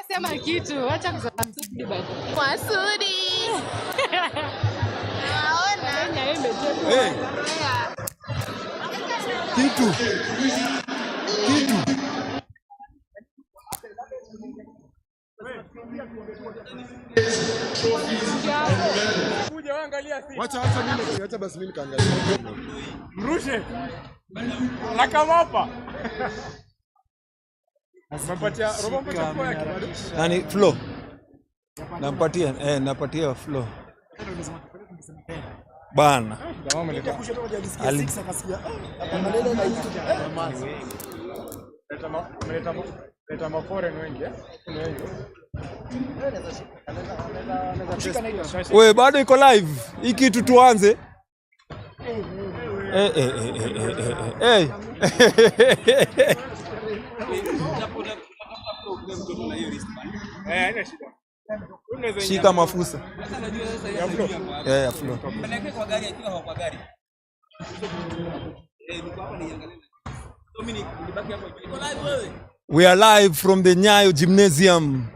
Sema kitu, acha kusudi basi. Masudi. Naona. Hey. Kitu. Kuja angalia si. Wacha basi mimi nikaangalia. Mrushe. Na kama hapa. Nampatia robo mmoja kwa yake bado. Nani flow? Napatia flow. Bana. Leta maforeign wengi wengi. Wewe bado iko live. Hii kitu tuanze. Shika mafusa. Ya flow. We are live from the Nyayo Gymnasium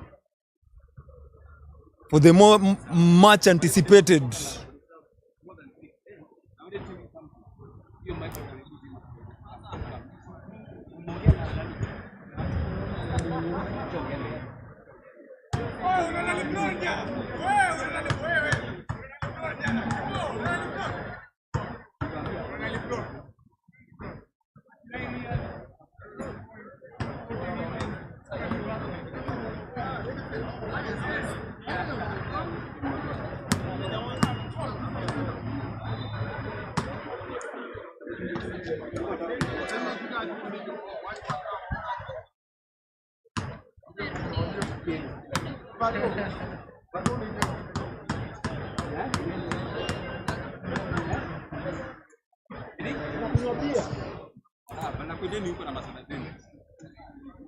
for the much anticipated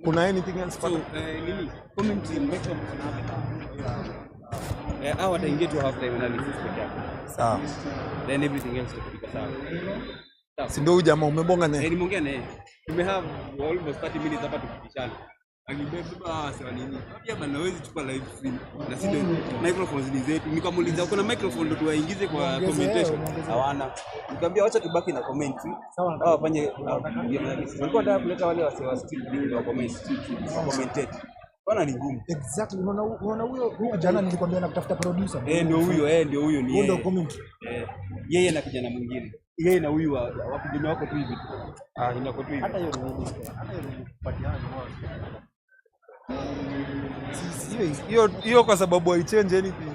Kuna anything else? So, commentary make up I want to engage to half time analysis peke yake. Sawa. Then everything else tukipika sawa. Si ndio huyu jamaa umebonga naye? Nimeongea naye. We have almost 30 minutes hapa tukipishana. Akibeba sawa nini? Pia bana hawezi chukua live stream. Na si ndio microphones ni zetu. Nikamuuliza uko na microphone ndio tuwaingize kwa commentation. Hawana. Nikamwambia acha tubaki na commentary. Sawa. Hao wafanye analysis. Nilikuwa nataka kuleta wale wa stream ndio wa commentate. Bana ni ngumu. Exactly. Unaona huyo jana nilikwambia nakutafuta producer. Ndio huyo ni yeye. Ndio comment. Yeye na kijana mwingine. Yeye na huyu wa kijana wako tu hivi. Inako tu hivi. Hata hiyo ni kupatiana hiyo kwa sababu haichange anything.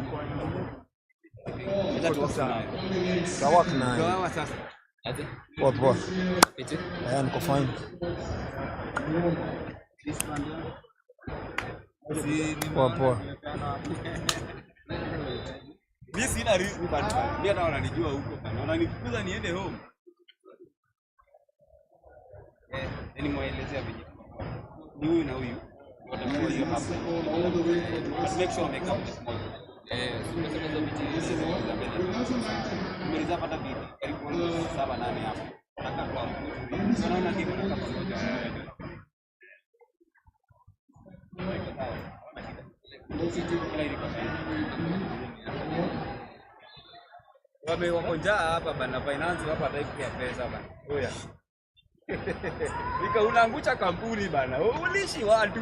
Sawa nayo. Sawa sasa. Poa. Niko fine. Poa. Mimi sina reason bana. Mimi hata wananijua huko bana. Wananifukuza niende home. Ni muelezea vijana. Ni huyu na huyu. Watakuwa hiyo hapa. Make sure make up this morning. Tumetengeneza viti hizi za mbele. Tumeliza pata viti karibu 7-8 hapo. Nataka kwa. Unaona kiko na kama moja. Wamewakonja hapa bana, finance hapa hataki pesa bana. Oya. Nika unaangusha kampuni bana. Ulishi watu.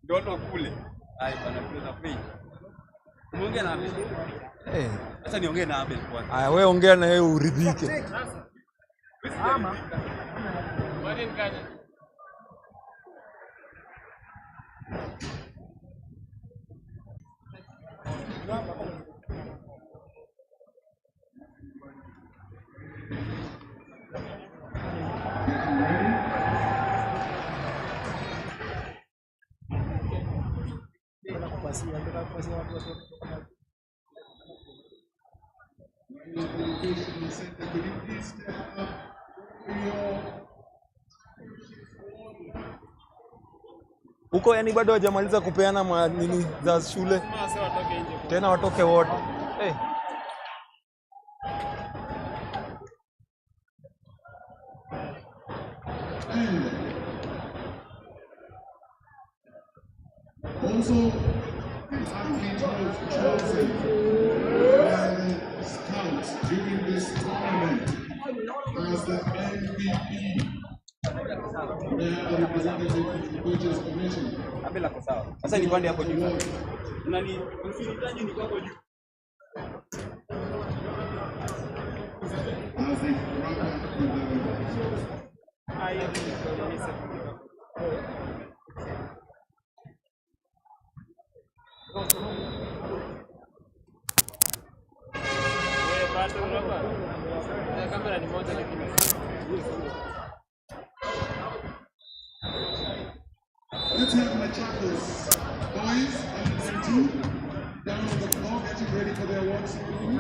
Ndoto kule. Ai bana kuna pay. Muongea na Abel. Sasa niongee na Abel kwanza. Aya wewe ongea na yeye uridhike. Ama. Wale nikaje. Huko yani bado hawajamaliza kupeana nini za shule. Tena watoke wote. Hey. Also, this athlete was chosen by the scouts during this tournament as the MVP. Now representative of the Coaches Commission. Abela kwa sawa. Sasa nipande hapo juu. Nani msihitaji ni kwako juu. As they wrap up with Let's have my chapters. Boys, under 19, down on the floor, getting ready for their awards ceremony.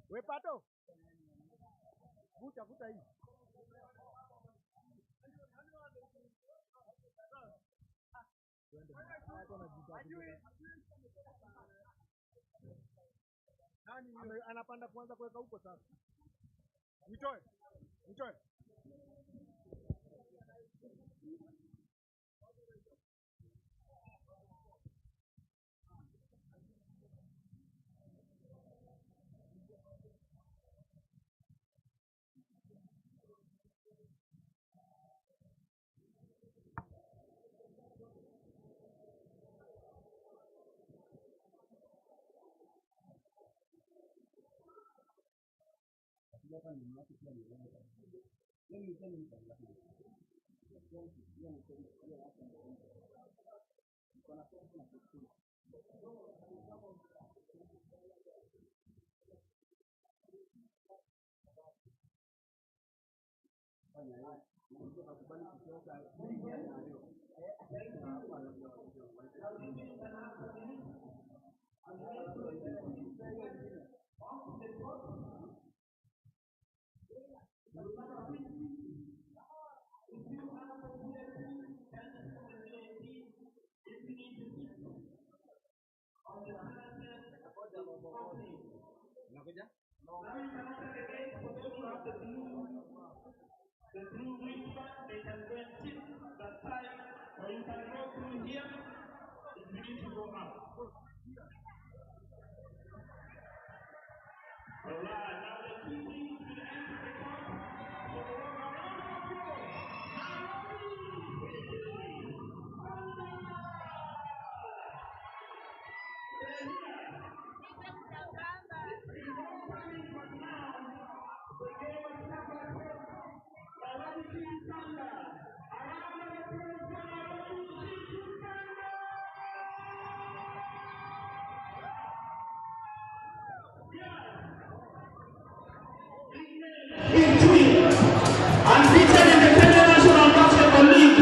We Pato. Vuta hii. Anapanda kwanza kuweka huko sasa. Nitoe. Unbeaten in the International Basketball League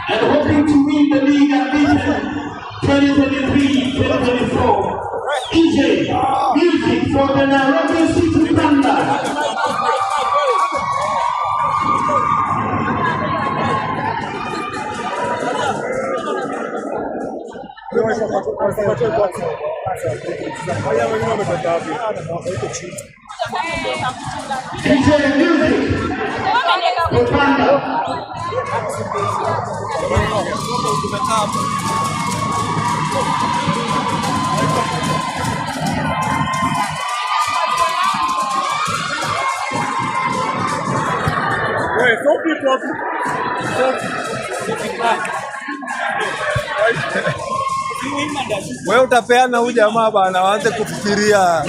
and hoping to win the league unbeaten 2023-2024. EJ, music for the Nairobi City Thunder. DJ music. Thunder. Wewe utapeana huyu jamaa bana, waanze kufikiria.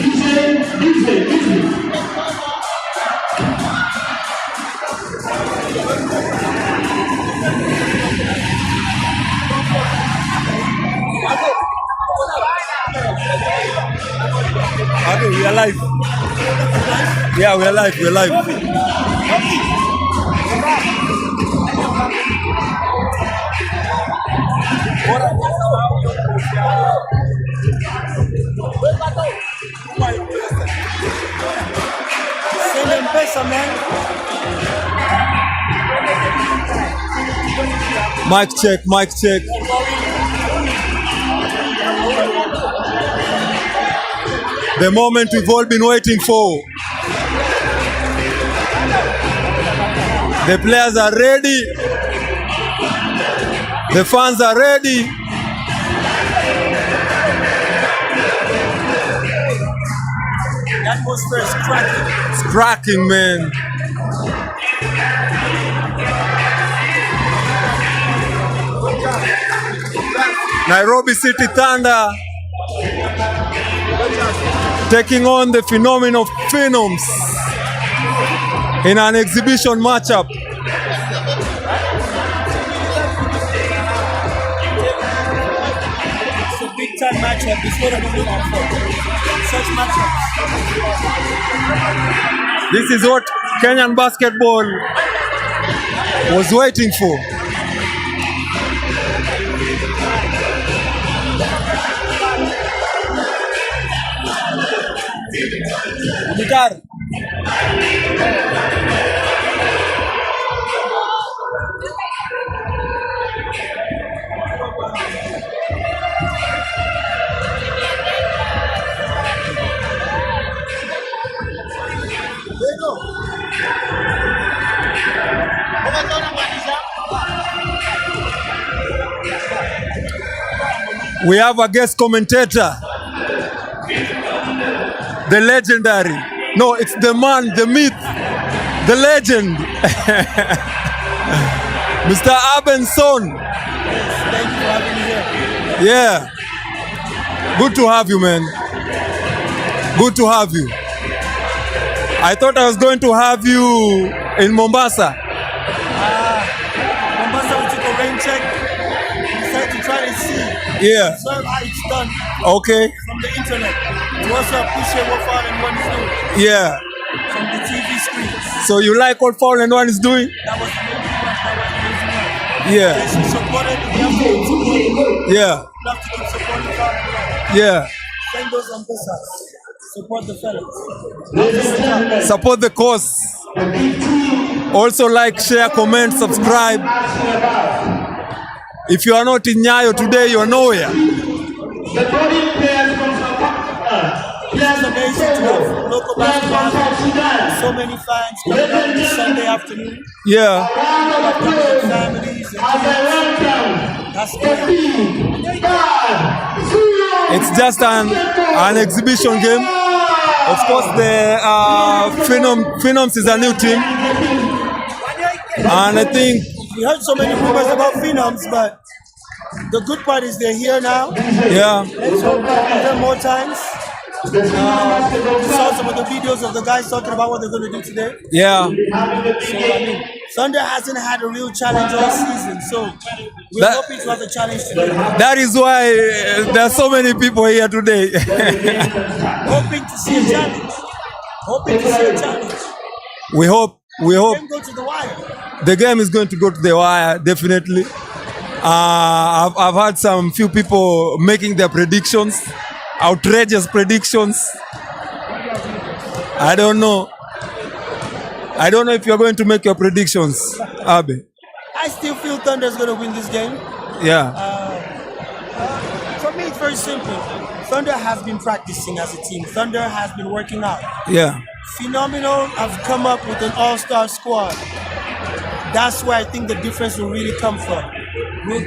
Okay, we are live. Yeah, we are live. Send him pesa, man. Mic check. The moment we've all been waiting for. The players are ready. The fans are ready. The atmosphere is cracking. It's cracking, man. Nairobi City Thunder taking on the Phenoms of Phenoms in an exhibition matchup. It's a big time matchup. It's what I'm looking for. Such matchups. This is what Kenyan basketball was waiting for. Guitar. We have a guest commentator, the legendary. No, it's the man, the myth, the legend, Mr. Abenson. Thank you for having me here. Yeah, good to have you, man. Good to have you. I thought I was going to have you in Mombasa. Mombasa, we took a rain check. We decided to try and see. Yeah. Observe how it's done Okay. from the internet. To also appreciate what Foul and One is doing Yeah. from the TV screens. So you like what Foul and One is doing? That was the main thing. That was the reason why. Yeah. They should support it. We have to keep supporting. Yeah. We have to keep supporting Foul and One. Yeah. Send those ambassadors. Support the fellas. Support the cause. Also like, share, comment, subscribe. If you are not in Nyayo today, you are nowhere. The body players from South Africa. It's amazing to have local basketball. So many fans coming out this Sunday afternoon. Yeah. Families and that's great. It's just an exhibition game. Of course, the Phenoms is a new team. And I think, We heard so many rumors about Phenoms, but the good part is they're here now. yeah, Let's hope we give them more times. Saw some of the videos of the guys talking about what they're going to do today. yeah. So, I mean, Thunder hasn't had a real challenge all season, so we're That- hoping to have a challenge today. That is why there are so many people here today. Hoping to see a challenge. Hoping to see a challenge. we hope. Then go to the wire. The game is going to go to the wire, definitely. I've had some few people making their predictions, outrageous predictions. I don't know. I don't know if you're going to make your predictions, Abe. I still feel Thunder's going to win this game. Yeah, For me, it's very simple. Thunder has been practicing as a team. Thunder has been working out. yeah, Phenomenal have come up with an all-star squad. That's where I think the difference will really come from.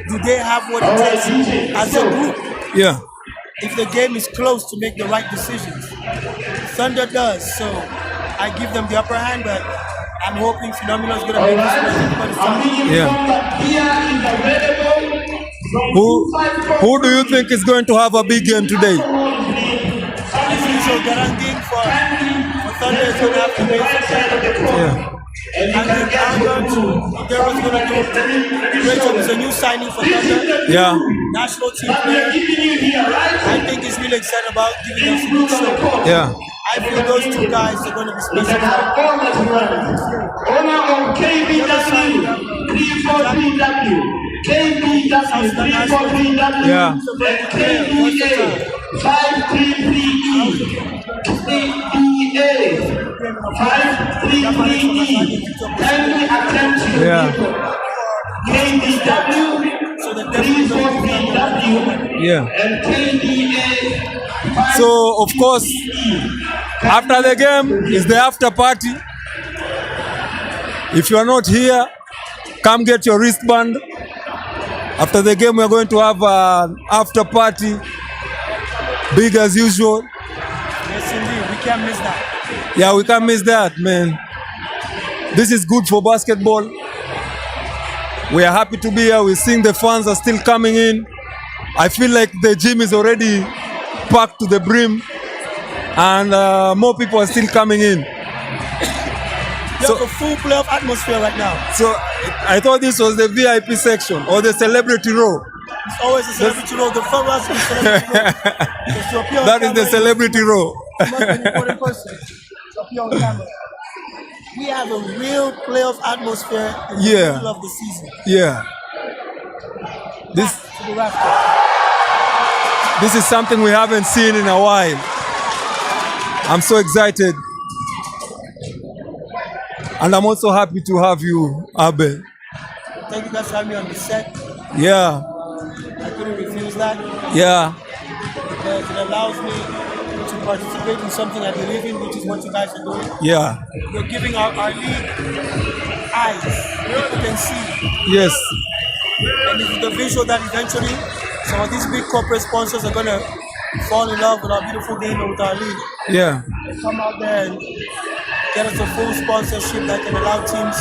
Do they have what it takes as a group yeah. if the game is close to make the right decisions? Thunder does, so I give them the upper hand, but I'm hoping Phenomenal is going to make this one. Yeah. Who do you think is going to have a big game today? As usual, Garanging for Thunder is going to have to make it. Yeah. I think Albert, Daryl's going to do great job. It's a new signing for Thunder. Yeah. National team player. I think he's really excited about giving us a good show. Yeah. I feel those two guys are going to be special. Owner of KBW 343W, KBW 343W, Yeah. and KBA 533E, KBA 533E. Kindly attempt to Yeah. KBW 343W Yeah. and KBA. So, of course, after the game is the after party. If you are not here, come get your wristband. After the game, we are going to have an after party, big as usual. Yes, indeed. We can't miss that. Yeah, we can't miss that, man. This is good for basketball. We are happy to be here. We're seeing the fans are still coming in. I feel like the gym is already packed to the brim, and more people are still coming in. You have a full playoff atmosphere right now. So I thought this was the VIP section or the celebrity row. It's always a celebrity role. The front row is a celebrity role. Because to appear on That is the camera, celebrity row. you must be an important person to appear on camera. we have a real playoff atmosphere in the Yeah. middle of the season. Yeah. This To the rafter. this is something we haven't seen in a while. I'm so excited. And I'm also happy to have you, Abel. Thank you guys for having me on the set. Yeah. I couldn't refuse that Yeah. because it allows me to participate in something I believe in, which is what you guys are doing. Yeah. You're giving our league eyes. People can see. Yes. And this is the visual that eventually some of these big corporate sponsors are going to fall in love with our beautiful game and with our league. Yeah. Come out there and get us a full sponsorship that can allow teams,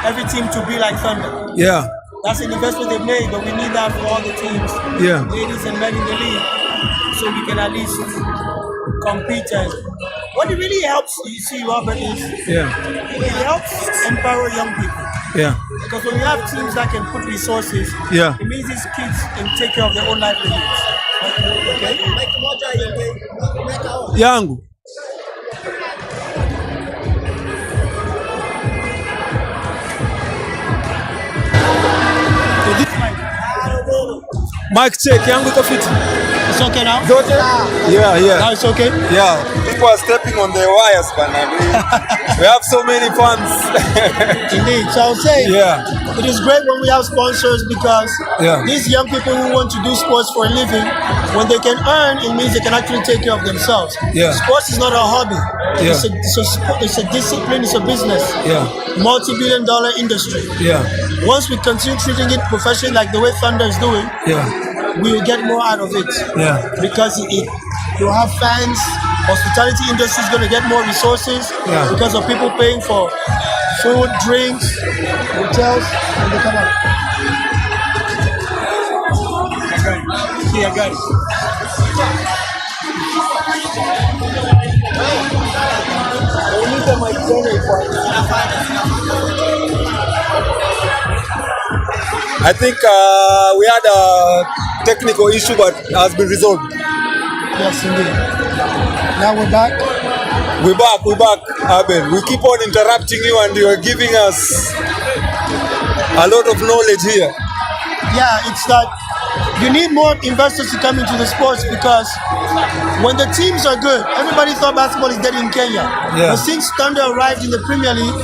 every team to be like Thunder. Yeah. That's an investment they've made, but we need that for all the teams, Yeah. ladies and men in the league, so we can at least compete. And what it really helps, you see, Robert, is Yeah. it helps empower young people. Yeah. Because when we have teams that can put resources, Yeah. it means these kids can take care of their own livelihoods. Okay? Yangu. So this might. Mic check. Yangu iko fit. It's okay now? Zote? Yeah, Now yeah. it's okay? Yeah. People are stepping on the wires, man. We have so many fans. Indeed. So I'll say Yeah. it is great when we have sponsors because Yeah. these young people who want to do sports for a living, when they can earn, it means they can actually take care of themselves. Yeah. Sports is not a hobby. Yeah. It's a discipline, it's a business. Yeah. Multi-billion-dollar industry. Yeah. Once we continue treating it professionally like the way Thunder is doing, Yeah. we will get more out of it. Yeah. Because you have fans, hospitality industry is going to get more resources Yeah. because of people paying for food, drinks, hotels, and they come out. See, I got it. We need them like I think we had a technical issue, but has been resolved. Yes, indeed. Now we're back. We're back, Abel. We keep on interrupting you, and you are giving us a lot of knowledge here. Yeah, it's that you need more investors to come into the sports because when the teams are good, everybody thought basketball is dead in Kenya. Yeah. But since Thunder arrived in the Premier League,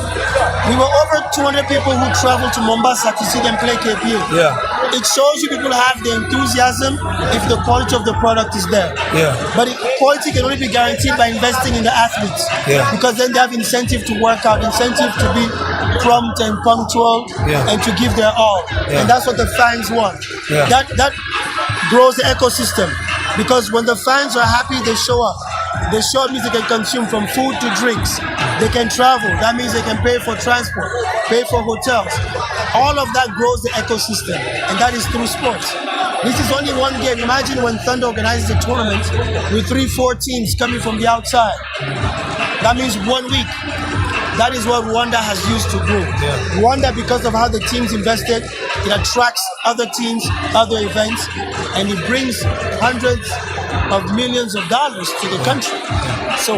we were over 200 people who traveled to Mombasa to see them play KPA. Yeah. It shows you people have the enthusiasm if the quality of the product is there. Yeah. But quality can only be guaranteed by investing in the athletes. Yeah. Because then they have incentive to work out, incentive to be prompt and punctual, Yeah. and to give their all. Yeah. And that's what the fans want. Yeah. That grows the ecosystem. Because when the fans are happy, they show up. They show up means they can consume from food to drinks. They can travel. That means they can pay for transport, pay for hotels. All of that grows the ecosystem, and that is through sports. This is only one game. Imagine when Thunder organizes a tournament with 3-4 teams coming from the outside. That means 1 week. That is what Rwanda has used to grow. Yeah. Rwanda, because of how the teams invested, it attracts other teams, other events, and it brings hundreds of millions of dollars to the country. So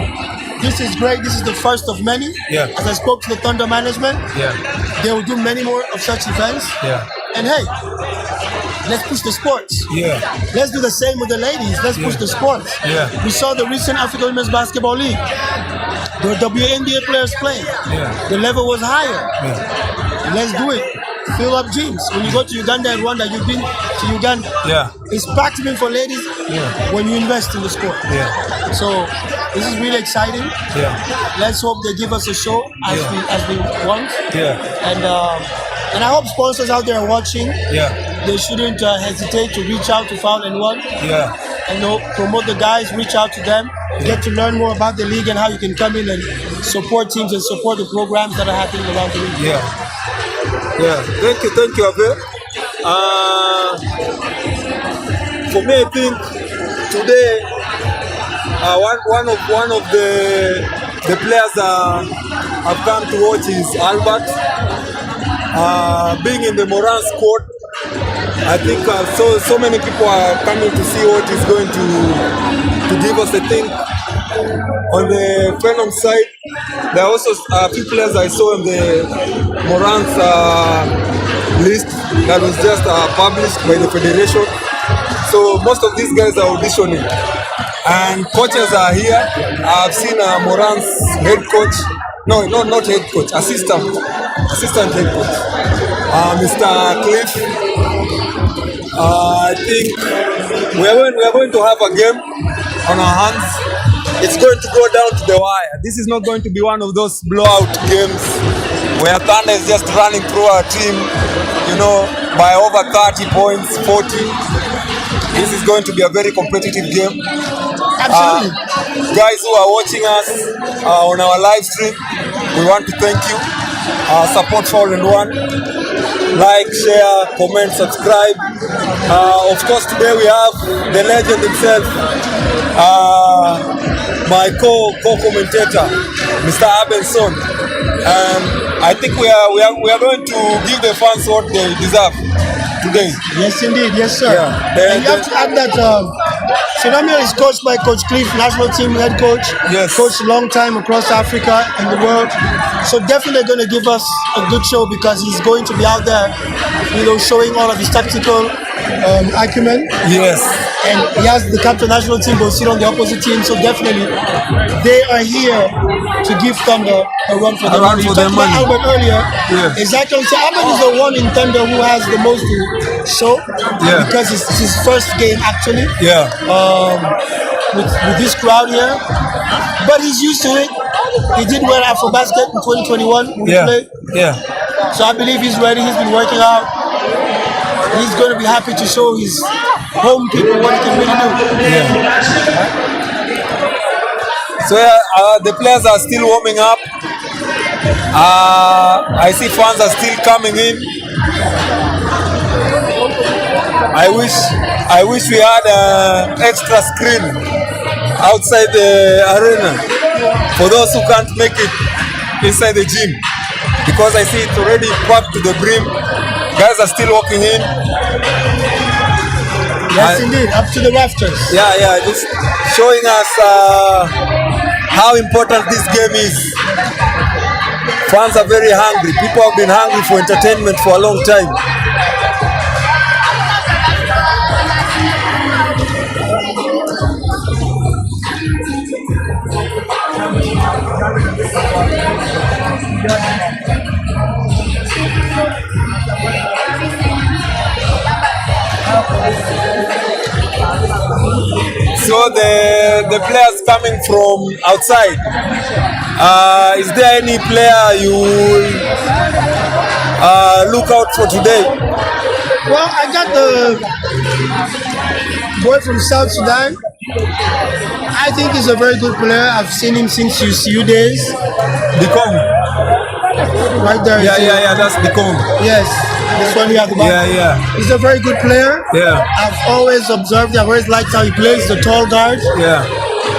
this is great. This is the first of many. Yeah. As I spoke to the Thunder management, Yeah. they will do many more of such events. Yeah. And hey, let's push the sports. Yeah. Let's do the same with the ladies. Let's push the sports. Yeah. We saw the recent African Women's Basketball League. There were WNBA players playing. Yeah. The level was higher. Yeah. Let's do it. Fill up gyms. When you go to Uganda and Rwanda, you've been to Uganda. Yeah. It's packed in for ladies Yeah. when you invest in the sport. Yeah. So this is really exciting. Yeah. Let's hope they give us a show as we want. Yeah. And I hope sponsors out there are watching. Yeah. They shouldn't hesitate to reach out to Foul and One. Yeah. And promote the guys, reach out to them, get to learn more about the league and how you can come in and support teams and support the programs that are happening around the league. Yeah. Yeah. Thank you, Abel. For me, I think today one of the players I've come to watch is Albert. Being in the Moran squad, I think so many people are coming to see what he's going to give us. I think On the Phenoms side, there are also a few players I saw in the Morans list that was just published by the federation. So most of these guys are auditioning. And coaches are here. I've seen Morans head coach. No, not head coach, assistant head coach. Mr. Cliff. I think we are going to have a game on our hands. It's going to go down to the wire. This is not going to be one of those blowout games where Thunder is just running through our team, by over 30 points, 40. This is going to be a very competitive game. Absolutely. Guys who are watching us on our live stream, we want to thank you. Support Foul and One. Like, share, comment, subscribe. Of course, today we have the legend himself, my co-commentator, Mr. Abenson. I think we are going to give the fans what they deserve today. Yes, indeed. Yes, sir. Yeah. And you have to add that Phenoms is coached by Coach Cliff, national team head coach. Yes. Coached a long time across Africa and the world. So definitely going to give us a good show because he's going to be out there, showing all of his tactical acumen. Yes. And he has the captain national team will sit on the opposite team. So definitely they are here to give Thunder a run for their money. You talked about Albert earlier. Yeah. Exactly. So Albert is the one in Thunder who has the most to show. Yeah. Because it's his first game actually. Yeah. With this crowd here. But he's used to it. He did well at Afrobasket in 2021 when he played. Yeah. So I believe he's ready. He's been working out. He's going to be happy to show his home people what he can really do. Yeah. So the players are still warming up. I see fans are still coming in. I wish we had an extra screen outside the arena for those who can't make it inside the gym, because I see it's already packed to the brim. Guys are still walking in. Yes, indeed, up to the rafters. Yeah, just showing us how important this game is. Fans are very hungry. People have been hungry for entertainment for a long time. So the players coming from outside, is there any player you will look out for today? Well, I got the boy from South Sudan. I think he's a very good player. I've seen him since UCU days. Become. Right there. Yeah, that's Become. Yes, this one you have the ball. Yeah. He's a very good player. Yeah. I've always observed, I've always liked how he plays, the tall guard. Yeah.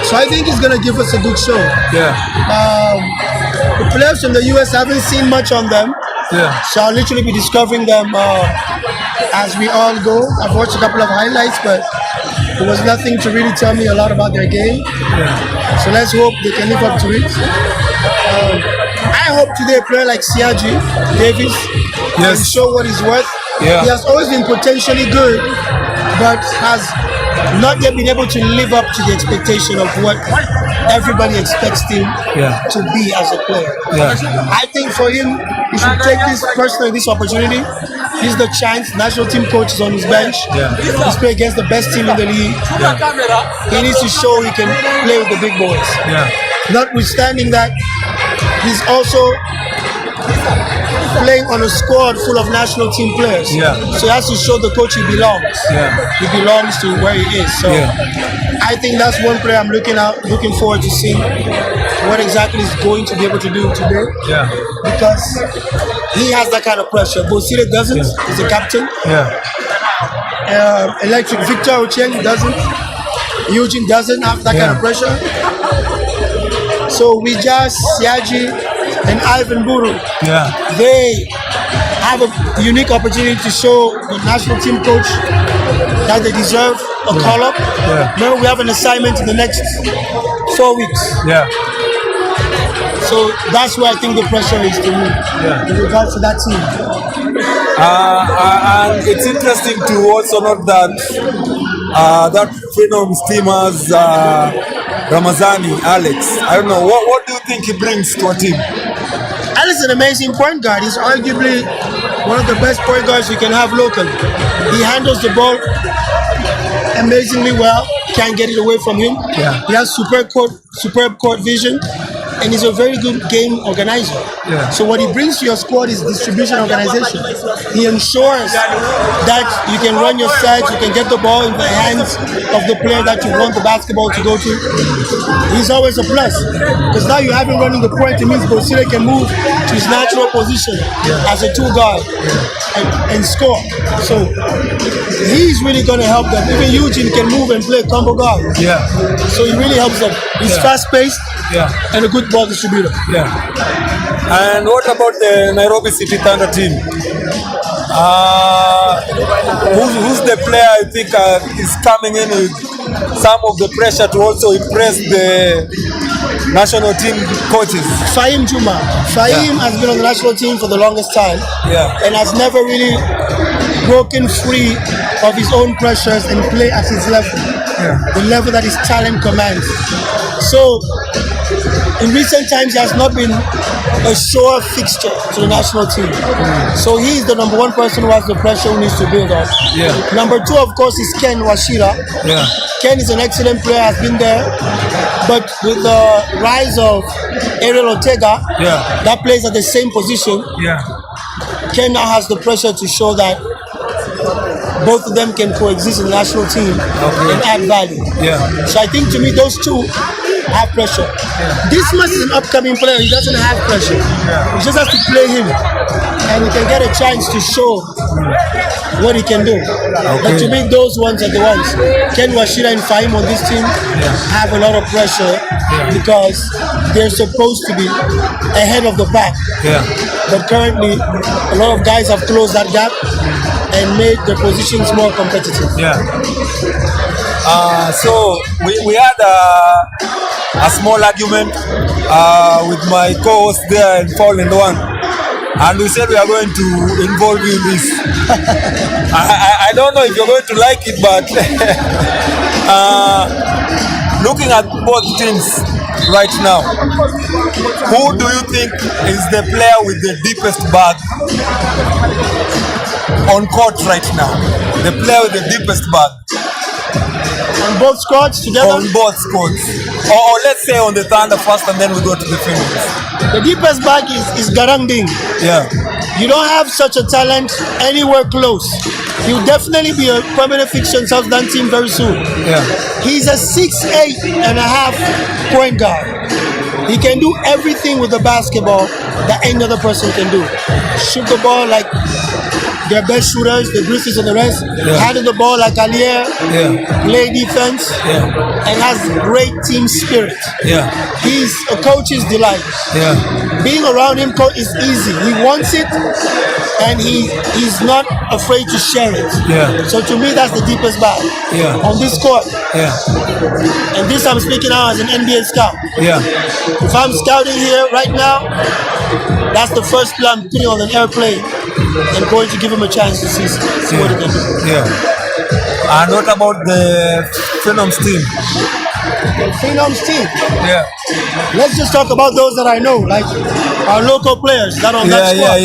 So I think he's going to give us a good show. Yeah. The players from the US, I haven't seen much on them. Yeah. So I'll literally be discovering them as we all go. I've watched a couple of highlights, but there was nothing to really tell me a lot about their game. Yeah. So let's hope they can live up to it. I hope today a player like Siaji Davis can show what he's worth. Yeah. He has always been potentially good, but has not yet been able to live up to the expectation of what everybody expects him to be as a player. Yeah. I think for him, he should take this opportunity. This is the chance. National team coach is on his bench. Yeah. He's playing against the best team in the league. Yeah. He needs to show he can play with the big boys. Yeah. Notwithstanding that, he's also playing on a squad full of national team players. Yeah. So he has to show the coach he belongs. Yeah. He belongs to where he is. So I think that's one player I'm looking forward to seeing what exactly he's going to be able to do today. Yeah. Because he has that kind of pressure. Bosire doesn't. He's a captain. Yeah. Electric Victor Ochieng doesn't. Eugene doesn't have that kind of pressure. So we just Siaji and Ivan Buru. Yeah. They have a unique opportunity to show the national team coach that they deserve a call up. Yeah. Remember, we have an assignment in the next 4 weeks. Yeah. So that's where I think the pressure is to me in regards to that team. And it's interesting to also note that that Phenoms team has Ramazani, Alex. I don't know, what do you think he brings to a team? Alex is an amazing point guard. He's arguably one of the best point guards you can have locally. He handles the ball amazingly well. Can't get it away from him. Yeah. He has superb court vision, and he's a very good game organizer. Yeah. So what he brings to your squad is distribution organization. He ensures that you can run your sets, you can get the ball in the hands of the player that you want the basketball to go to. He's always a plus, because now you have him running the point. It means Bosire can move to his natural position as a 2 guard and score. So he's really going to help them. Even Eugene can move and play combo guard. Yeah. So he really helps them. He's fast-paced and a good ball distributor. Yeah. And what about the Nairobi City Thunder team? Who's the player I think is coming in with some of the pressure to also impress the national team coaches? Fahim Juma. Fahim has been on the national team for the longest time and has never really broken free of his own pressures and play at his level, the level that his talent commands. So in recent times, he has not been a sure fixture to the national team. So he is the number 1 person who has the pressure, who needs to build up. Number 2, of course, is Ken Washira. Ken is an excellent player, has been there. But with the rise of Ariel Ortega, that plays at the same position, Ken now has the pressure to show that both of them can coexist in the national team and add value. So I think, to me, those two have pressure. Dismas is an upcoming player. He doesn't have pressure. He just has to play him, and he can get a chance to show what he can do. But to me, those ones are the ones. Ken Washira and Fahim on this team have a lot of pressure because they're supposed to be ahead of the pack. But currently, a lot of guys have closed that gap and made their positions more competitive. So we had a small argument with my co-host there in Fallen One, and we said we are going to involve you in this. I don't know if you're going to like it, but looking at both teams right now, who do you think is the player with the deepest bag on court right now? The player with the deepest bag. On both squads together? On both squads. Or let's say on the Thunder first, and then we go to the Phenoms. The deepest bag is Garangding. You don't have such a talent anywhere close. He'll definitely be a permanent fixture in South Sudan team very soon. He's a 6'8.5" point guard. He can do everything with the basketball that any other person can do. Shoot the ball like their best shooters, the Grizzlies and the rest. Handle the ball like Alier, play defense, and has great team spirit. He's a coach's delight. Being around him is easy. He wants it, and he's not afraid to share it. So to me, that's the deepest bag on this court. And this I'm speaking now as an NBA scout. If I'm scouting here right now, that's the first play I'm putting on an airplane and going to give him a chance to see what he can do. And what about the Phenoms team? The Phenoms team? Let's just talk about those that I know, like our local players that are on that squad.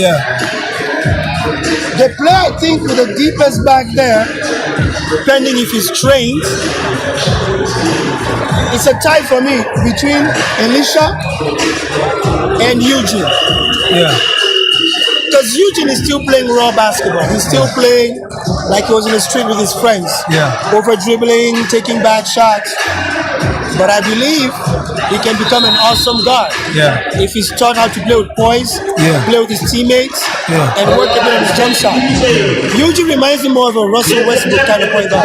The player, I think, with the deepest back there, depending if he's trained, it's a tie for me between Elisha and Eugene. Because Eugene is still playing raw basketball. He's still playing like he was in the street with his friends. Over dribbling, taking bad shots. But I believe he can become an awesome guard if he's taught how to play with poise, play with his teammates, and work a bit on his jump shot. Eugene reminds me more of a Russell Westbrook kind of point guard.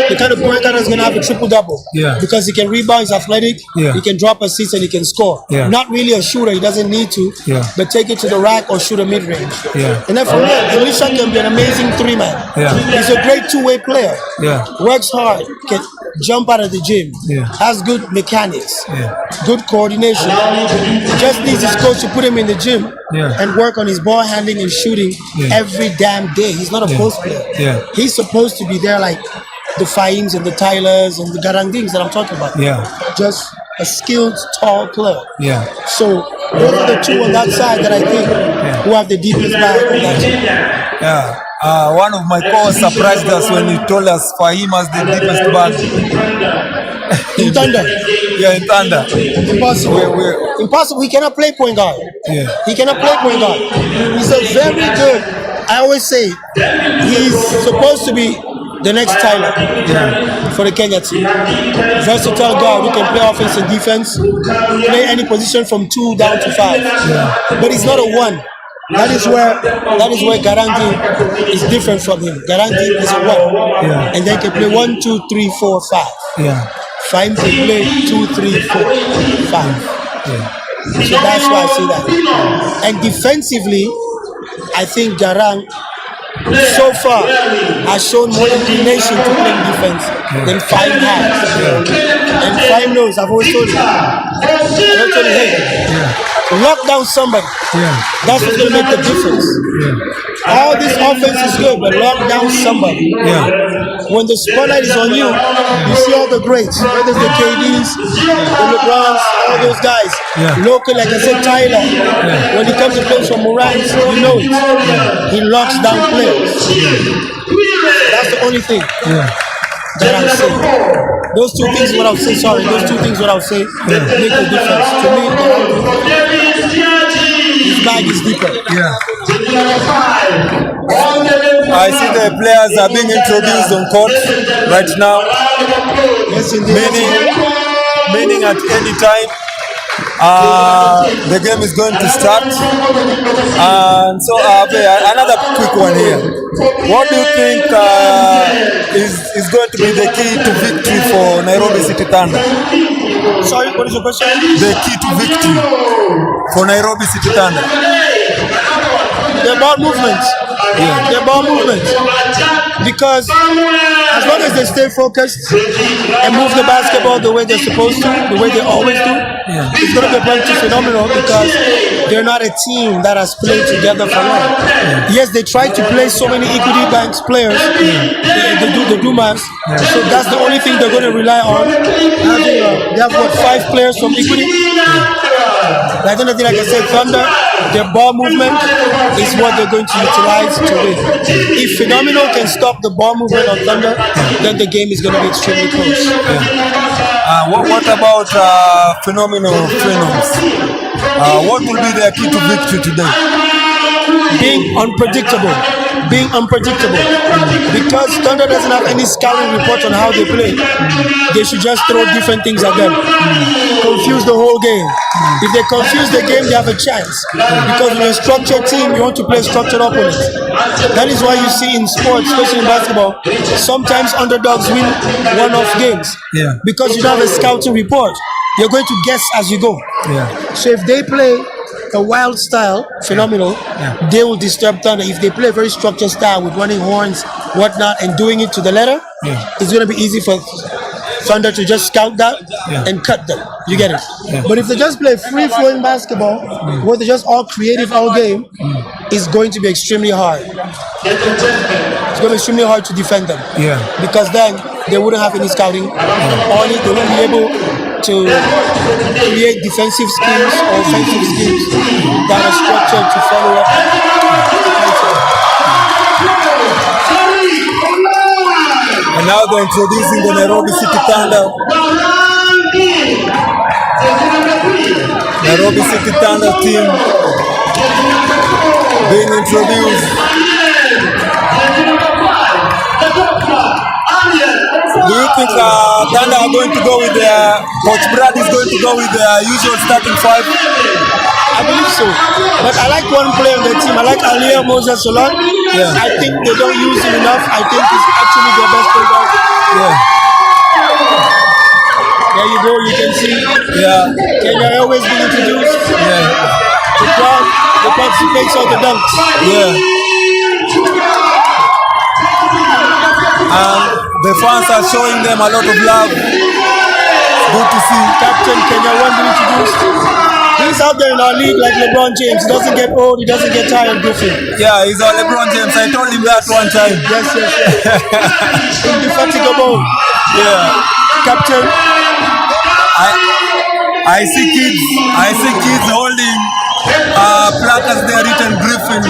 The kind of point guard that's going to have a triple-double. Because he can rebound, he's athletic, he can drop assists, and he can score. Not really a shooter, he doesn't need to, but take it to the rack or shoot a mid-range. And then from there, Elisha can be an amazing 3-man. He's a great two-way player. Works hard, can jump out of the gym, has has good mechanics, good coordination. He just needs his coach to put him in the gym and work on his ball handling and shooting every damn day. He's not a post player. He's supposed to be there like the Fahims and the Tylers and the Garandings that I'm talking about. Just a skilled, tall player. So those are the two on that side that I think who have the deepest bag on that team. One of my co-hosts surprised us when he told us Fahim has the deepest bag. In Thunder. In Thunder. Impossible. Impossible. He cannot play point guard. He cannot play point guard. He's a very good, I always say, he's supposed to be the next Tyler for the Kenya team. Versatile guy who can play offense and defense, play any position from 2 down to 5. But he's not a 1. That is where Garangi is different from him. Garangi is a 1, and then can play 1, 2, 3, 4, 5. Fahim can play 2, 3, 4, 5. So that's why I say that. And defensively, I think Garang so far has shown more inclination to playing defense than Fahim has. And Fahim knows. I've always told him. Lock down somebody. That's what's going to make the difference. All this offense is good, but lock down somebody. When the spotlight is on you, you see all the greats, whether it's the KDs, the LeBrons, all those guys. Local, like I said, Tyler. When he comes to play for Morant, you know it. He locks down players. That's the only thing that I'm saying. Those two things what I'll say, those two things what I'll say make the difference. To me, his bag is deeper. I see the players are being introduced on court right now. Meaning at any time the game is going to start. And so another quick one here. What do you think is going to be the key to victory for Nairobi City Thunder? Sorry, what is your question? The key to victory for Nairobi City Thunder. The ball movement. The ball movement. Because as long as they stay focused and move the basketball the way they're supposed to, the way they always do, it's going to be plenty phenomenal because they're not a team that has played together for long. Yes, they try to play so many Equity Bank's players, the Dumas, so that's the only thing they're going to rely on. They have, 5 players from Equity? Like I said, Thunder, their ball movement is what they're going to utilize to win. If Phenomenal can stop the ball movement on Thunder, then the game is going to be extremely close. What about Phenomenal Phenoms? What will be their key to victory today? Being unpredictable. Because Thunder doesn't have any scouting report on how they play. They should just throw different things at them. Confuse the whole game. If they confuse the game, they have a chance. Because when you're a structured team, you want to play structured opponents. That is why you see in sports, especially in basketball, sometimes underdogs win one-off games. Because you don't have a scouting report. You're going to guess as you go. So if they play a wild style, Phenomenal, they will disturb Thunder. If they play a very structured style with running horns, whatnot, and doing it to the letter, it's going to be easy for Thunder to just scout that and cut them. You get it? But if they just play free-flowing basketball, where they're just all creative all game, it's going to be extremely hard. It's going to be extremely hard to defend them. Because then they wouldn't have any scouting. Only they wouldn't be able to create defensive schemes or offensive schemes that are structured to follow up. And now they're introducing the Nairobi City Thunder. Nairobi City Thunder team being introduced. Do you think Thunder are going to go with their Coach Brad is going to go with their usual starting 5? I believe so. But I like one player on the team. I like Aliyah Moses Solon. I think they don't use him enough. I think he's actually their best player. There you go, you can see. Kenya always been introduced. The crowd participates on the dunks. And the fans are showing them a lot of love. Good to see. Captain Kenya Wonder introduced. He's out there in our league like LeBron James. He doesn't get old, he doesn't get tired, Griffin. Yeah, he's our LeBron James. I told him that one time. Yes. Indefatigable. Yeah. Captain. I see kids holding placards there written Griffin.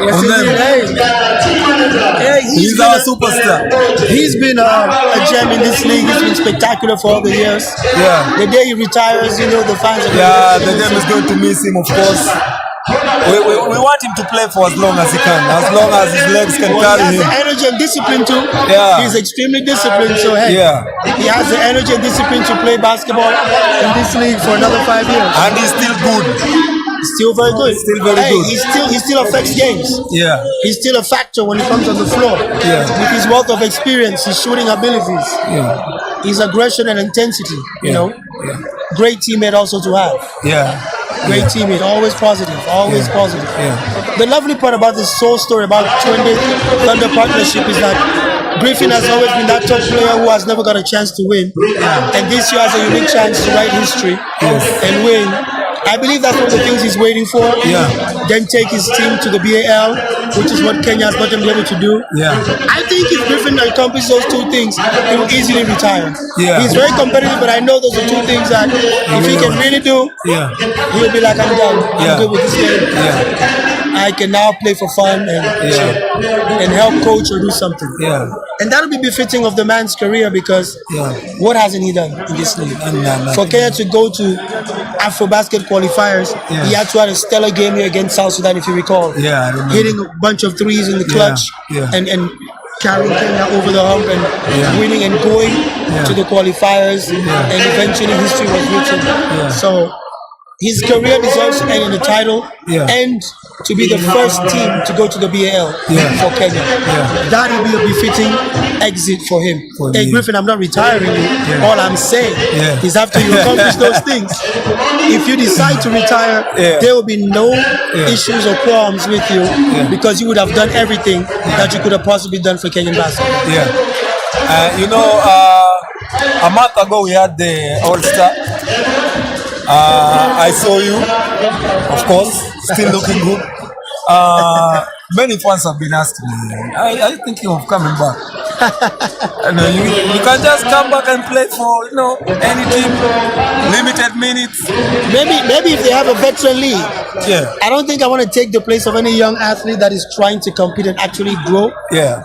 Yes, on them. Hey, He's our superstar. He's been a gem in this league. He's been spectacular for all the years. Yeah. The day he retires, you know, the fans are The game is going to miss him, of course. We want him to play for as long as he can, as long as his legs can carry he has him. the energy and discipline too. Yeah. He's extremely disciplined, so hey, he has the energy and discipline to play basketball in this league for another 5 years. And he's still good. Still very good. Still very good. He still affects games. Yeah. He's still a factor when he comes on the floor. Yeah. With his wealth of experience, his shooting abilities, his aggression and intensity, you know. Yeah. Great teammate also to have. Yeah. Great teammate, always positive, always positive. Yeah. The lovely part about this whole story about Twende Thunder partnership is that Griffin has always been that top player who has never got a chance to win. And this year has a unique chance to write history and win. I believe that's one of the things he's waiting for. Yeah. Then take his team to the BAL, which is what Kenya has got him able to do. Yeah. I think if Griffin accomplishes those two things, he will easily retire. Yeah. He's very competitive, but I know those are two things that if he can really do, he'll be like, I'm done. I'm good with this game. I can now play for fun and help coach or do something. Yeah. And that'll be befitting of the man's career because what hasn't he done in this league? For Kenya to go to AfroBasket qualifiers, he had to have a stellar game here against South Sudan, if you recall. Yeah, I remember. Hitting a bunch of threes in the clutch and carrying Kenya over the hump and winning and going to the qualifiers, and eventually history was written. So his career deserves to end in the title and to be the first team to go to the BAL for Kenya. That will be a befitting exit for him. Hey Griffin, I'm not retiring you. All I'm saying is after you accomplish those things, if you decide to retire, there will be no issues or qualms with you because you would have done everything that you could have possibly done for Kenyan basketball. You know, a month ago we had the All-Star. I saw you, of course, still looking good. Many fans have been asking me, I thinking of coming back. And you can just come back and play for any team, limited minutes. Maybe if they have a veteran league. I don't think I want to take the place of any young athlete that is trying to compete and actually grow.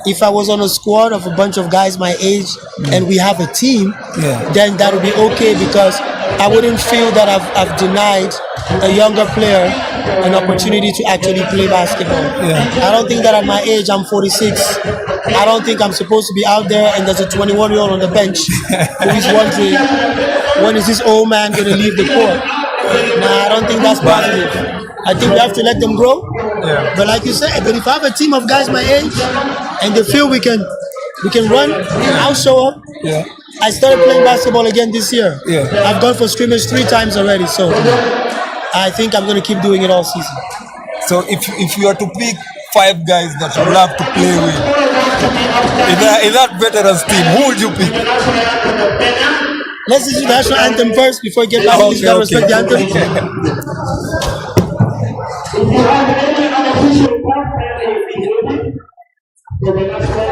If I was on a squad of a bunch of guys my age and we have a team, then that would be okay because I wouldn't feel that I've denied a younger player an opportunity to actually play basketball. I don't think that at my age, I'm 46, I don't think I'm supposed to be out there and there's a 21-year-old on the bench who is wondering, when is this old man going to leave the court? Nah, I don't think that's positive. I think we have to let them grow. But like you said, but if I have a team of guys my age and they feel we can run, I'll show up. I started playing basketball again this year. I've gone for scrimmage 3 times already, so I think I'm going to keep doing it all season. So if you are to pick 5 guys that you love to play with, in that veterans team, who would you pick? Let's listen to the national anthem first before we get back to this. Respect the anthem. If you have any unofficial partner for the national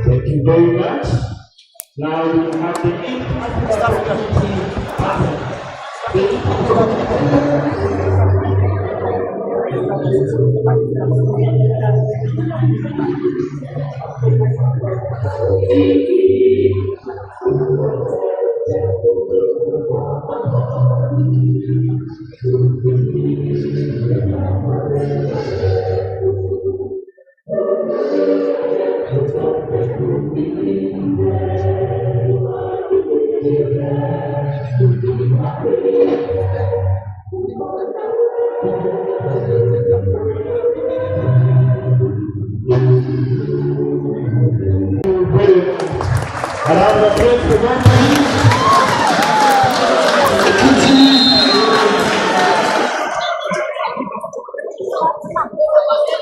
Thank you very much. Now we have the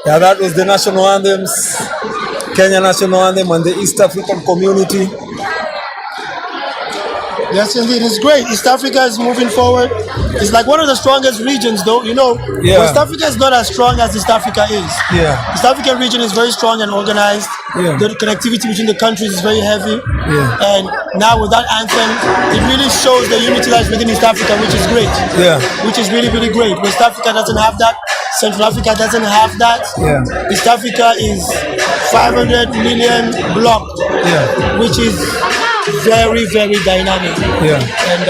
Yeah, that was the national anthems, Kenya national anthem and the East African community. Yes, indeed. It's great. East Africa is moving forward. It's like one of the strongest regions, though. You know, Yeah. West Africa is not as strong as East Africa is. Yeah. East African region is very strong and organized. Yeah. The connectivity between the countries is very heavy. Yeah. And now with that anthem, it really shows the unity lies within East Africa, which is great. Yeah. Which is really, really great. West Africa doesn't have that. Central Africa doesn't have that. Yeah. East Africa is 500 million block, Yeah. which is very, very dynamic. Yeah. And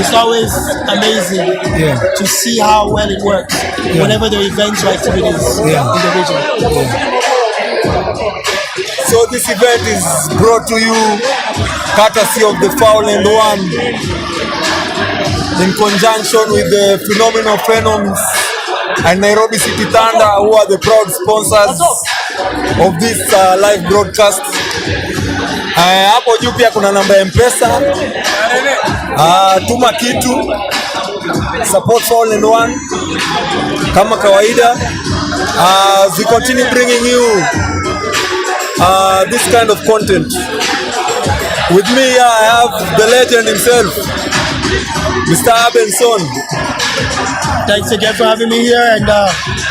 it's always amazing Yeah. to see how well it works whenever there are events or activities Yeah. in the region. So this event is brought to you courtesy of the Foul and One in conjunction with the phenomenal Phenoms and Nairobi City Thunder, who are the proud sponsors of this live broadcast. Hapo juu pia kuna namba ya M-Pesa. Tuma kitu, support Foul and One kama kawaida. We continue bringing you this kind of content. With me, I have the legend himself, Mr. Abenson. Thanks again for having me here. And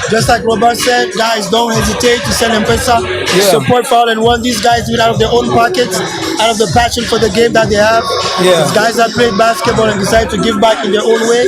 just like Robert said, guys, don't hesitate to send M-Pesa. Yeah. Support Foul and One. These guys do it out of their own pockets, out of the passion for the game that they have. Yeah. These guys that played basketball and decide to give back in their own way.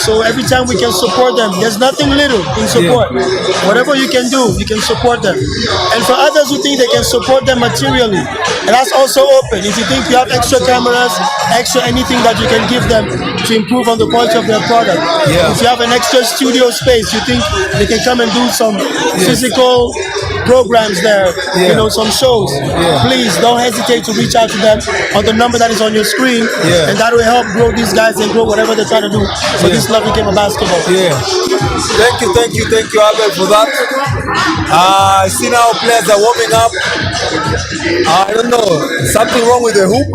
So every time we can support them, there's nothing little in support. Yeah. Whatever you can do, you can support them. And for others who think they can support them materially, and that's also open. If you think you have extra cameras, extra anything that you can give them to improve on the quality of their product. Yeah. If you have an extra studio space, you think they can come and do some physical programs there, you know, some shows. Please don't hesitate to reach out to them on the number that is on your screen, and that will help grow these guys and grow whatever they're trying to do for this lovely game of basketball. Yeah. Thank you, Abel, for that. I see now players are warming up. I don't know, something wrong with the hoop.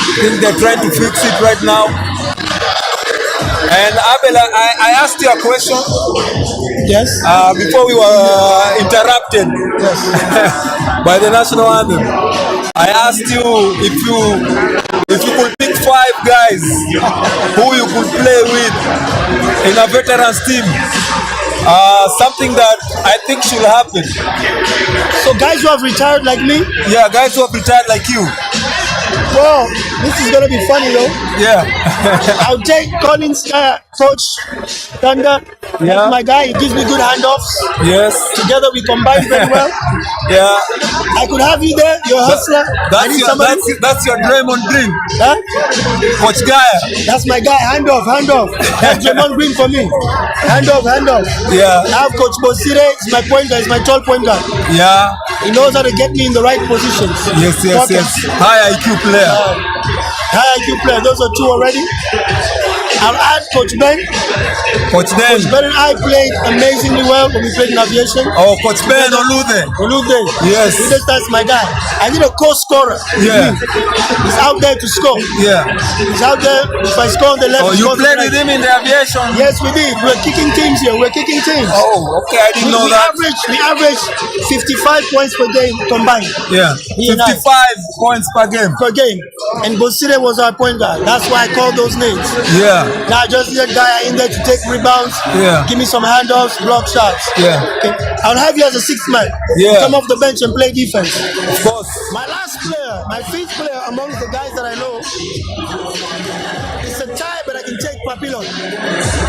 I think they're trying to fix it right now. And Abel, I asked you a question. Yes. Before we were interrupted by the national anthem. I asked you if you could pick 5 guys who you could play with in a veterans team. Something that I think should happen. So guys who have retired like me? Yeah, guys who have retired like you. Well, this is gonna be funny though. Yeah. I'll take Collins, Coach Thunder. Yeah. That's my guy. He gives me good handoffs. Yes. Together we combine very well. Yeah. I could have you there. You're a hustler. I need somebody. That's your Draymond Green. Huh? Coach Gaia. That's my guy. Handoff. That's Draymond Green for me. Handoff. Yeah. I have Coach Bosire. He's my point guard. He's my tall point guard. Yeah. He knows how to get me in the right positions. Yes. High IQ player. High IQ player. Those are 2 already. I'll add Coach Ben. Coach Ben. Coach Ben and I played amazingly well when we played in aviation. Oh, Coach Ben Olude. Yes. That's my guy. I need a co-scorer. Yeah. He's out there to score. Yeah. He's out there. If I score on the left, oh, you played with him in the aviation? Yes, we did. We're kicking teams here. Oh, okay. I didn't know that. We average 55 points per game combined. Yeah. 55 points per game. And Bosire was our point guard. That's why I called those names. Yeah. Now I just need a guy in there to take rebounds. Yeah. Give me some handoffs, block shots. Yeah. Okay. I'll have you as a 6th man. Yeah. Come off the bench and play defense. Of course. My last player, my 5th player amongst the guys that I know, it's a tie, but I can take Papillon.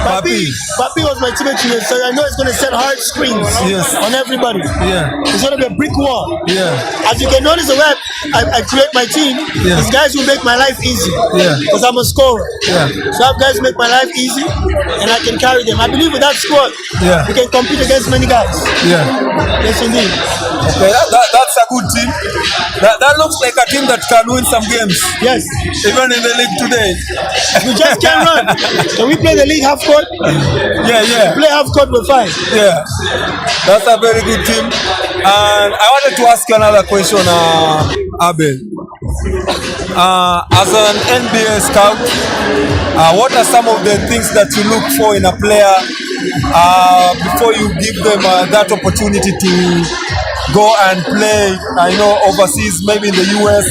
Papi was my teammate here, so I know it's going to set hard screens on everybody. Yeah. It's going to be a brick wall. Yeah. As you can notice, I create my team, Yeah. it's guys who make my life easy. Yeah. Because I'm a scorer. Yeah. So I have guys who make my life easy, and I can carry them. I believe with that squad, Yeah. we can compete against many guys. Yeah. Yes, indeed. Okay, that's a good team. That looks like a team that can win some games. Yes. Even in the league today. We just can't run. Can we play the league half court? Yeah. Play half court, we're fine. Yeah. That's a very good team. And I wanted to ask you another question, Abel. As an NBA scout, what are some of the things that you look for in a player before you give them that opportunity to go and play, overseas, maybe in the US?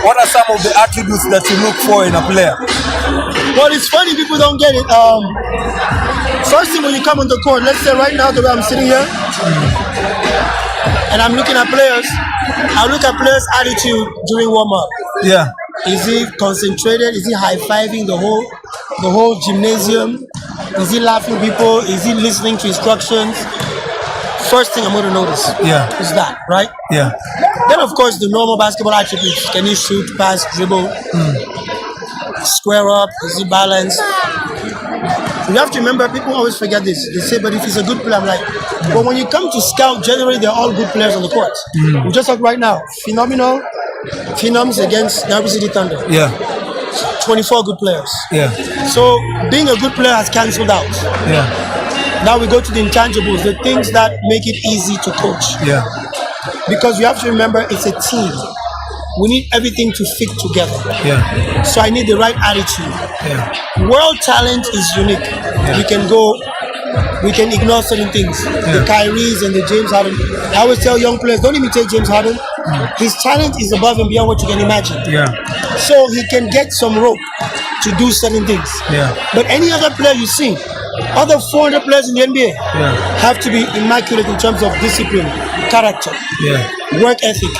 What are some of the attributes that you look for in a player? Well, it's funny, people don't get it. First thing when you come on the court, let's say right now the way I'm sitting here, and I'm looking at players, I look at players' attitude during warm-up. Yeah. Is he concentrated? Is he high-fiving the whole gymnasium? Is he laughing people? Is he listening to instructions? First thing I'm going to notice is that, right? Yeah. Then, of course, the normal basketball attributes. Can he shoot, pass, dribble, square up? Is he balanced? You have to remember, people always forget this. They say, but if he's a good player, I'm like, but when you come to scout, generally they're all good players on the court. Just like right now, Phenoms against Nairobi City Thunder. Yeah. 24 good players. Yeah. So being a good player has cancelled out. Yeah. Now we go to the intangibles, the things that make it easy to coach. Yeah. Because you have to remember, it's a team. We need everything to fit together. Yeah. So I need the right attitude. Yeah. World talent is unique. We can ignore certain things. The Kyries and the James Harden. I always tell young players, don't imitate James Harden. His talent is above and beyond what you can imagine. Yeah. So he can get some rope to do certain things. Yeah. But any other player you see, other 400 players in the NBA have to be immaculate in terms of discipline, character, work ethic.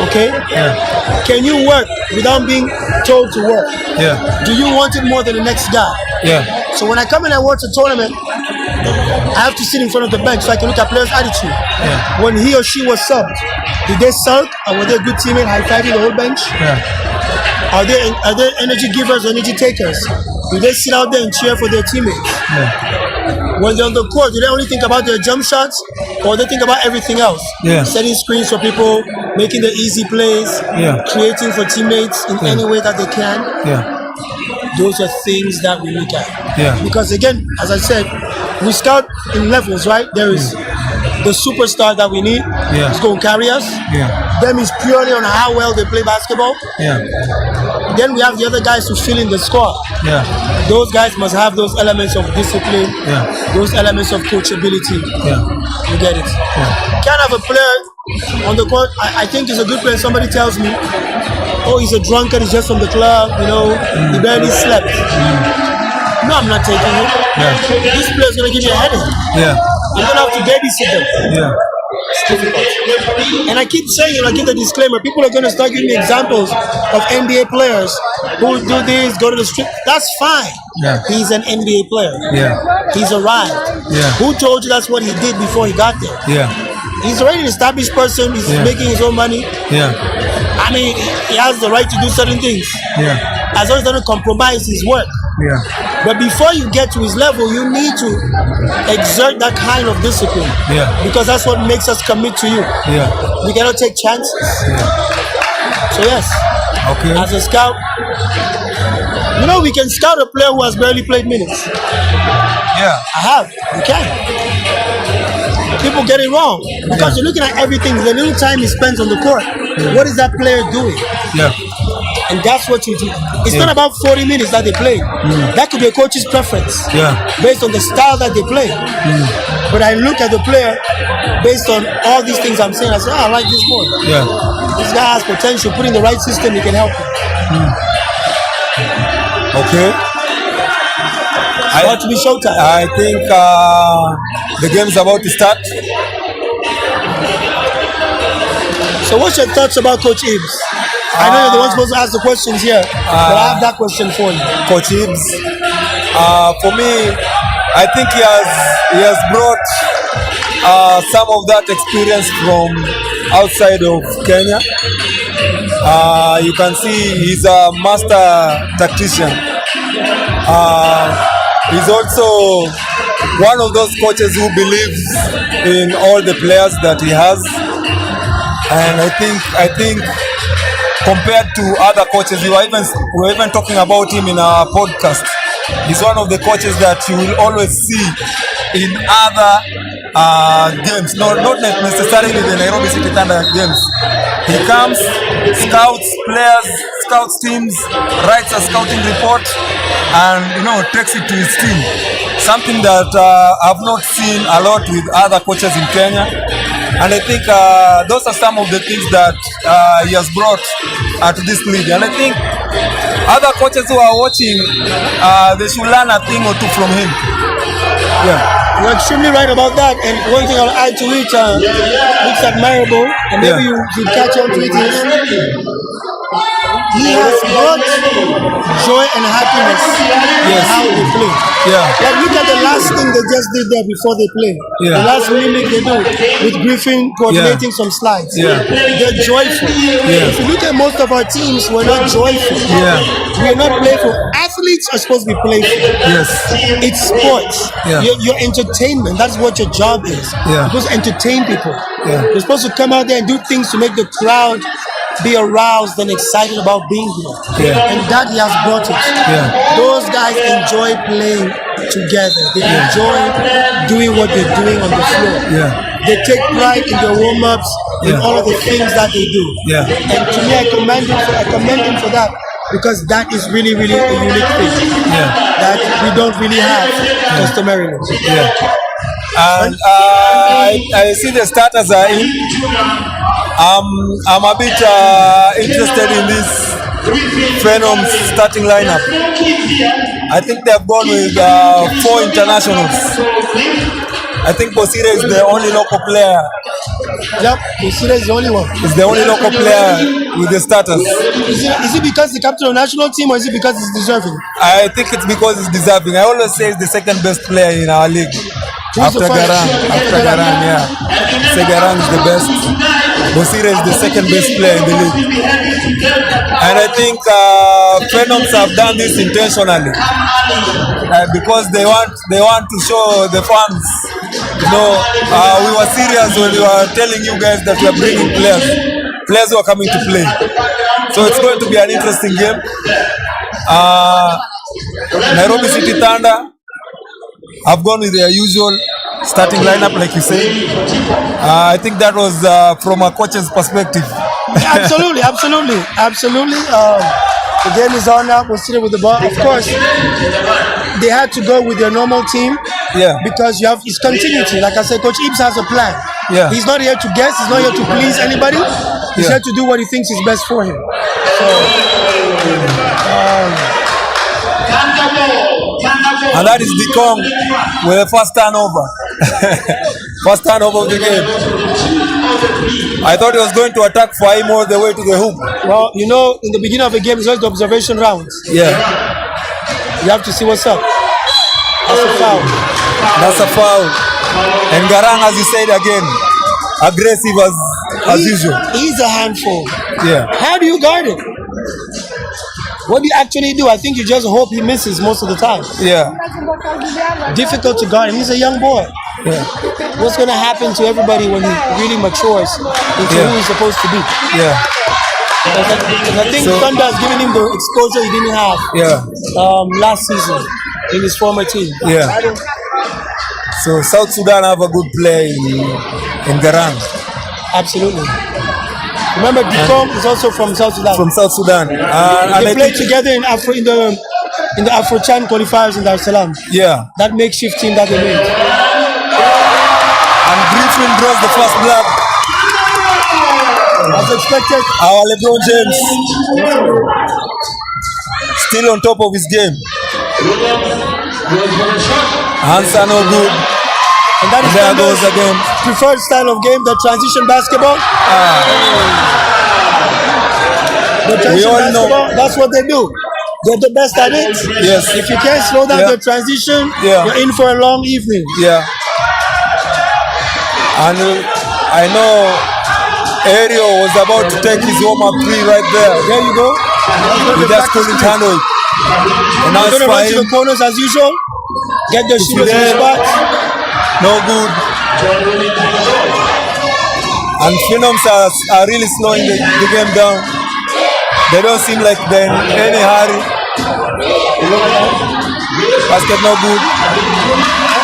Okay? Yeah. Can you work without being told to work? Yeah. Do you want it more than the next guy? Yeah. So when I come in and watch a tournament, I have to sit in front of the bench so I can look at players' attitude. Yeah. When he or she was subbed, did they sulk or were they a good teammate, high-fiving the whole bench? Yeah. Are they energy givers or energy takers? Do they sit out there and cheer for their teammates? Yeah. When they're on the court, do they only think about their jump shots or they think about everything else? Yeah. Setting screens for people, making the easy plays, creating for teammates in any way that they can. Yeah. Those are things that we look at. Yeah. Because again, as I said, we scout in levels, right? There is the superstar that we need. Yeah. It's going to carry us. Yeah. Them is purely on how well they play basketball. Yeah. Then we have the other guys who fill in the squad. Yeah. Those guys must have those elements of discipline, those elements of coachability. Yeah. You get it? Yeah. Can't have a player on the court. I think he's a good player. Somebody tells me, oh, he's a drunkard, he's just from the club, he barely slept. No, I'm not taking it. Yeah. This player's going to give you a headache. Yeah. You're going to have to babysit them. Yeah. It's difficult. And I keep saying it, I give the disclaimer, people are going to start giving me examples of NBA players who do this, go to the street. That's fine. Yeah. He's an NBA player. Yeah. He's arrived. Yeah. Who told you that's what he did before he got there? Yeah. He's already an established person. He's making his own money. Yeah. I mean, he has the right to do certain things. Yeah. As long as he doesn't compromise his work. Yeah. But before you get to his level, you need to exert that kind of discipline. Yeah. Because that's what makes us commit to you. Yeah. We cannot take chances. Yeah. So yes, Okay. as a scout, we can scout a player who has barely played minutes. Yeah. I have. You can. People get it wrong because you're looking at everything. The little time he spends on the court, what is that player doing? Yeah. And that's what you do. It's not about 40 minutes that they play. That could be a coach's preference. Yeah. Based on the style that they play. But I look at the player based on all these things I'm saying. I say, I like this boy. Yeah. This guy has potential. Put in the right system, he can help you. Okay. It's about to be showtime. I think the game is about to start. So what's your thoughts about Coach Ibs? I know you're the one supposed to ask the questions here, but I have that question for you. Coach Ibs, for me, I think he has brought some of that experience from outside of Kenya. You can see he's a master tactician. He's also one of those coaches who believes in all the players that he has, and I think compared to other coaches, we were even talking about him in our podcast. He's one of the coaches that you will always see in other games, not necessarily the Nairobi City Thunder games. He comes, scouts players, scouts teams, writes a scouting report, and takes it to his team. Something that I've not seen a lot with other coaches in Kenya, and I think those are some of the things that he has brought to this league. And I think other coaches who are watching, they should learn a thing or two from him. Yeah. You're extremely right about that. And one thing I'll add to it, it's admirable, and maybe you catch on to it, is he has brought joy and happiness in how they play. Yeah. Like, look at the last thing they just did there before they play. Yeah. The last mimic they do with Griffin coordinating some slides. Yeah. They're joyful. Yeah. If you look at most of our teams, we're not joyful. Yeah. We're not playful. Athletes are supposed to be playful. Yes. It's sports. Yeah. Your entertainment. That's what your job is. Yeah. You're supposed to entertain people. Yeah. You're supposed to come out there and do things to make the crowd be aroused and excited about being here. Yeah. And that he has brought it. Yeah. Those guys enjoy playing together. They enjoy doing what they're doing on the floor. Yeah. They take pride in their warm-ups, in all of the things that they do. Yeah. And to me, I commend him for that, because that is really, really a unique thing that we don't really have customarily. Yeah. And I see the starters are in. I'm a bit interested in this Phenoms starting lineup. I think they have gone with 4 internationals. I think Bosire is the only local player. Yep, Bosire is the only one. He's the only local player with the starters. Is it because the captain of the national team, or is it because he's deserving? I think it's because he's deserving. I always say he's the second best player in our league. After Garang, yeah. Garang is the best. Bosire is the second best player in the league. And I think Phenoms have done this intentionally because they want to show the fans. We were serious when we were telling you guys that we are bringing players who are coming to play. So it's going to be an interesting game. Nairobi City Thunder have gone with their usual starting lineup, like you said. I think that was from a coach's perspective. Absolutely. The game is on now. We're sitting with the ball. Of course, they had to go with their normal team. Yeah. Because it's continuity. Like I said, Coach Ibs has a plan. Yeah. He's not here to guess. He's not here to please anybody. He's here to do what he thinks is best for him. So, and that is Dikong with the first turnover. First turnover of the game. I thought he was going to attack for him all the way to the hoop. Well, in the beginning of the game, it's always the observation rounds. Yeah. You have to see what's up. That's a foul. That's a foul. And Garang, as you said again, aggressive as usual. He's a handful. Yeah. How do you guard him? What do you actually do? I think you just hope he misses most of the time. Yeah. Difficult to guard him. He's a young boy. Yeah. What's going to happen to everybody when he really matures into who he's supposed to be? Yeah. And I think Thunder has given him the exposure he didn't have last season in his former team. Yeah. So South Sudan have a good player in Garang. Absolutely. Remember, Dikong is also from South Sudan. From South Sudan. They played together in the Afro-Chan qualifiers in Dar es Salaam. Yeah. That makeshift team that they made. And Griffin draws the first blood. As expected. Our LeBron James still on top of his game. Hands are no good. And that is there goes again. Preferred style of game, the transition basketball. The transition basketball, that's what they do. They're the best at it. Yes. If you can't slow down the transition, you're in for a long evening. Yeah. And I know Ario was about to take his warm-up three right there. There you go. He just couldn't handle it. And now He's it's gonna run to Fahim. the corners as usual. Get the shooters in the Fidel. spots. No good. And Phenoms are really slowing the game down. They don't seem like they're in any hurry. Basket no good.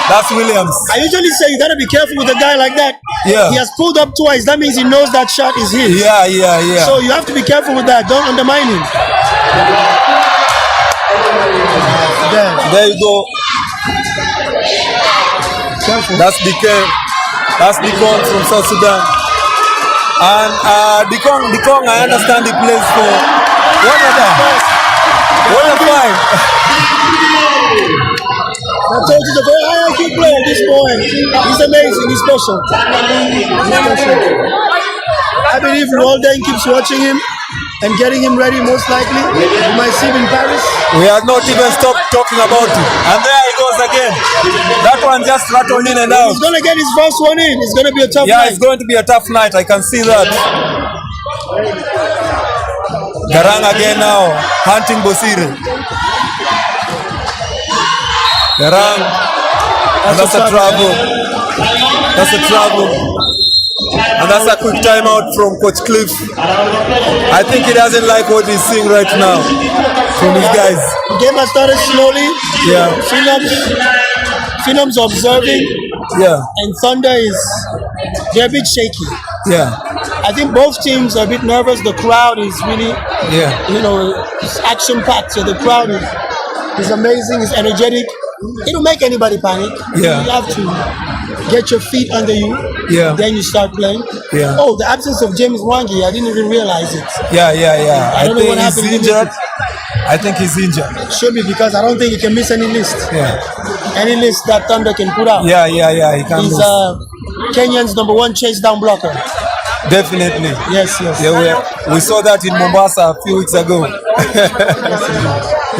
That's Williams. I usually say you gotta be careful with a guy like that. Yeah. He has pulled up twice. That means he knows that shot is his. Yeah. So you have to be careful with that. Don't undermine him. There you go. Careful. That's Dikong from South Sudan. And Dikong, I understand he plays for what a five. I told you, he's a very high IQ player, this boy. He's amazing. He's special. I believe Roldan keeps watching him and getting him ready, most likely. You might see him in Paris. We have not even stopped talking about it. And there he goes again. That one just rattled in and out. He's going to get his first one in. It's going to be a tough Yeah, night. it's going to be a tough night. I can see that. Garang again now, hunting Bosire. Garang, and that's a trouble. That's a trouble. And that's a quick timeout from Coach Cliff. I think he doesn't like what he's seeing right now from his guys. The game has started slowly. Yeah. Phenoms observing. Yeah. And Thunder they're a bit shaky. Yeah. I think both teams are a bit nervous. The crowd is really, it's action-packed. So the crowd is amazing, it's energetic. It'll make anybody panic. Yeah. You have to get your feet under you. Yeah. Then you start playing. Yeah. Oh, the absence of James Wangi, I didn't even realize it. Yeah. I don't know think what he's happened. injured. I think he's injured. Should be, because I don't think he can miss any list. Yeah. Any list that Thunder can put out. Yeah. He can He's Kenyan's #1 chase down blocker. Definitely. Yes. Yeah, we saw that in Mombasa a few weeks ago.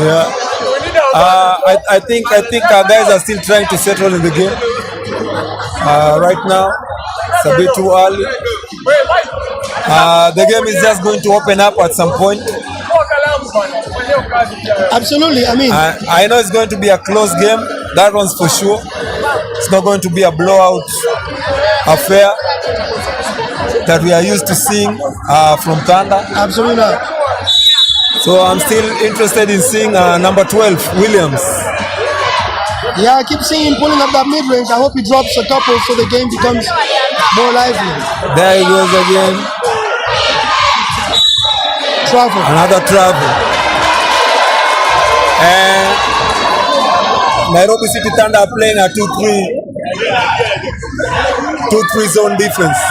Yeah. I think our guys are still trying to settle in the game. Right now, it's a bit too early. The game is just going to open up at some point. Absolutely. I mean, I know it's going to be a close game. That one's for sure. It's not going to be a blowout affair that we are used to seeing from Thunder. Absolutely not. So I'm still interested in seeing number 12, Williams. Yeah, I keep seeing him pulling up that mid-range. I hope he drops a couple so the game becomes more lively. There he goes again. Travel. Another travel. And Nairobi City Thunder are playing a 2-3 zone defense.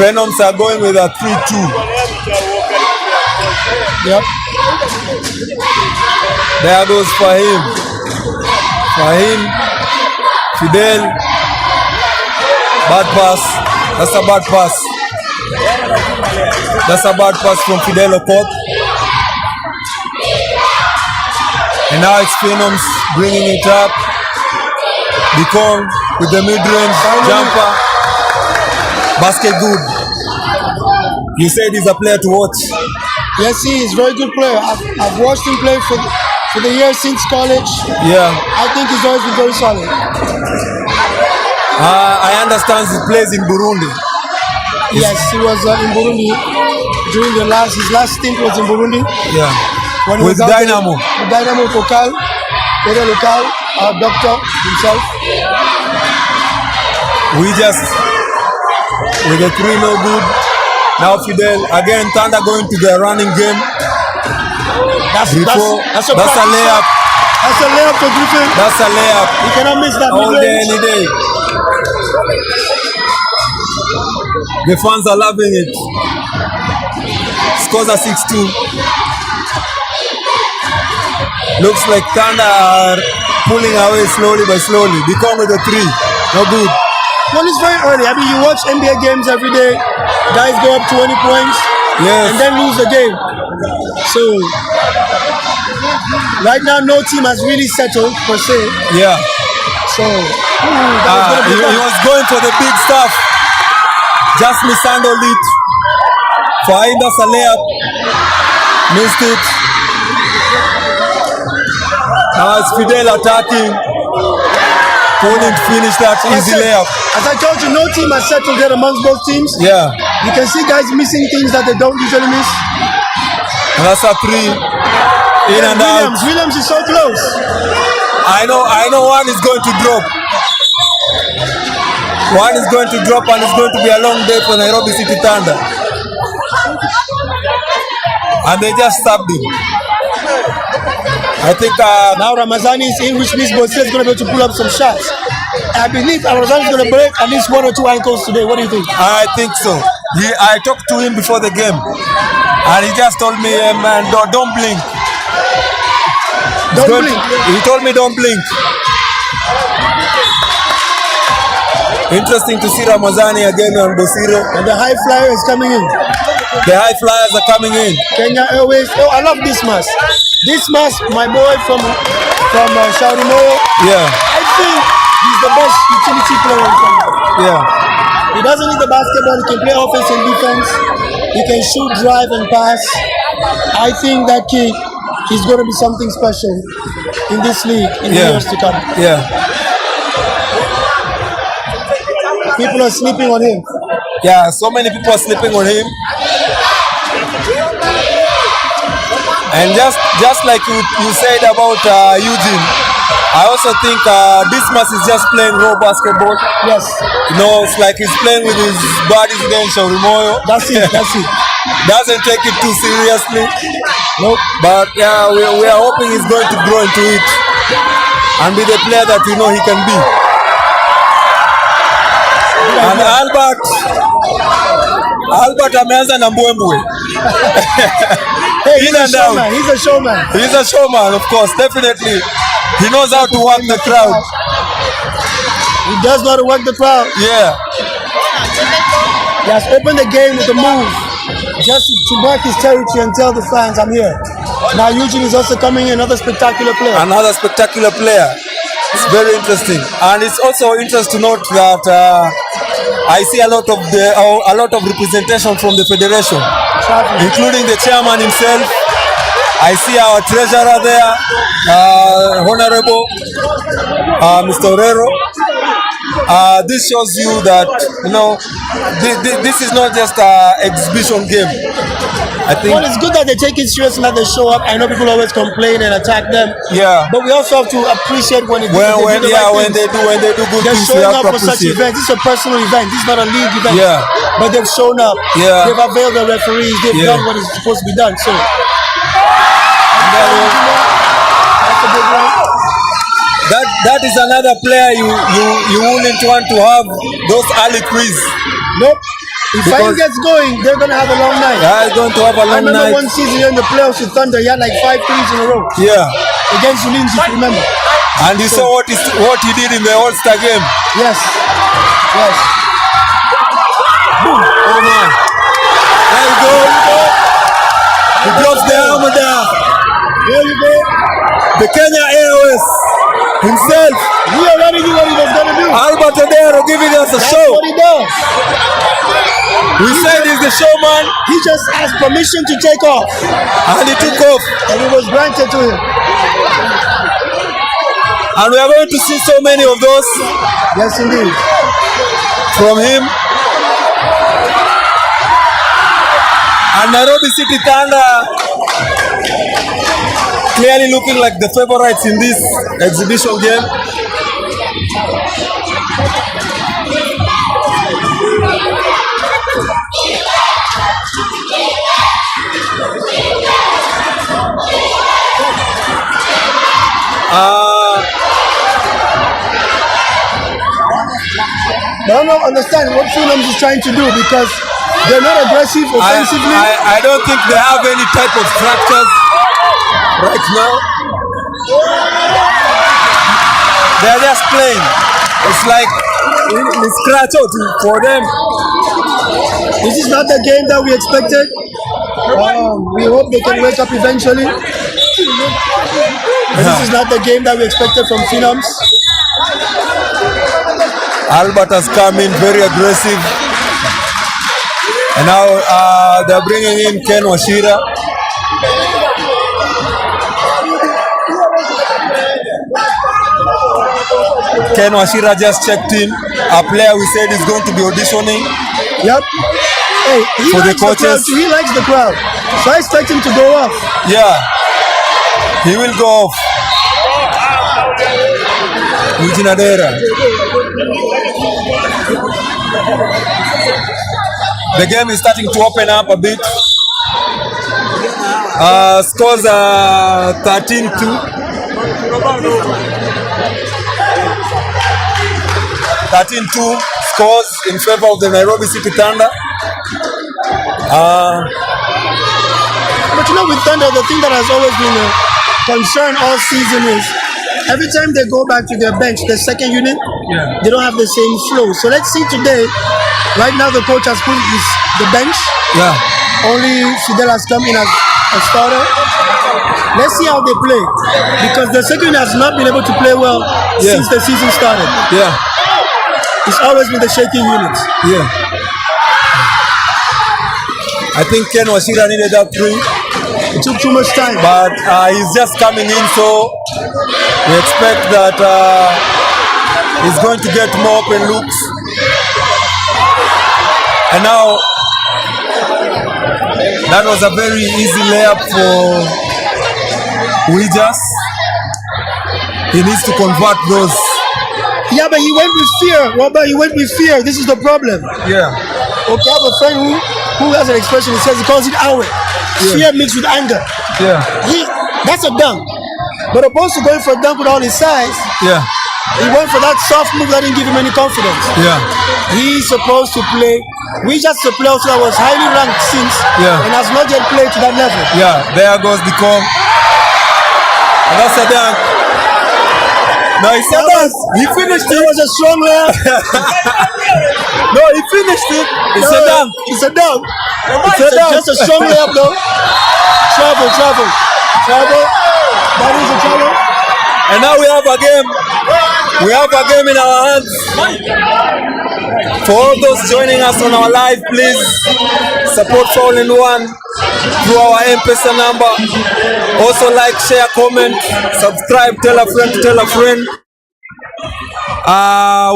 Phenoms are going with a 3-2. Yep. There goes Fahim. Fidel. Bad pass. That's a bad pass. That's a bad pass from Fidel Okoth. And now it's Phenoms bringing it up. Dikong with the mid-range jumper. Basket good. You said he's a player to watch. Yes, he is. Very good player. I've watched him play for the years since college. Yeah. I think he's always been very solid. I understand he plays in Burundi. Yes, he was in Burundi during his last stint was in Burundi. Yeah. When he With was out Dynamo. there, with Dynamo Local, Pedro Local, our doctor himself. With the 3 no good. Now Fidel again. Thunder going to the running game. That's a That's a practice layup. shot. That's a layup for Griffin. That's a layup. You cannot miss that All day, mid-range. any day. The fans are loving it. Scores are 6-2. Looks like Thunder are pulling away slowly by slowly. They come with a 3. No good. Well, it's very early. I mean, you watch NBA games every day. Guys go up 20 points Yes. and then lose the game. So, right now, no team has really settled, per se. Yeah. So, He was going for the big stuff. just mishandled it. Find us a layup. Missed it. Now it's Fidel attacking. Couldn't finish that easy layup. As I told you, no team has settled yet amongst both teams. Yeah. You can see guys missing things that they don't usually miss. And that's a three. In and out. Williams is so close. I know one is going to drop. One is going to drop and it's going to be a long day for Nairobi City Thunder. And they just stabbed him. I think now Ramazani is in, which means Bosnia is going to be able to pull up some shots. I believe Ramazani is going to break at least 1 or 2 ankles today. What do you think? I think so. I talked to him before the game, and he just told me, man, don't blink. Don't blink. He told me don't blink. Interesting to see Ramazani again on Bosiro. And the high flyer is coming in. The high flyers are coming in. Kenya Airways. Oh, I love this mask. This mask, my boy from Shaurimoyo. Yeah. I think he's the best utility player in Kenya. Yeah. He doesn't need the basketball. He can play offense and defense. He can shoot, drive, and pass. I think that kid is going to be something special in this league in the years to come. Yeah. People are sleeping on him. Yeah, so many people are sleeping on him. And just like you said about Eugene, I also think Dismas is just playing raw basketball. Yes. You know, it's like he's playing with his buddies against Shaurimoyo. That's it. That's it. Doesn't take it too seriously. Nope. But yeah, we are hoping he's going to grow into it and be the player that we know he can be. And Albert ameanza na mbwembwe. Hey, he's a showman. He's a showman. He's a showman, of course, definitely. He knows how to work the crowd. He does know how to work the crowd. Yeah. He has opened the game with a move, just to mark his territory and tell the fans, I'm here. Now Eugene is also coming in, another spectacular player. Another spectacular player. It's very interesting, and it's also interesting to note that I see a lot of representation from the federation, including the chairman himself. I see our treasurer there, Honorable Mr. Orero. This shows you that this is not just an exhibition game. I think. Well, it's good that they take it serious and that they show up. I know people always complain and attack them. Yeah. But we also have to appreciate when they do when they do good they're things. showing up for such events. This is a personal event. This is not a league event. Yeah. But they've shown up. Yeah. They've availed the referees. They've done what is supposed to be done. So. That's a good one. That is another player you wouldn't want to have those early quiz. Nope. If Fine gets going, they're going to have a long night. Yeah, going to have a long night. I remember one season in the playoffs with Thunder, he had like 5 threes in a row. Yeah. Against Ulinzi, if you remember. And you saw what he did in the All-Star game. Yes. Yes. Boom. Oh man. There you go. He drops the hammer down. There you go. The Kenya Airways himself. He already knew what he was going to do. Albert Odero giving us a show. That's what he does. We said he's the showman. He just asked permission to take off. And he took off. And it was granted to him. And we are going to see so many of those. Yes, indeed. From him. And Nairobi City Thunder clearly looking like the favorites in this exhibition game. I don't understand what Phenoms is trying to do because they're not aggressive offensively. I don't think they have any type of structures right now. They're just playing. It's like it's scratch out for them. This is not the game that we expected. We hope they can wake up eventually. But this is not the game that we expected from Phenoms. Albert has come in very aggressive. And now they're bringing in Ken Washira. Ken Washira just checked in. A player we said is going to be auditioning. Yep. Hey, he For the likes crowd coaches. too. He likes the crowd. So I expect him to go off. Yeah, he will go off. Luigi Nadera. The game is starting to open up a bit. Scores are 13-2. 13-2 scores in favor of the Nairobi City Thunder. But you know, with Thunder, the thing that has always been a concern all season is every time they go back to their bench, the second unit, they don't have the same flow. So let's see today. Right now, the coach has put the bench. Yeah. Only Fidel has come in as a starter. Let's see how they play, because the second unit has not been able to play well since the season started. Yeah. It's always been the shaky units. Yeah. I think Ken Washira needed that three. It took too much time. But he's just coming in, so we expect that he's going to get more open looks. And now, that was a very easy layup for Wijas. He needs to convert those. Yeah, but he went with fear, Robert. He went with fear. This is the problem. Yeah. Okay, I have a friend who has an expression. He calls it awe. Fear mixed with anger. Yeah. That's a dunk. But opposed to going for a dunk with all his size, Yeah. he went for that soft move that didn't give him any confidence. Yeah. He's supposed to play. We just a player that was highly ranked since and has not yet played to that level. Yeah. There goes the call. And that's a dunk. No, he said that. He finished it. It was a strong layup. No, he finished it. It's a dunk. It's a dunk. It's a dunk. Just a strong layup, though. Travel. That is a travel. And now we have a game. We have a game in our hands. For all those joining us on our live, please support Foul in One through our M-Pesa number. Also like, share, comment, subscribe, tell a friend to tell a friend.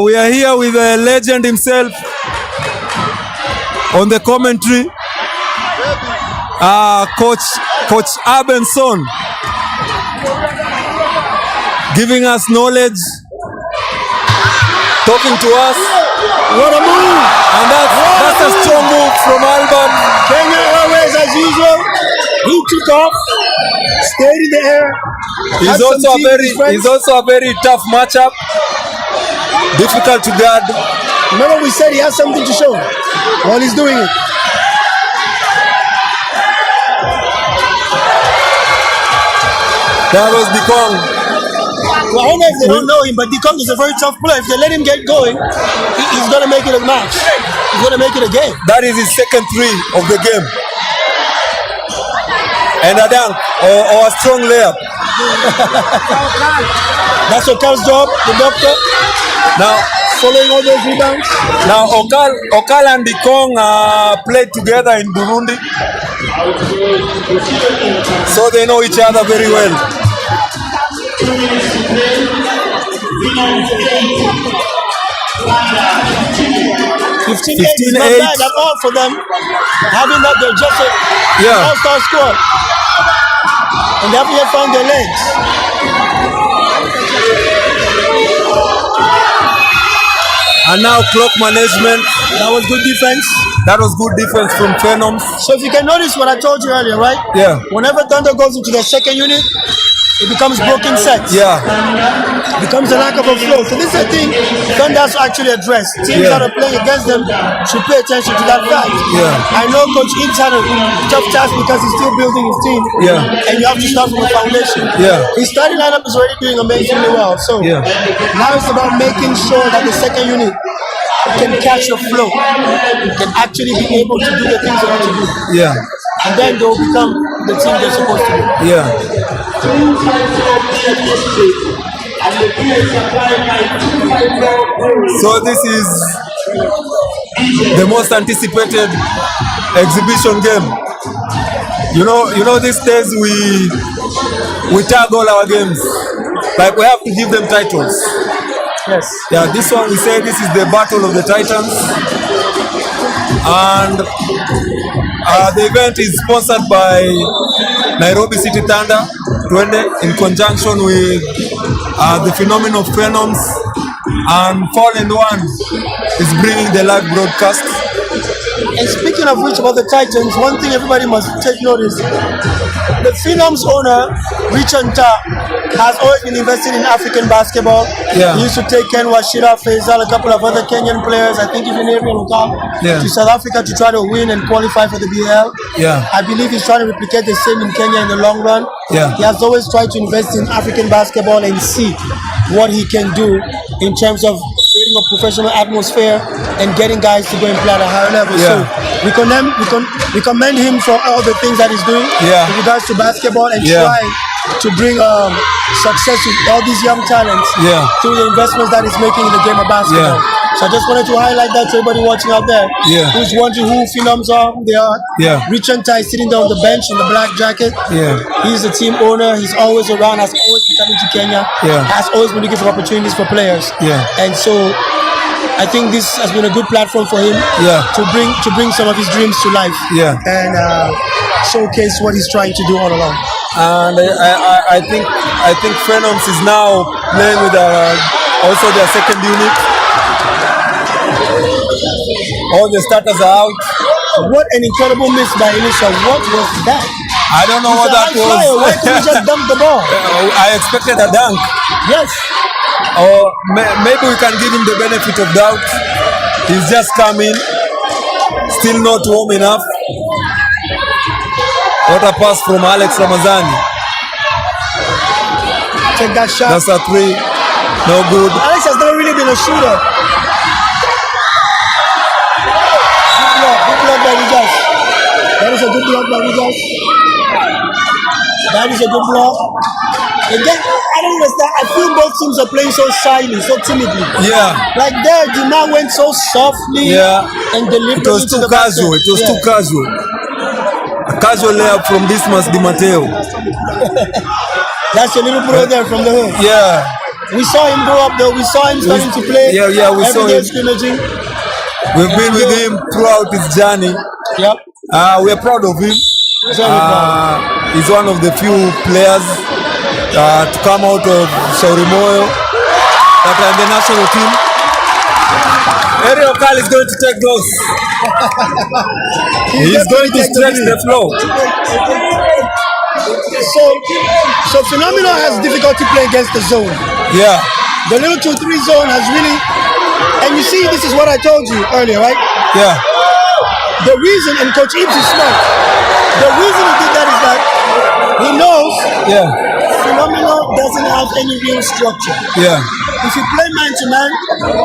We are here with a legend himself on the commentary. Coach Abenson, giving us knowledge, talking to us. What a move! And that's a strong move from Albert. Kenya Airways as usual. He took off, stayed in the air. He's also a very tough matchup. Difficult to guard. Remember we said he has something to show while he's doing it. That was Dikong. Well, I don't know if they don't know him, but Dikong is a very tough player. If they let him get going, he's going to make it a match. He's going to make it a game. That is his second three of the game. And a dunk or a strong layup. That's Okal's job, the doctor. Now, following all those rebounds. Now, Okal and Dikong played together in Burundi, so they know each other very well. 15 is not bad at all for them. Having that, they're just an all-star squad. And they haven't yet found their legs. And now clock management. That was good defense. That was good defense from Phenoms. So if you can notice what I told you earlier, right? Yeah. Whenever Thunder goes into their second unit, it becomes broken sets. Yeah. It becomes a lack of a flow. So this is a thing Thunder has to actually address. Teams that are playing against them should pay attention to that fact. Yeah. I know Coach Eads had a tough task because he's still building his team. Yeah. And you have to start from a foundation. Yeah. His starting lineup is already doing amazingly well. So now it's about making sure that the second unit can catch the flow, can actually be able to do the things they want to do. Yeah. And then they'll become the team they're supposed to be. Yeah. So this is the most anticipated exhibition game. You know these days we tag all our games. Like we have to give them titles. Yes. Yeah, this one we say this is the Battle of the Titans. And the event is sponsored by Nairobi City Thunder 20 in conjunction with the Phenomenal Phenoms, and Fall and One is bringing the live broadcast. And speaking of which, about the Titans, one thing everybody must take notice: the Phenoms owner, Richard Ta, has always been invested in African basketball. Yeah. He used to take Ken Washira, Faisal, a couple of other Kenyan players, I think even Ariel Okam, to South Africa to try to win and qualify for the BL. Yeah. I believe he's trying to replicate the same in Kenya in the long run. Yeah. He has always tried to invest in African basketball and see what he can do in terms of creating a professional atmosphere and getting guys to go and play at a higher level. Yeah. So we commend him for all the things that he's doing in regards to basketball and trying to bring success to all these young talents through the investments that he's making in the game of basketball. So I just wanted to highlight that to everybody watching out there who's wondering who Phenoms are, who they are. Richard Tai sitting there on the bench in the black jacket. He's the team owner. He's always around, has always been coming to Kenya, has always been looking for opportunities for players. And so I think this has been a good platform for him to bring some of his dreams to life and showcase what he's trying to do all along. And I think Phenoms is now playing with also their second unit. All the starters are out. What an incredible miss by Elisha. What was that? I don't know what that was. Why did he just dump the ball? I expected a dunk. Yes. Or maybe we can give him the benefit of doubt. He's just coming, still not warm enough. What a pass from Alex Ramazani. Take that shot. That's a three. No good. Alex has never really been a shooter. Good block by Rijas. That is a good block by Rijas. That is a good block. Again, I don't understand. I feel both teams are playing so shyly, so timidly. Like there, Jima went so softly and deliberately. It was too casual. It was too casual. A casual layup from Dismas Di Matteo. That's your little bro there from the hood. We saw him grow up though. We saw him starting to play. We saw him. Scrimmaging. We've been with him throughout his journey. We are proud of him. He's one of the few players to come out of Shaurimoyo that are in the national team. Ariel Kal is going to take those. He's going to stretch the floor. So Phenomenal has difficulty playing against the zone. The little 2-3 zone has really, and you see, this is what I told you earlier, right? The reason, and Coach Eaves is smart, the reason he did that is that he knows Phenomenal doesn't have any real structure. If you play man-to-man,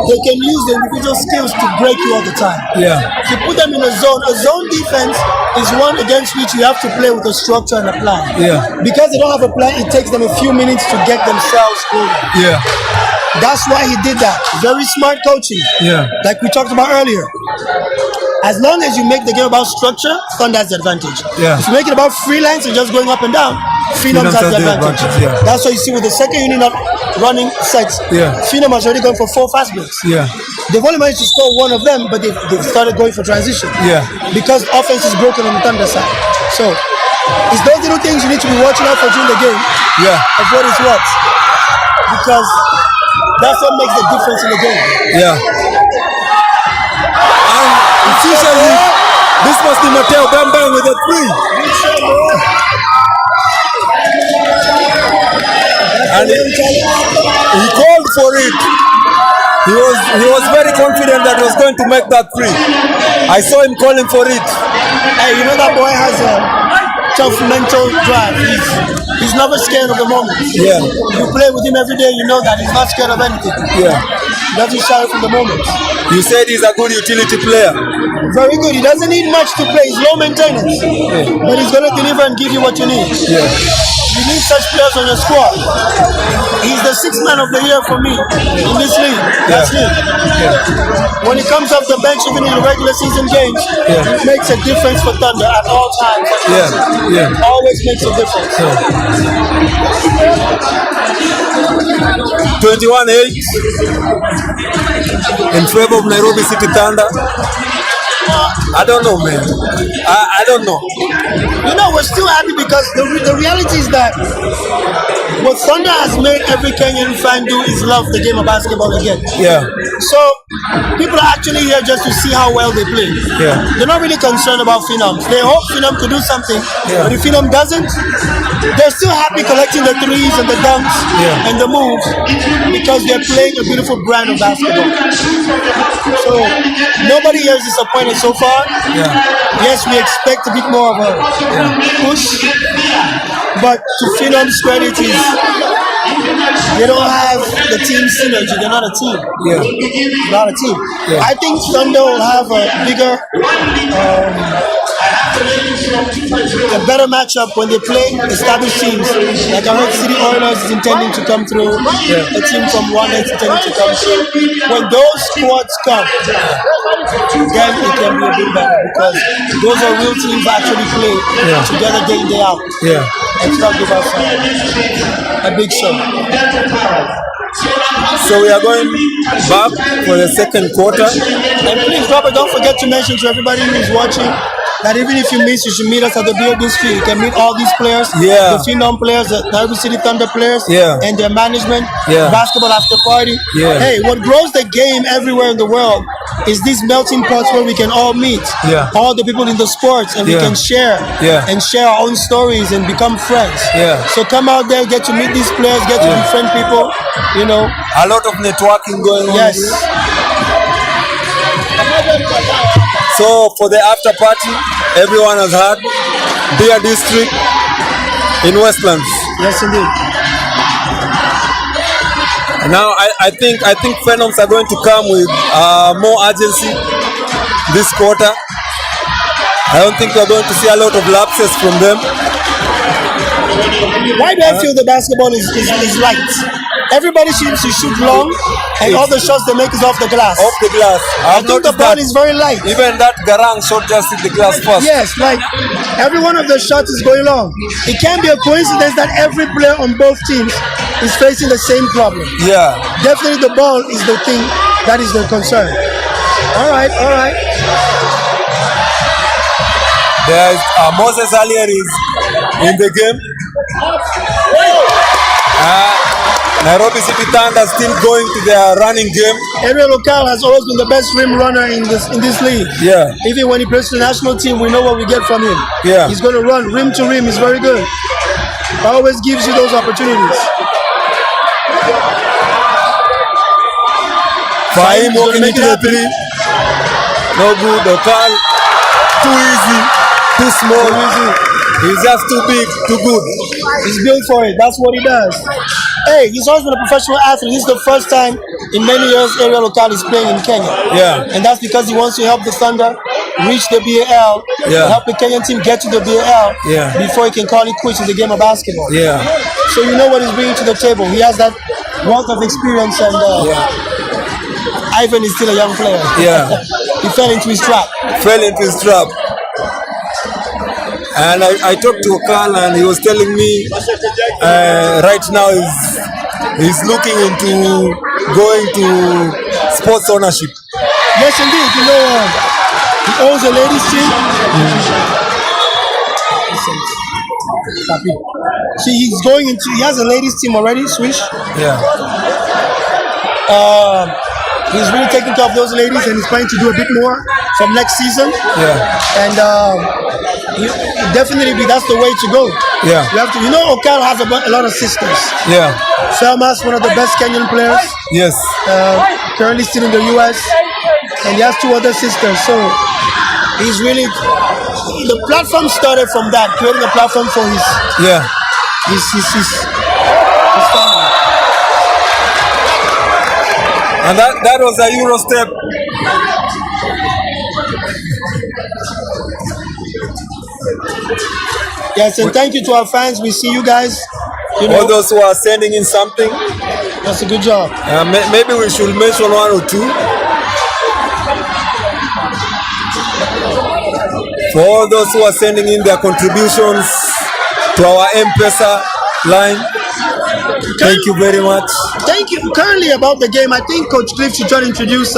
they can use the individual skills to break you all the time. If you put them in a zone defense is one against which you have to play with a structure and a plan. Because they don't have a plan, it takes them a few minutes to get themselves going. That's why he did that. Very smart coaching. Like we talked about earlier. As long as you make the game about structure, Thunder has the advantage. If you make it about freelance and just going up and down, Phenoms has the advantage. That's why you see with the second unit not running sets, Phenoms has already gone for 4 fast breaks. They've only managed to score one of them, but they've started going for transition. Because offense is broken on the Thunder side. So it's those little things you need to be watching out for during the game. Of what is what. Because that's what makes the difference in the game. Officially, this must be Matteo Bambang with a 3. And he called for it. He was very confident that he was going to make that 3. I saw him calling for it. Hey, you know that boy has a tough mental drive. He's never scared of the moment. You play with him every day, you know that he's not scared of anything. He doesn't shy from the moment. You said he's a good utility player. Very good. He doesn't need much to play. He's low maintenance. But he's going to deliver and give you what you need. you need such players on your squad. He's the sixth man of the year for me in this league. That's him. When he comes off the bench, even in the regular season games, it makes a difference for Thunder at all times. Always makes a difference. 21-8 in favor of Nairobi City Thunder. I don't know, man. I don't know. You know, we're still happy because the reality is that what Thunder has made every Kenyan fan do is love the game of basketball again. Yeah. So people are actually here just to see how well they play. Yeah. They're not really concerned about Phenoms. They hope Phenom could do something, Yeah. but if Phenom doesn't, they're still happy collecting the threes and the dunks and the moves because they're playing a beautiful brand of basketball. So nobody here is disappointed so far. Yes, we expect a bit more of a push, but to Phenom's credit is they don't have the team synergy. They're not a team. Not a team. I think Thunder will have a bigger, a better matchup when they play established teams. Like I heard City Oilers is intending to come through. A team from one is intending to come through. When those squads come, then it can be a bit better because those are real teams that actually play together day in, day out. And still give us a big show. So we are going back for the second quarter. And please, Robert, don't forget to mention to everybody who is watching that even if you miss, you should meet us at the Beer District. You can meet all these players, the Phenom players, the Nairobi City Thunder players, and their management, basketball after party. Hey, what grows the game everywhere in the world is these melting pots where we can all meet, all the people in the sports, and we can share and share our own stories and become friends. So come out there, get to meet these players, get to befriend people, you know. A lot of networking going on. Yes. So for the after party, everyone has had Beer District in Westlands. Yes, indeed. And now I think Phenoms are going to come with more urgency this quarter. I don't think we're going to see a lot of lapses from them. Why do I feel the basketball is light? Everybody seems to shoot long, and all the shots they make is off the glass. Off the glass. I think the ball is very light. Even that Garang shot just hit the glass first. Yes, like every one of the shots is going long. It can't be a coincidence that every player on both teams is facing the same problem. Yeah. Definitely the ball is the thing that is the concern. All right, all right. There's Moses Alier is in the game. Nairobi City Thunder still going to their running game. Ariel Okal has always been the best rim runner in this league. Yeah. Even when he plays the national team, we know what we get from him. Yeah. He's going to run rim to rim. He's very good. Always gives you those opportunities. Fahim walking into the three. No good. Okal. Too easy. Too small. He's just too big. Too good. He's built for it. That's what he does. Hey, he's always been a professional athlete. This is the first time in many years Ariel Okal is playing in Kenya. Yeah. And that's because he wants to help the Thunder reach the BAL, help the Kenyan team get to the BAL before he can call it quits in the game of basketball. Yeah. So you know what he's bringing to the table. He has that wealth of experience, and Ivan is still a young player. Yeah. He fell into his trap. And I talked to Okal and he was telling me right now he's looking into going to sports ownership. Yes, indeed. You know, he owns a ladies' team. See, he has a ladies' team already, Swish. Yeah. He's really taking care of those ladies and he's planning to do a bit more from next season. Yeah. And definitely that's the way to go. Yeah. You have to, Okal has a lot of sisters. Yeah. Selma's one of the best Kenyan players. Yes. Currently still in the US. And he has two other sisters. So he's really, the platform started from that, creating a platform for his family. And that was a Euro step. Yes, and thank you to our fans. We see you guys. You know, All those who are sending in something, that's a good job. maybe we should mention one or two. For all those who are sending in their contributions to our M-Pesa line, thank you very much. Thank you. Currently about the game, I think Coach Cliff should try to introduce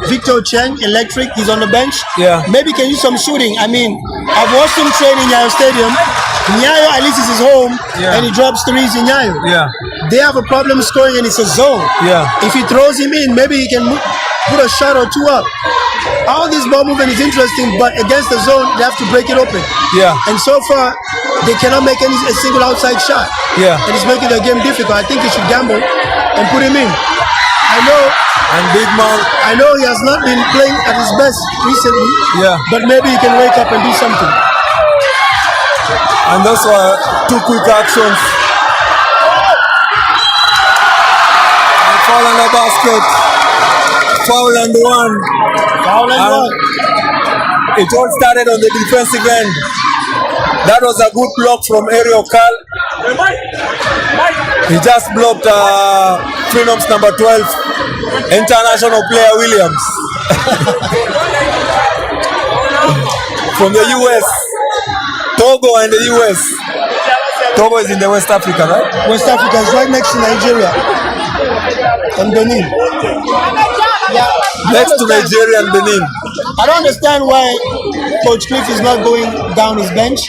Victor Cheng, electric. He's on the bench. Yeah. Maybe can use some shooting. I mean, I've watched him train in Nyayo Stadium. Nyayo at least is his home, Yeah. and he drops threes in Nyayo. Yeah. They have a problem scoring, and it's a zone. Yeah. If he throws him in, maybe he can put a shot or two up. All this ball movement is interesting, but against the zone, they have to break it open. Yeah. And so far, they cannot make a single outside shot. Yeah. And it's making the game difficult. I think they should gamble and put him in. And Big Man. I know he has not been playing at his best recently. Yeah. But maybe he can wake up and do something. And those were two quick actions. And foul on the basket. Foul and one. Foul and one. It all started on the defensive end. That was a good block from Ariel Carl. He just blocked Phenoms number 12, international player Williams. From the US. Togo and the US. Togo is in the West Africa, right? West Africa is right next to Nigeria and Benin. Yeah, Next to Nigeria and Benin. I don't understand why Coach Cliff is not going down his bench.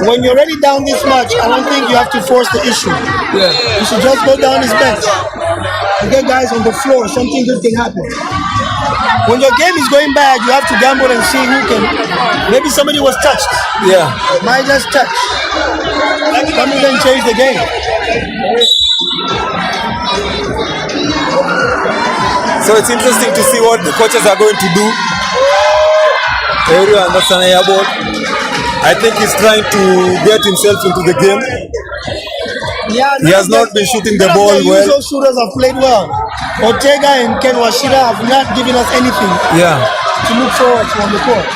When you're already down this much, I don't think you have to force the issue. Yeah. You should just go down his bench and get guys on the floor. Something good can happen. When your game is going bad, you have to gamble and see who can. Maybe somebody was touched. Yeah. Might just touch. Come in and change the game. So it's interesting to see what the coaches are going to do. Ariel and that's an air ball. I think he's trying to get himself into the game. Yeah, He has not been shooting the ball The well. usual shooters have played well. Ortega and Ken Washira have not given us anything Yeah. to look forward to on the court.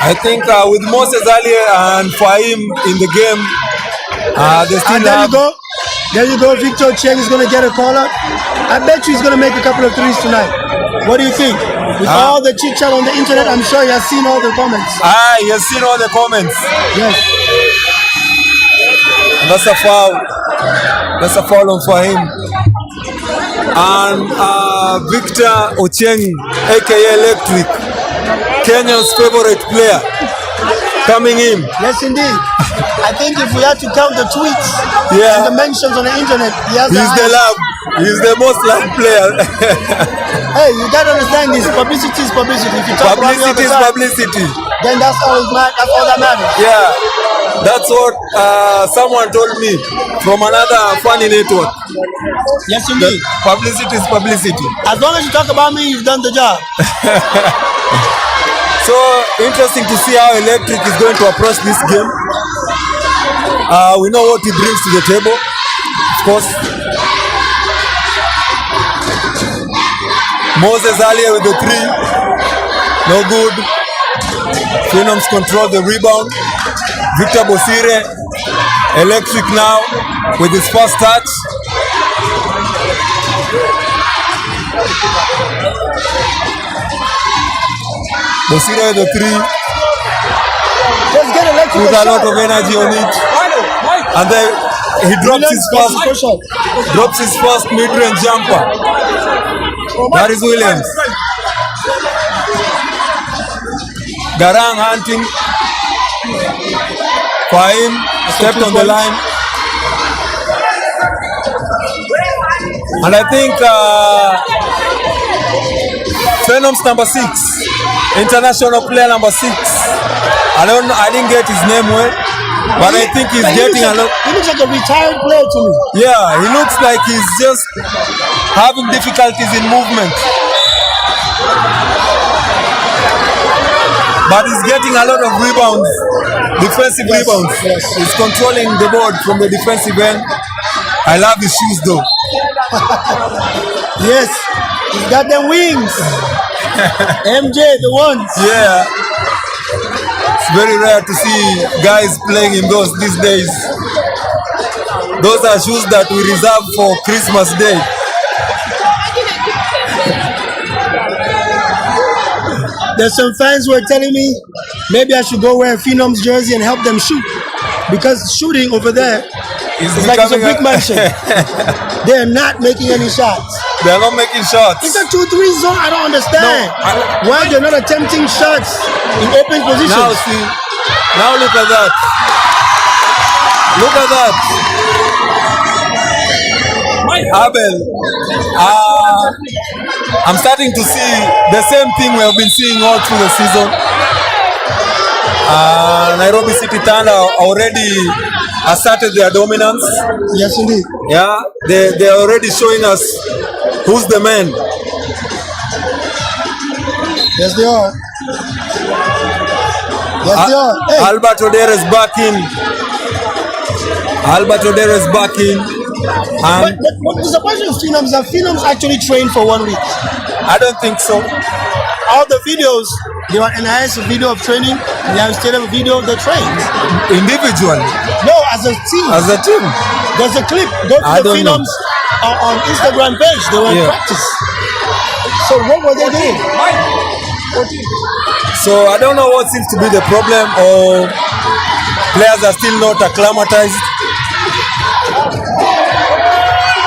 I think with Moses Ali and Fahim in the game, they still And there have. you go. There you go. Victor Cheng is going to get a call up. I bet you he's going to make a couple of threes tonight. What do you think? With all the chit chat on the internet, I'm sure he has seen all the comments. He has seen all the comments. Yes. And that's a foul. That's a foul on Fahim. And Victor Ocheng, aka Electric, Kenya's favorite player, coming in. Yes, indeed. I think if we had to count the tweets and the mentions on the internet, he has He's the love. He's the most loved player. Hey, you gotta understand this. Publicity is publicity. If you talk about me all the Publicity is time, publicity. then that's all that matters. Yeah, that's what someone told me from another funny network. Yes, indeed. Publicity is publicity. As long as you talk about me, you've done the job. So interesting to see how Electric is going to approach this game. We know what he brings to the table, of course. Moses earlier with the three, no good. Phenoms control the rebound. Victor Bosire, Electric now with his first touch. Bosire with the three. Let's get Electric With a a lot shot. of energy on it. And then he drops his first mid-range jumper. That is Williams. Garang hunting. Fahim stepped on the line. And I think Phenoms number 6, international player number 6. I didn't get his name well, but I think he's getting a lot. He looks like a retired player to me. Yeah, he looks like he's just having difficulties in movement. But he's getting a lot of rebounds, defensive rebounds. Yes. He's controlling the board from the defensive end. I love his shoes though. Yes, he's got them wings. MJ, the ones. Yeah. It's very rare to see guys playing in those these days. Those are shoes that we reserve for Christmas Day. There's some fans who are telling me maybe I should go wear a Phenoms jersey and help them shoot. Because shooting over there is like it's a big mansion. They're not making any shots. They're not making shots. It's a 2-3 zone. I don't understand why they're not attempting shots in open positions. Now see, now look at that. Look at that. Abel, I'm starting to see the same thing we have been seeing all through the season. Nairobi City Thunder already asserted their dominance. Yes, indeed. Yeah, they are already showing us who's the man. Yes, they are. Yes, they are. Hey. Albert Odere is back in. Albert Odere is back in. But what the surprising Phenoms are Phenoms actually trained for 1 week. I don't think so. All the videos, they were enhanced video of training. They have instead of a video of the trains. Individually. No, as a team. As a team. There's a clip. Go to the Phenoms on Instagram page. They were in practice. So what were they doing? So I don't know what seems to be the problem, or players are still not acclimatized.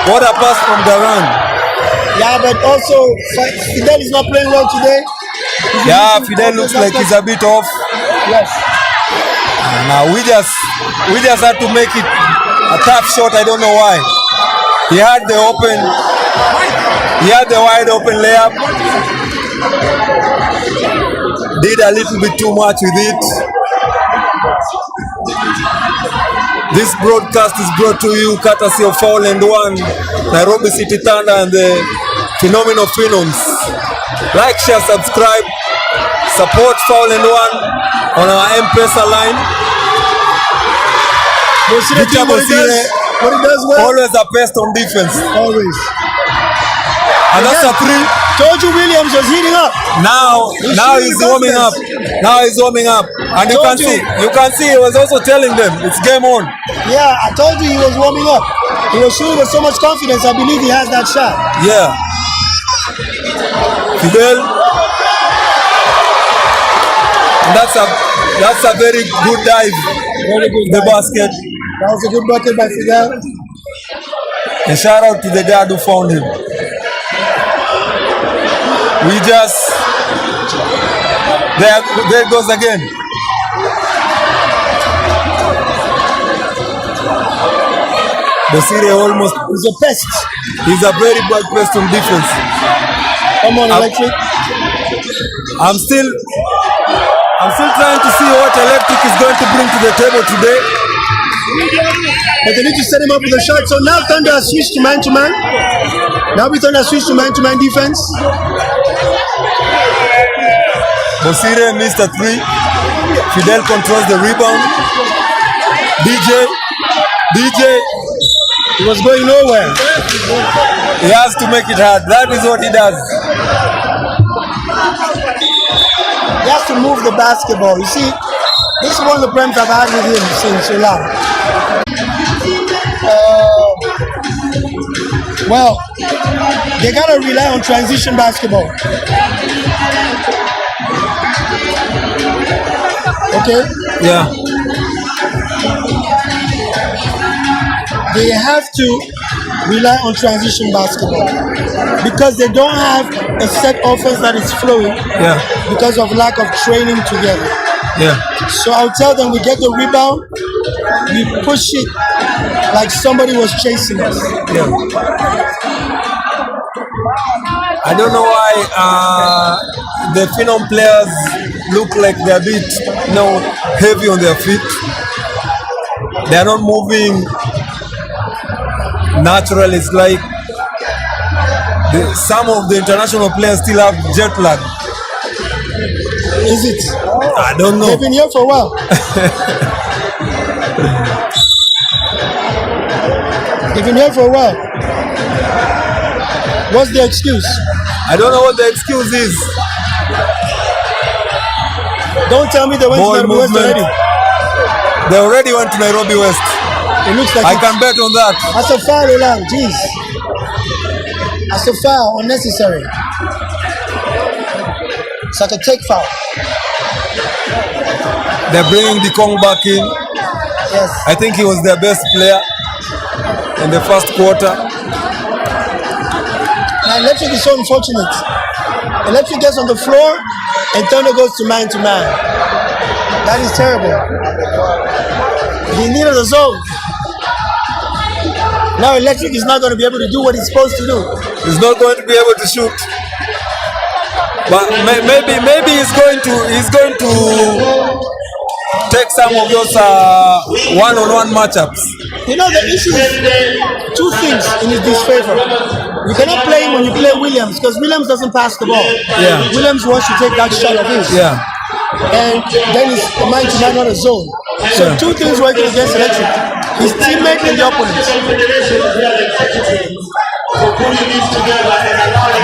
What a pass from Garan. Yeah, but also Fidel is not playing well today. Yeah, Fidel looks like he's a bit off. Yes. Now we just had to make it a tough shot. I don't know why. He had the wide open layup. Did a little bit too much with it. This broadcast is brought to you courtesy of Foul and One, Nairobi City Thunder and the phenomenal Phenoms. Like, share, subscribe, support Foul and One on our M-Pesa line. What he does well. Always a best on defense. Always. And that's a three. Told you Williams was heating up. Now he's warming up. Now he's warming up. And you can see he was also telling them it's game on. Yeah, I told you he was warming up. He was shooting with so much confidence. I believe he has that shot. Yeah. Fidel. And that's a very good dive. Very good the dive. Basket. That was a good bucket by Fidel. And shout out to the guy who found him. There it goes again. Bosire almost, he's a pest. He's a very bad pest on defense. Come on, Electric. I'm still trying to see what Electric is going to bring to the table today. But they need to set him up with a shot. So now Thunder has switched to man-to-man. Now we Thunder switched to man-to-man defense. Bosire missed a three. Fidel controls the rebound. DJ, he was going nowhere. He has to make it hard. That is what he does. He has to move the basketball. You see, this is one of the problems I've had with him since so long. Well, they gotta rely on transition basketball. Okay? Yeah. They have to rely on transition basketball because they don't have a set offense that is flowing. Yeah. Because of lack of training together. Yeah. So I'll tell them we get the rebound, we push it like somebody was chasing us. Yeah. I don't know why the Phenom players look like they're a bit, heavy on their feet. They're not moving naturally. It's like some of the international players still have jet lag. Is it? I don't know. They've been here for a while. They've been here for a while. What's the excuse? I don't know what the excuse is. Don't tell me they went Ball to Nairobi West movement. already. They already went to Nairobi West. It looks like I can bet on that. that's a foul, Olang. Jeez. That's a foul, unnecessary. It's like a take foul. They're bringing the Kong back in. Yes. I think he was their best player in the first quarter. Now, Electric is so unfortunate. Electric gets on the floor and Thunder goes to man. That is terrible. He needed a zone. Now Electric is not going to be able to do what he's supposed to do. He's not going to be able to shoot. But maybe he's going to take some of those one-on-one matchups. You know, the issue is two things in his disfavor. You cannot play him when you play Williams because Williams doesn't pass the ball. Yeah. Williams wants to take that shot of his. Yeah. And then it's a man to man, not a zone. So Yeah. two things working against Electric. His teammate and the opponent.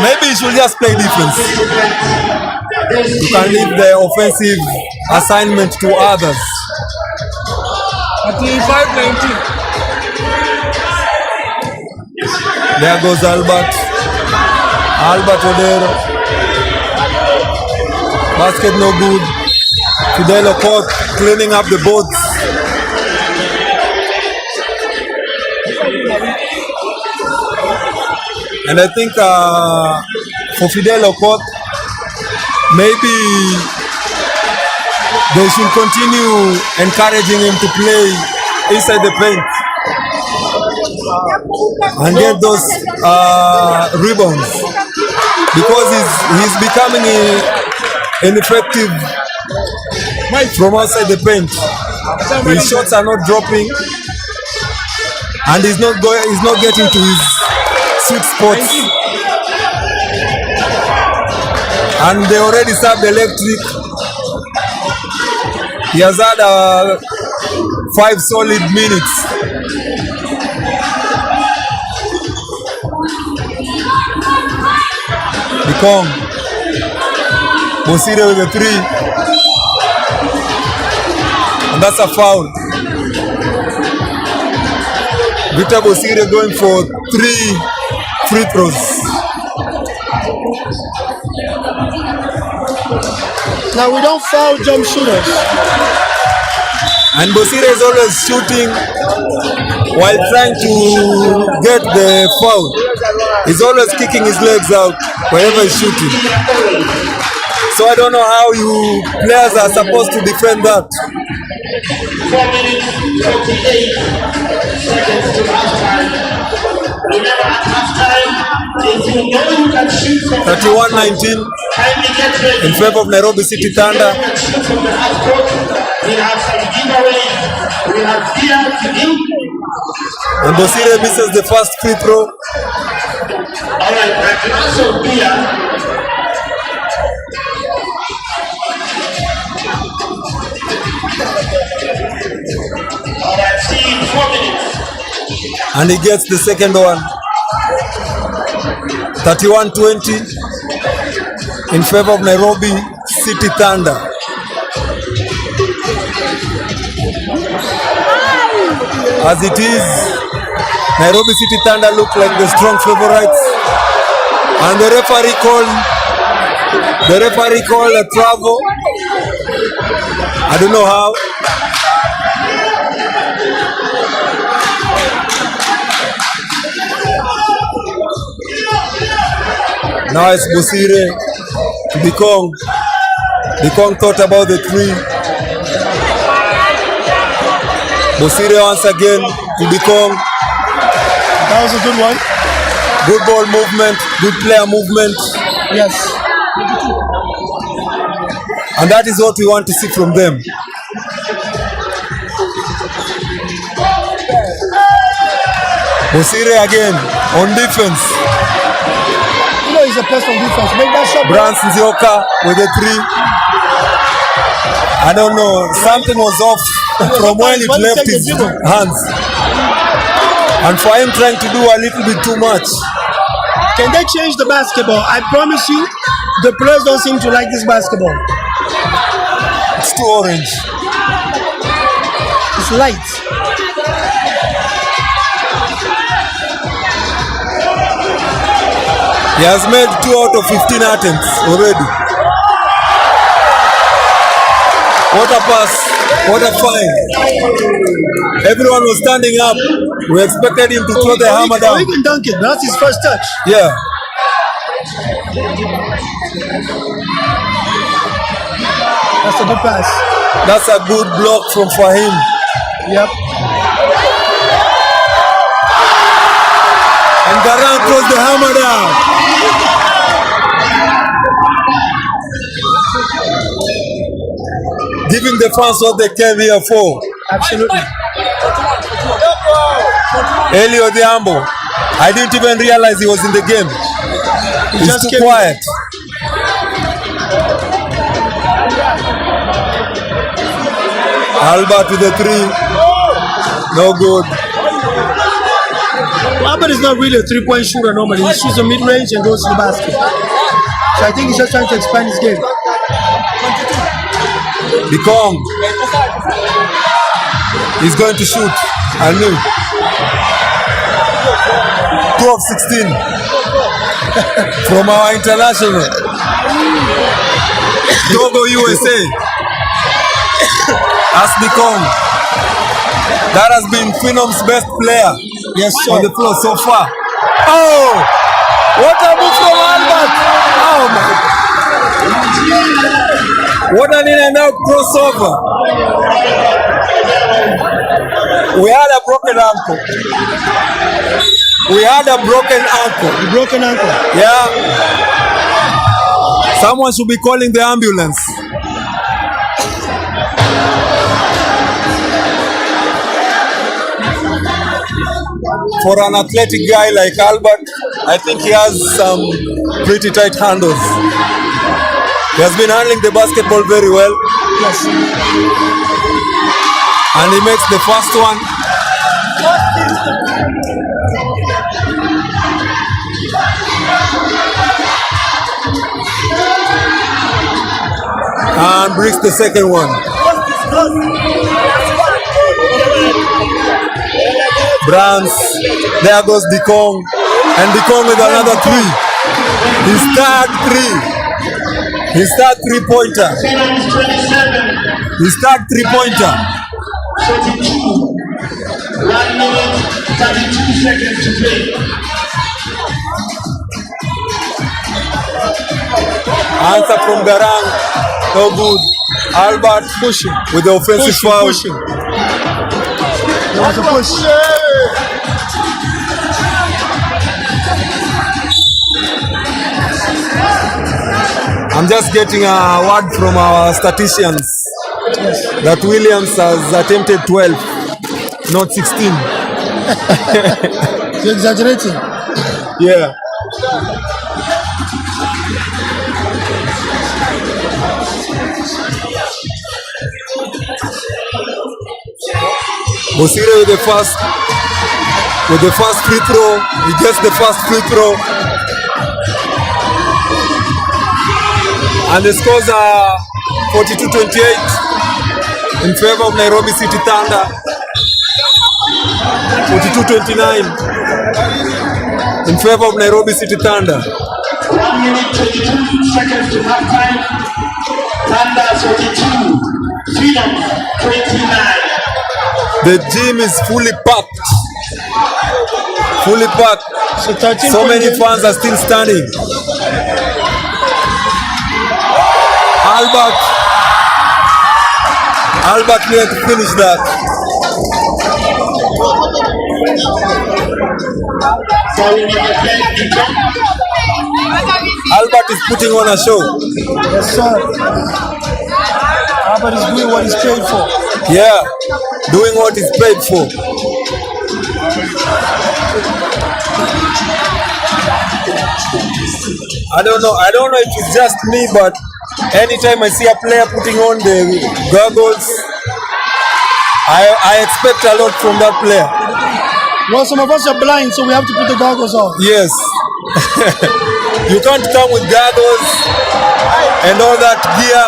Maybe he should just play defense. You can leave the offensive assignment to others. At 5:19. There goes Albert Odero. Basket no good. Fidel Okoth cleaning up the boards. And I think for Fidel Okoth, maybe they should continue encouraging him to play inside the paint and get those rebounds because he's becoming ineffective from outside the paint. His shots are not dropping and he's not getting to his sweet spots. And they already served Electric. He has had 5 solid minutes. Become Bosire with a 3. And that's a foul. Victor Bosire going for 3 free throws. Now we don't foul jump shooters. And Bosire is always shooting while trying to get the foul. He's always kicking his legs out wherever he's shooting. So I don't know how you players are supposed to defend that. 4 minutes, 28 seconds to halftime. Remember at halftime, if you know you can shoot from 31-19 kindly get ready. in favor of Nairobi City Thunder. If you can shoot from the half court, we have some giveaways. We have beer to give. And Bosire misses the first free throw. All right, and also beer. All right, Steve, 4 minutes. And he gets the second one. 31-20 in favor of Nairobi City Thunder. As it is, Nairobi City Thunder look like the strong favorites. And the referee called a travel. I don't know how. Now it's Bosire to Bekong. Bekong thought about the 3. Bosire once again to Bekong. That was a good one. Good ball movement, good player movement. Yes. And that is what we want to see from them. Bosire again on defense. You know he's a person on defense. Make that shot. Brans Nzioka with a 3. I don't know, something was off from when it left his hands. And for him trying to do a little bit too much. Can they change the basketball? I promise you, the players don't seem to like this basketball. It's too orange. It's light. He has made 2 out of 15 attempts already. What a pass. What a find. Everyone was standing up. We expected him to throw the hammer down. He can dunk it. That's his first touch. Yeah. That's a good pass. That's a good block from Fahim. Yep. And Garang throws the hammer down. Giving the fans what they came here for. Absolutely. Elio Diambo. I didn't even realize he was in the game. He's just too came quiet. Albert with the 3. No good. Albert is not really a three-point shooter normally. He shoots a mid-range and goes to the basket. So I think he's just trying to expand his game. Become. He's going to shoot. I knew. 2 of 16 from our international. Togo USA. Has become. That has been Phenoms' best player. Yes, sir. On the floor so far. Oh! What a move from Albert! Oh my! What an in and out crossover! We had a broken ankle. We had a broken ankle. A broken ankle. Yeah. Someone should be calling the ambulance. For an athletic guy like Albert, I think he has some pretty tight handles. He has been handling the basketball very well. Yes. And he makes the first one. And brings the second one. Brands, there goes Dikong, and Dikong with another 3. His third 3. His third 3-pointer. His third 3-pointer. 42. 1 minute, 32 seconds to play. Answer from Garang, no good. Albert pushing with the offensive foul. There was a push. I'm just getting a word from our statisticians that Williams has attempted 12, not 16. You're exaggerating. Yeah. Bosire with the first free throw. He gets the first free throw. And the scores are 42-28 in favor of Nairobi City Thunder. 42-29 in favor of Nairobi City Thunder. 1 minute, 22 seconds to halftime. Thunder 42. Phenoms 29. The gym is fully packed. Fully packed. So many fans are still standing. Albert needed to finish that. Albert is putting on a show. Yes, sir. Albert is doing what he's paid for. Yeah, doing what he's paid for. I don't know if it's just me, but anytime I see a player putting on the goggles, I expect a lot from that player. Well, some of us are blind, so we have to put the goggles on. Yes. You can't come with goggles and all that gear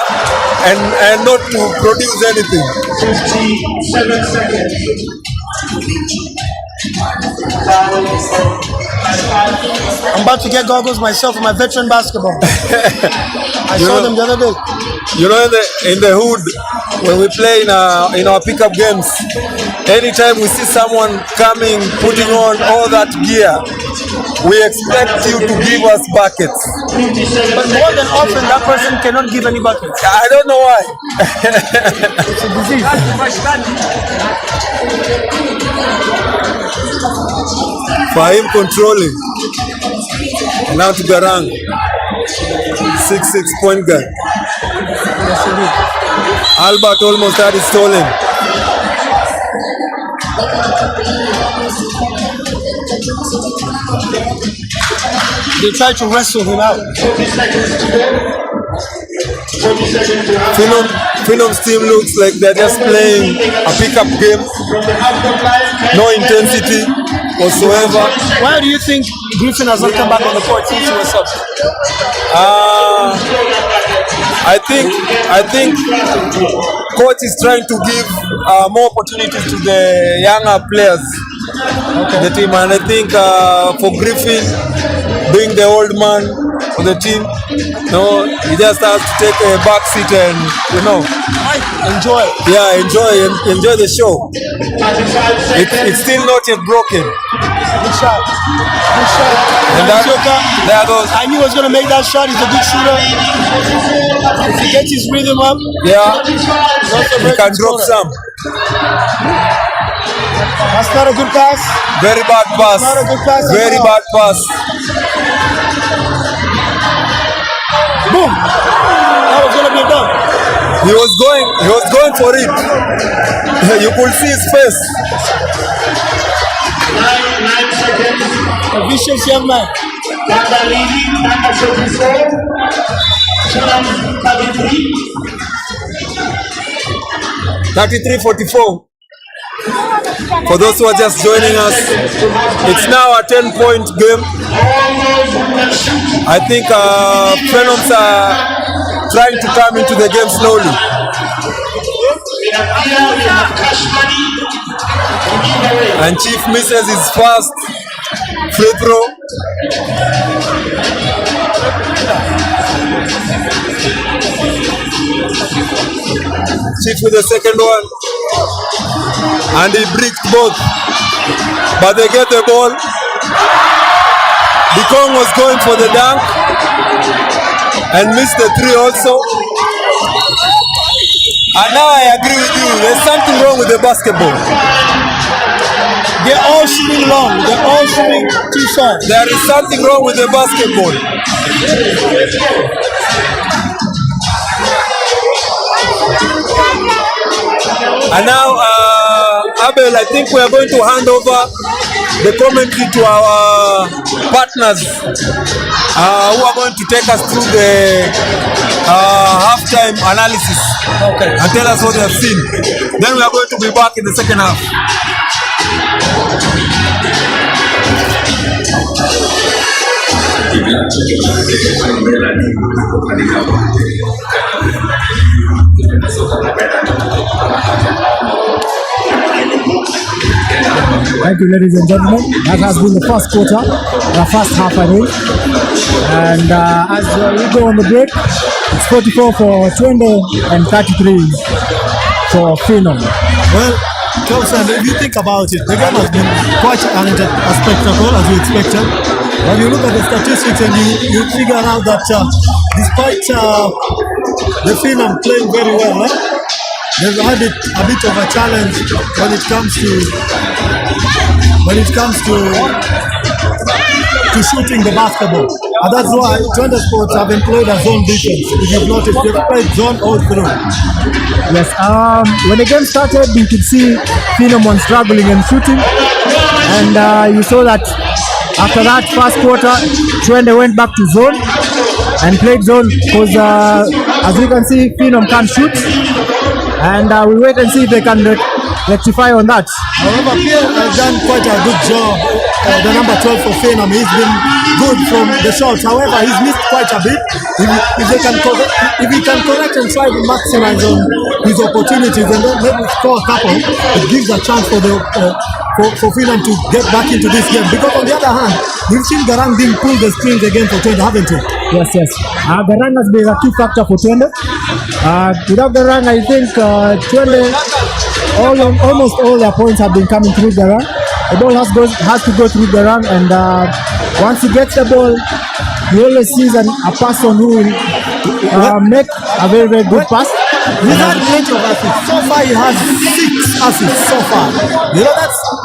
and not to produce anything. 57 seconds. I'm about to get goggles myself for my veteran basketball. I saw them the other day. You know, in the hood, when we play in our pickup games, anytime we see someone coming, putting on all that gear, we expect you to give us buckets. But more than often, that person cannot give any buckets. I don't know why. It's a disease. Fahim controlling. And now to Garang. 6-6 point guard. Albert almost had it stolen. They try to wrestle him out. 40 seconds to go. 40 seconds to half. Phenoms team looks like they're just playing a pickup game. From the half-court line, No intensity whatsoever. Why do you think Griffin has not come back on the court since he was up? I think coach is trying to give more opportunities to the younger players in the team, and I think for Griffin, being the old man for the team, he just has to take a back seat and Enjoy. Yeah, enjoy the show. It's still not yet broken. Good shot. Good shot. And there goes. I knew he was going to make that shot. He's a good shooter. If he gets his rhythm up, Yeah, he can drop some. that's not a good pass. Very bad pass. Not a good pass at Very all. bad pass. Boom. That was going to be a dunk. He was going for it. You could see his face. 9 seconds. A vicious young man. Tanda leading. Tanda 44. Phenoms 33. 33-44. For those who are just joining us, it's now a 10-point game. I think Phenoms are trying to come into the game slowly. We have cash money to give away. And Chief misses his first free throw. Chief with the second one. And he bricked both. But they get the ball. The Kong was going for the dunk and missed the three also. And now I agree with you. There's something wrong with the basketball. They're all shooting long. They're all shooting too short. There is something wrong with the basketball. And now, Abel, I think we are going to hand over the commentary to our partners who are going to take us through the halftime analysis and tell us what they have seen. Then we are going to be back in the second half. Thank you, ladies and gentlemen. That has been the first quarter, the first half, I mean. And as we go on the break, it's 44 for 20 and 33 for Phenoms. Well, Kelson, if you think about it, the game has been quite a spectacle as we expected. When you look at the statistics and you figure out that despite the Phenoms playing very well, they've had a bit of a challenge when it comes to shooting the basketball. And that's why Twente Sports have employed a zone defense. If you've noticed, they've played zone all through. Yes, when the game started, you could see Phenoms was struggling and shooting. And you saw that after that first quarter, Twente went back to zone and played zone because as you can see, Phenoms can't shoot. And we wait and see if they can rectify on that. However, Pierre has done quite a good job the number 12 for Phenoms. He's been good from the shots. However, he's missed quite a bit. If he can correct and try to maximize on his opportunities and then maybe score a couple, it gives a chance for Phenoms to get back into this game. Because on the other hand, we've seen Garang being pulled the strings again for Twende, haven't we? Yes. Garang has been a key factor for Twende. Without Garang, I think Twende, almost all their points have been coming through Garang. The ball has to go through Garang, and once he gets the ball, he always sees a person who will make a very, very good pass. He's had plenty of assists. So far, he has 6 assists so far. You know,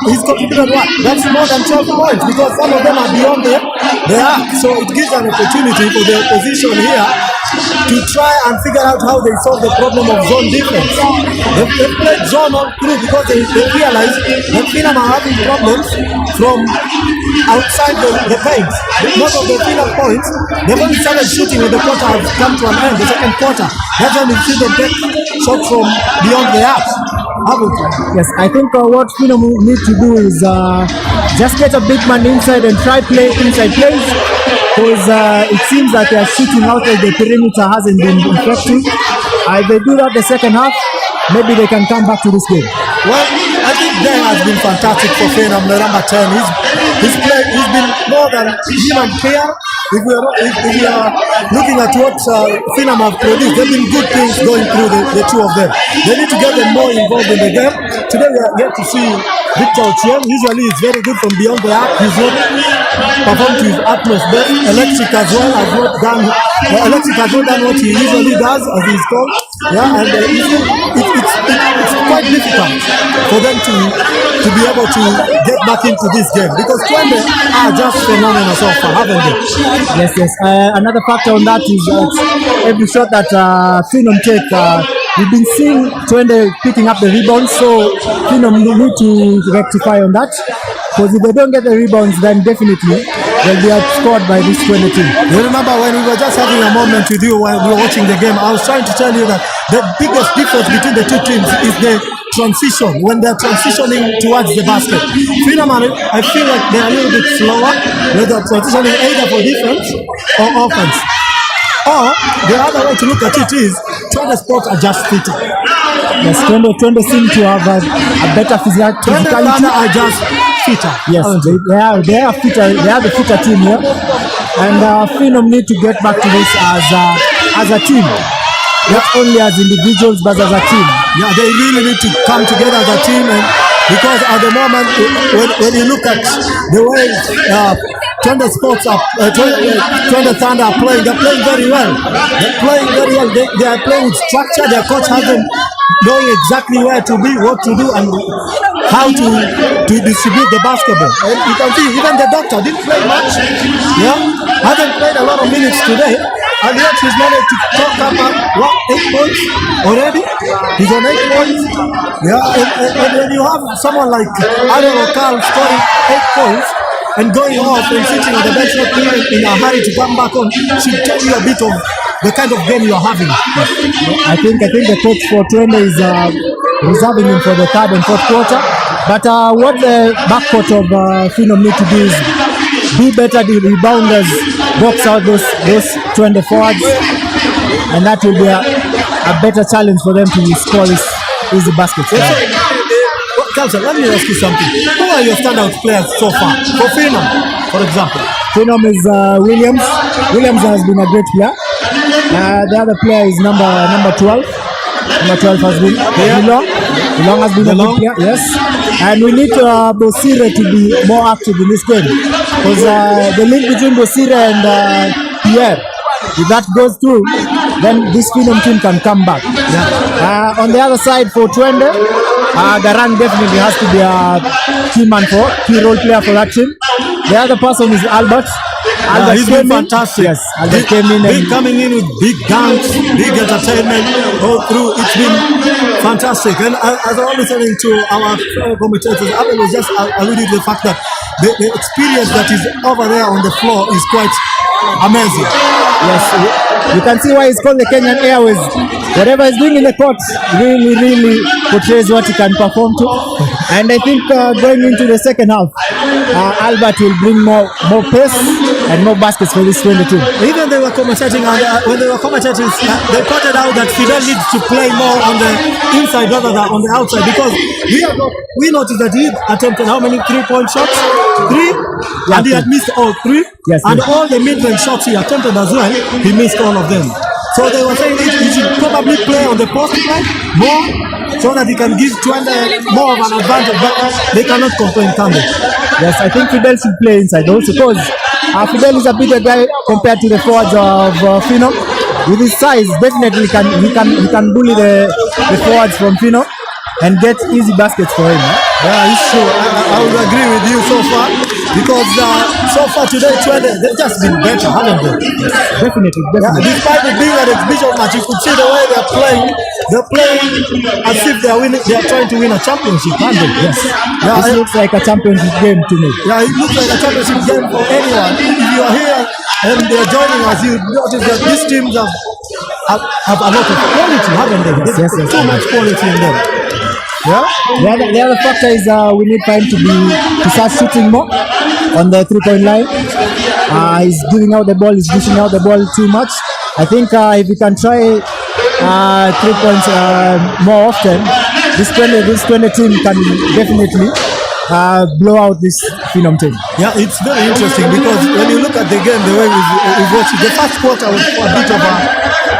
he's contributed what? That's more than 12 points because some of them are beyond the arc. So it gives an opportunity for the opposition here to try and figure out how they solve the problem of zone defense. They've played zone all through because they realize that Phenoms are having problems from outside the paint. Most of the Phenoms points, they've only started shooting when the quarter has come to an end, the second quarter. That's when we see them take shots from beyond the arc. Yes, I think what Phenoms need to do is just get a big man inside and try play inside plays, because it seems that their shooting out of the perimeter hasn't been effective. If they do that the second half, maybe they can come back to this game. Well, I think Dan has been fantastic for Phenoms, the number 10. He's been more than him and Pierre. If we are looking at what Phenoms have produced, there have been good things going through the two of them. They need to get them more involved in the game. Today we are here to see Victor Ochieng. Usually he's very good from beyond the arc. He's not performed to his utmost best. Electric as well has not done what he usually does, as he's called. Yeah, and it's quite difficult for them to be able to get back into this game because Twende are just phenomenal so far, haven't they? Yes. Another factor on that is every shot that Phenoms take, we've been seeing Twende picking up the rebounds, so Phenoms need to rectify on that. Because if they don't get the rebounds, then definitely they'll be outscored by this Twende team. You remember when we were just having a moment with you while we were watching the game, I was trying to tell you that the biggest difference between the two teams is the transition, when they're transitioning towards the basket. Phenoms, I feel like they're a little bit slower when they're transitioning either for defense or offense. Or the other way to look at it is Twende sports are just fitter. Yes, Twende seem to have a better physicality. Twende are just fitter. Yes, they are fitter. They are the fitter team here, and Phenoms need to get back to this as a team, not only as individuals but as a team. Yeah, they really need to come together as a team, and because at the moment, when you look at the way Twende Sports are, Twende Thunder are playing, they're playing very well. They're playing very well. They are playing with structure. Their coach has them knowing exactly where to be, what to do, and how to distribute the basketball. And you can see even the doctor didn't play much. Yeah, hasn't played a lot of minutes today, and yet he's managed to talk up 8 points already. He's on 8 points. Yeah, and when you have someone like Aaron Okal scoring 8 points and going off and sitting on the bench not being in a hurry to come back on, should tell you a bit of the kind of game you are having. I think the coach for Twende is reserving him for the third and fourth quarter. But what the backcourt of Phenoms need to do is be better, the rebounders, box out those Twende forwards, and that will be a better challenge for them to score this easy baskets. Council, let me ask you something. Who are your standout players so far? For Phenoms, for example. Phenoms is Williams. Williams has been a great player. The other player is number 12. Number 12 has been Long. Long has been a good player, yes. And we need Bosire to be more active in this game, because the link between Bosire and Pierre, if that goes through, then this Phenoms team can come back. Yeah. On the other side for Twende, Garang definitely has to be a key man key role player for that team. The other person is Albert. He's been fantastic. Yes, Albert came in and coming in with big dunks, big entertainment all through. It's been fantastic. And as I was listening to our commentators, Abel was just alluding to the fact that the experience that is over there on the floor is quite amazing. Yes, you can see why he's called the Kenyan Airways. Whatever he's doing in the court really portrays what he can perform to. And I think going into the second half, Albert will bring more pace and more baskets for this 20 team. Even they were commentating, and when they were commentating, they pointed out that Fidel needs to play more on the inside rather than on the outside, because we noticed that he attempted how many 3-point shots? 3? Yeah, and he had missed all 3. Yes, and yes. all the mid-range shots he attempted as well, he missed all of them. So they were saying he should probably play on the post play more, so that he can give Twende more of an advantage, but they cannot complain, can they? Yes, I think Fidel should play inside also, because Fidel is a bigger guy compared to the forwards of Phenom. With his size, definitely he can bully the forwards from Phenom and get easy baskets for him. Yeah, it's true. I would agree with you so far, because so far today, they've just been better, haven't they? Definitely. Yeah, despite it being an exhibition match, you could see the way they're playing. They're playing as if they're winning. They're trying to win a championship, aren't they? Yes. Yeah, This looks like a championship game to me. Yeah, it looks like a championship game for anyone. If you are here and they're joining us, you notice that these teams have a lot of quality, haven't they? Yes. Too much quality in them. Yeah. The other factor is we need time to start shooting more on the 3-point line. He's giving out the ball, he's dishing out the ball too much. I think if we can try 3 points more often, this 20 team can definitely blow out this Phenom team. Yeah, it's very interesting, because when you look at the game, the way we've watched it, the first quarter was a bit of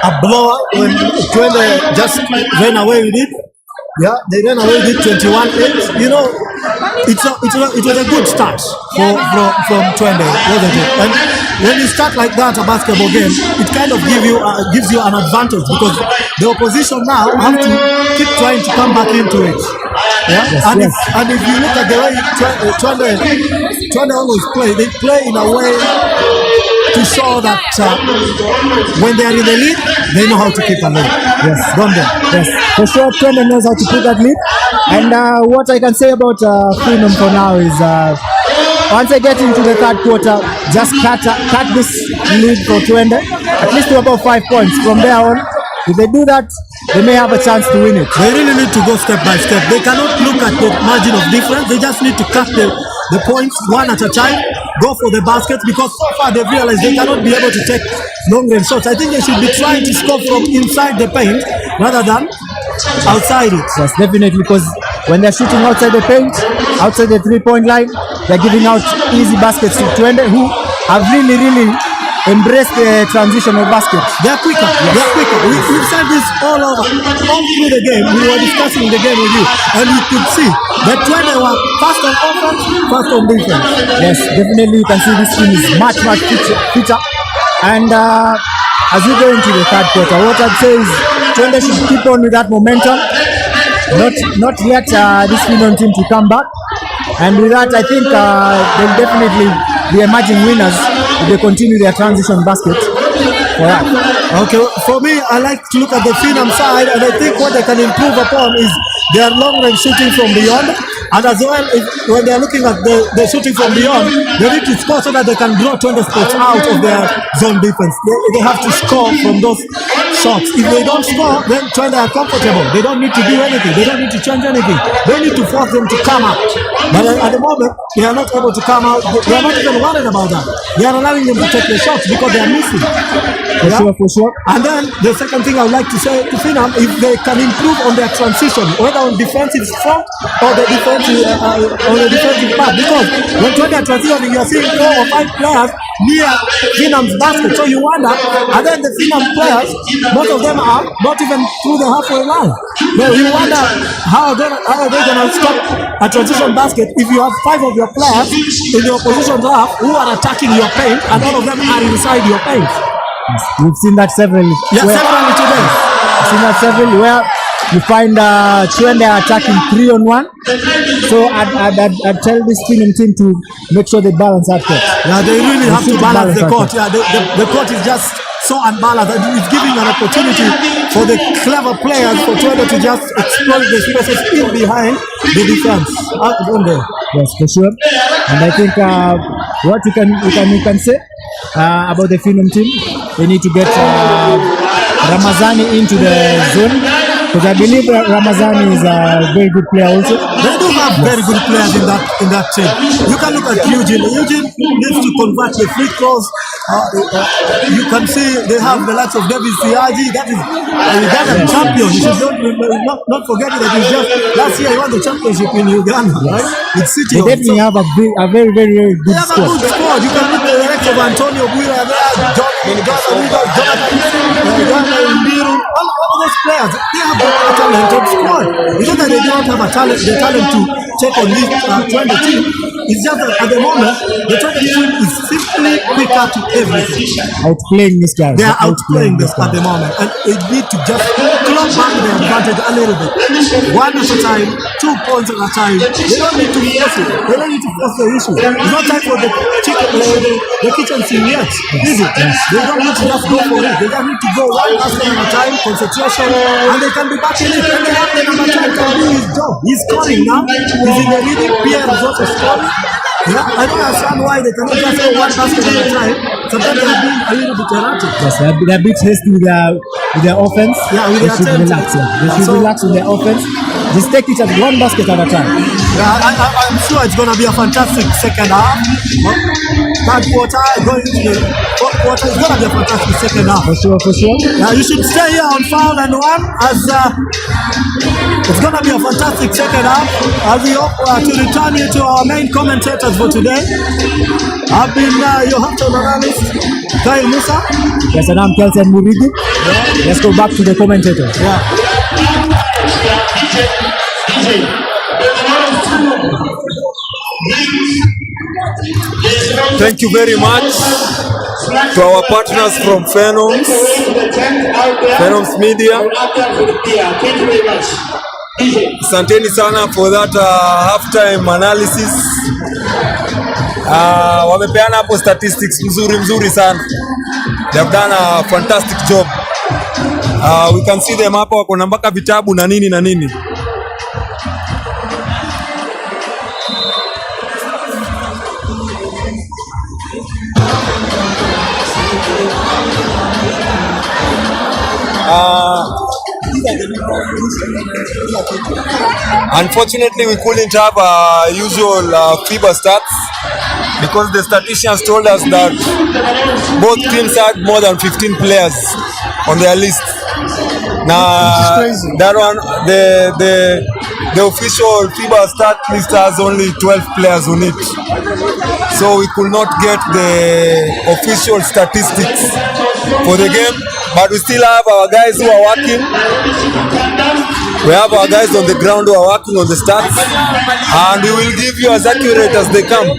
a blower when Twende just ran away with it. Yeah, they ran away with 21-8. You know, it was a good start from Twende, wasn't it? And when you start like that a basketball game, it kind of gives you an advantage, because the opposition now have to keep trying to come back into it. Yeah, Yes, and if you look at the way Twende always play, they play in a way to show that when they are in the lead, they know how to keep a lead. Yes, don't they? Yes, for sure, Twende knows how to put that lead. And what I can say about Phenom for now is once I get into the third quarter, just cut this lead for Twende, at least to about 5 points. From there on, if they do that, they may have a chance to win it. They really need to go step by step. They cannot look at the margin of difference. They just need to cut the points one at a time, go for the baskets, because so far they've realized they cannot be able to take long-range shots. I think they should be trying to score from inside the paint rather than outside it. Yes, definitely, because when they're shooting outside the paint, outside the 3-point line, they're giving out easy baskets to Twende, who have really embraced the transitional basket. They're quicker. Yes. They're quicker. We've said this all through the game. We were discussing the game with you, and you could see that Twende were fast on offense, fast on defense. Yes, definitely, you can see this team is much fitter. And as we go into the third quarter, what I'd say is Twende should keep on with that momentum, not let this Phenom team to come back. And with that, I think they'll definitely be emerging winners if they continue their transition basket for that. Okay, for me, I like to look at the Phenom side, and I think what they can improve upon is their long-range shooting from beyond. And as well, when they're looking at the shooting from beyond, they need to score so that they can draw 20 spots out of their zone defense. They have to score from those shots. If they don't score, then Twende are comfortable. They don't need to do anything. They don't need to change anything. They need to force them to come out. But at the moment, they are not able to come out. They are not even worried about that. They are allowing them to take the shots because they are missing. For sure. And then the second thing I would like to say to Phenom, if they can improve on their transition, whether on defensive front or the defensive on the defensive part, because when Twende are transitioning, you are seeing 4 or 5 players near Phenom's basket. So you wonder, and then the Phenom players, most of them are not even through the halfway line. But you wonder how are they going to stop a transition basket if you have 5 of your players in the opposition half who are attacking your paint, and all of them are inside your paint. We've seen that severally. Yeah, severally today. We've seen that severally where you find Twende attacking 3-on-1. So I'd tell this Phenom team to make sure they balance that court. Yeah, they really have to balance the court. Yeah, the court is just so unbalanced, and it's giving an opportunity for the clever players for Twende to just exploit the spaces in behind the defense. Yes, for sure. And I think what we can say about the Phenom team, they need to get Ramazani into the zone Because I believe Ramazani is a very good player also. They do have very good players in that team. You can look at Eugene. Eugene needs to convert the free throws. You can see they have the likes of David Siaji. That is a Ugandan champion. You should not forget that he's just last year he won the championship in Uganda, right? With City. They definitely have a very, very, very good squad. They have a good squad. You can look at the likes of Antonio Buira there, Jonathan Mbiru, all those players. They have a talented squad. It's not that they don't have the talent to take on this 20 team. It's just that at the moment, the 20 team is simply quicker to everything. Outplaying this guy. They are outplaying this at the moment. And it needs to just claw back the advantage a little bit. 1 at a time, 2 points at a time. They don't need to force it. They don't need to force the issue. It's not time for the kitchen scene yet, is it? They don't need to just go for it. They just need to go 1 basket at a time, concentration, and they can be back in it. And they have the number 2 can do his job. He's scoring now. He's in the leading. Pierre is also scoring. Yeah, I don't understand why they cannot just go 1 basket at a time. Sometimes they are being a little bit erratic. Yes, they're a bit hasty with their offense. Yeah, with they their should relax. They should relax with their offense. Just take it at 1 basket at a time. Yeah, I'm sure it's going to be a fantastic second half. Third quarter, going into the fourth quarter, it's going to be a fantastic second half. For sure. Yeah, you should stay here on Foul and One as it's going to be a fantastic second half. As we hope to return you to our main commentators for today. I've been your halftime analyst, Kyle Musa. Yes, and I'm Kelton Muridi. Yeah. Let's go back to the commentators. Yeah. Thank you very much to our partners from Phenoms Media. Asanteni sana for that halftime analysis. Wamepeana hapo statistics mzuri sana. They have done a fantastic job. We can see them hapa wako na mpaka vitabu na nini. Unfortunately, we couldn't have usual FIBA stats because the statisticians told us that both teams had more than 15 players on their list. Now, that one, the official FIBA stat list has only 12 players on it. So we could not get the official statistics for the game, but we still have our guys who are working. We have our guys on the ground who are working on the stats, and we will give you as accurate as they come.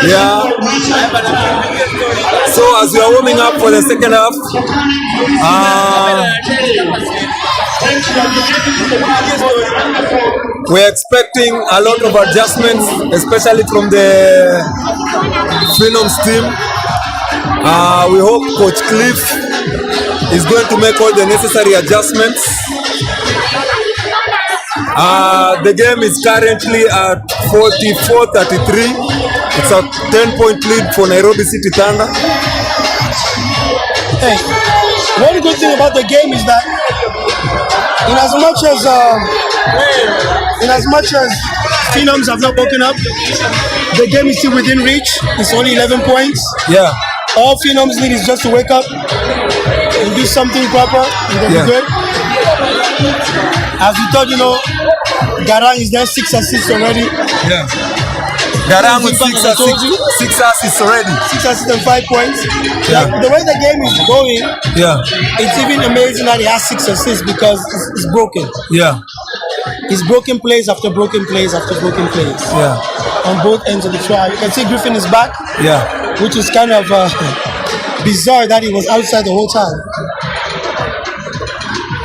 Yeah. So as we are warming up for the second half, we're expecting a lot of adjustments, especially from the Phenoms team. We hope Coach Cliff is going to make all the necessary adjustments. The game is currently at 44-33. It's a 10-point lead for Nairobi City Thunder. Hey, one good thing about the game is that in as much as Phenoms have not woken up, the game is still within reach. It's only 11 points. Yeah. All Phenoms need is just to wake up and do something proper, and they'll be good. As we thought, Garang is there, 6 assists already. Yeah. Garang with 6 assists already. 6 assists and 5 points. Yeah. Like, the way the game is going, yeah, it's even amazing that he has 6 assists because it's broken. Yeah. It's broken plays after broken plays after broken plays. Yeah. On both ends of the trial. You can see Griffin is back. Yeah. Which is kind of bizarre that he was outside the whole time.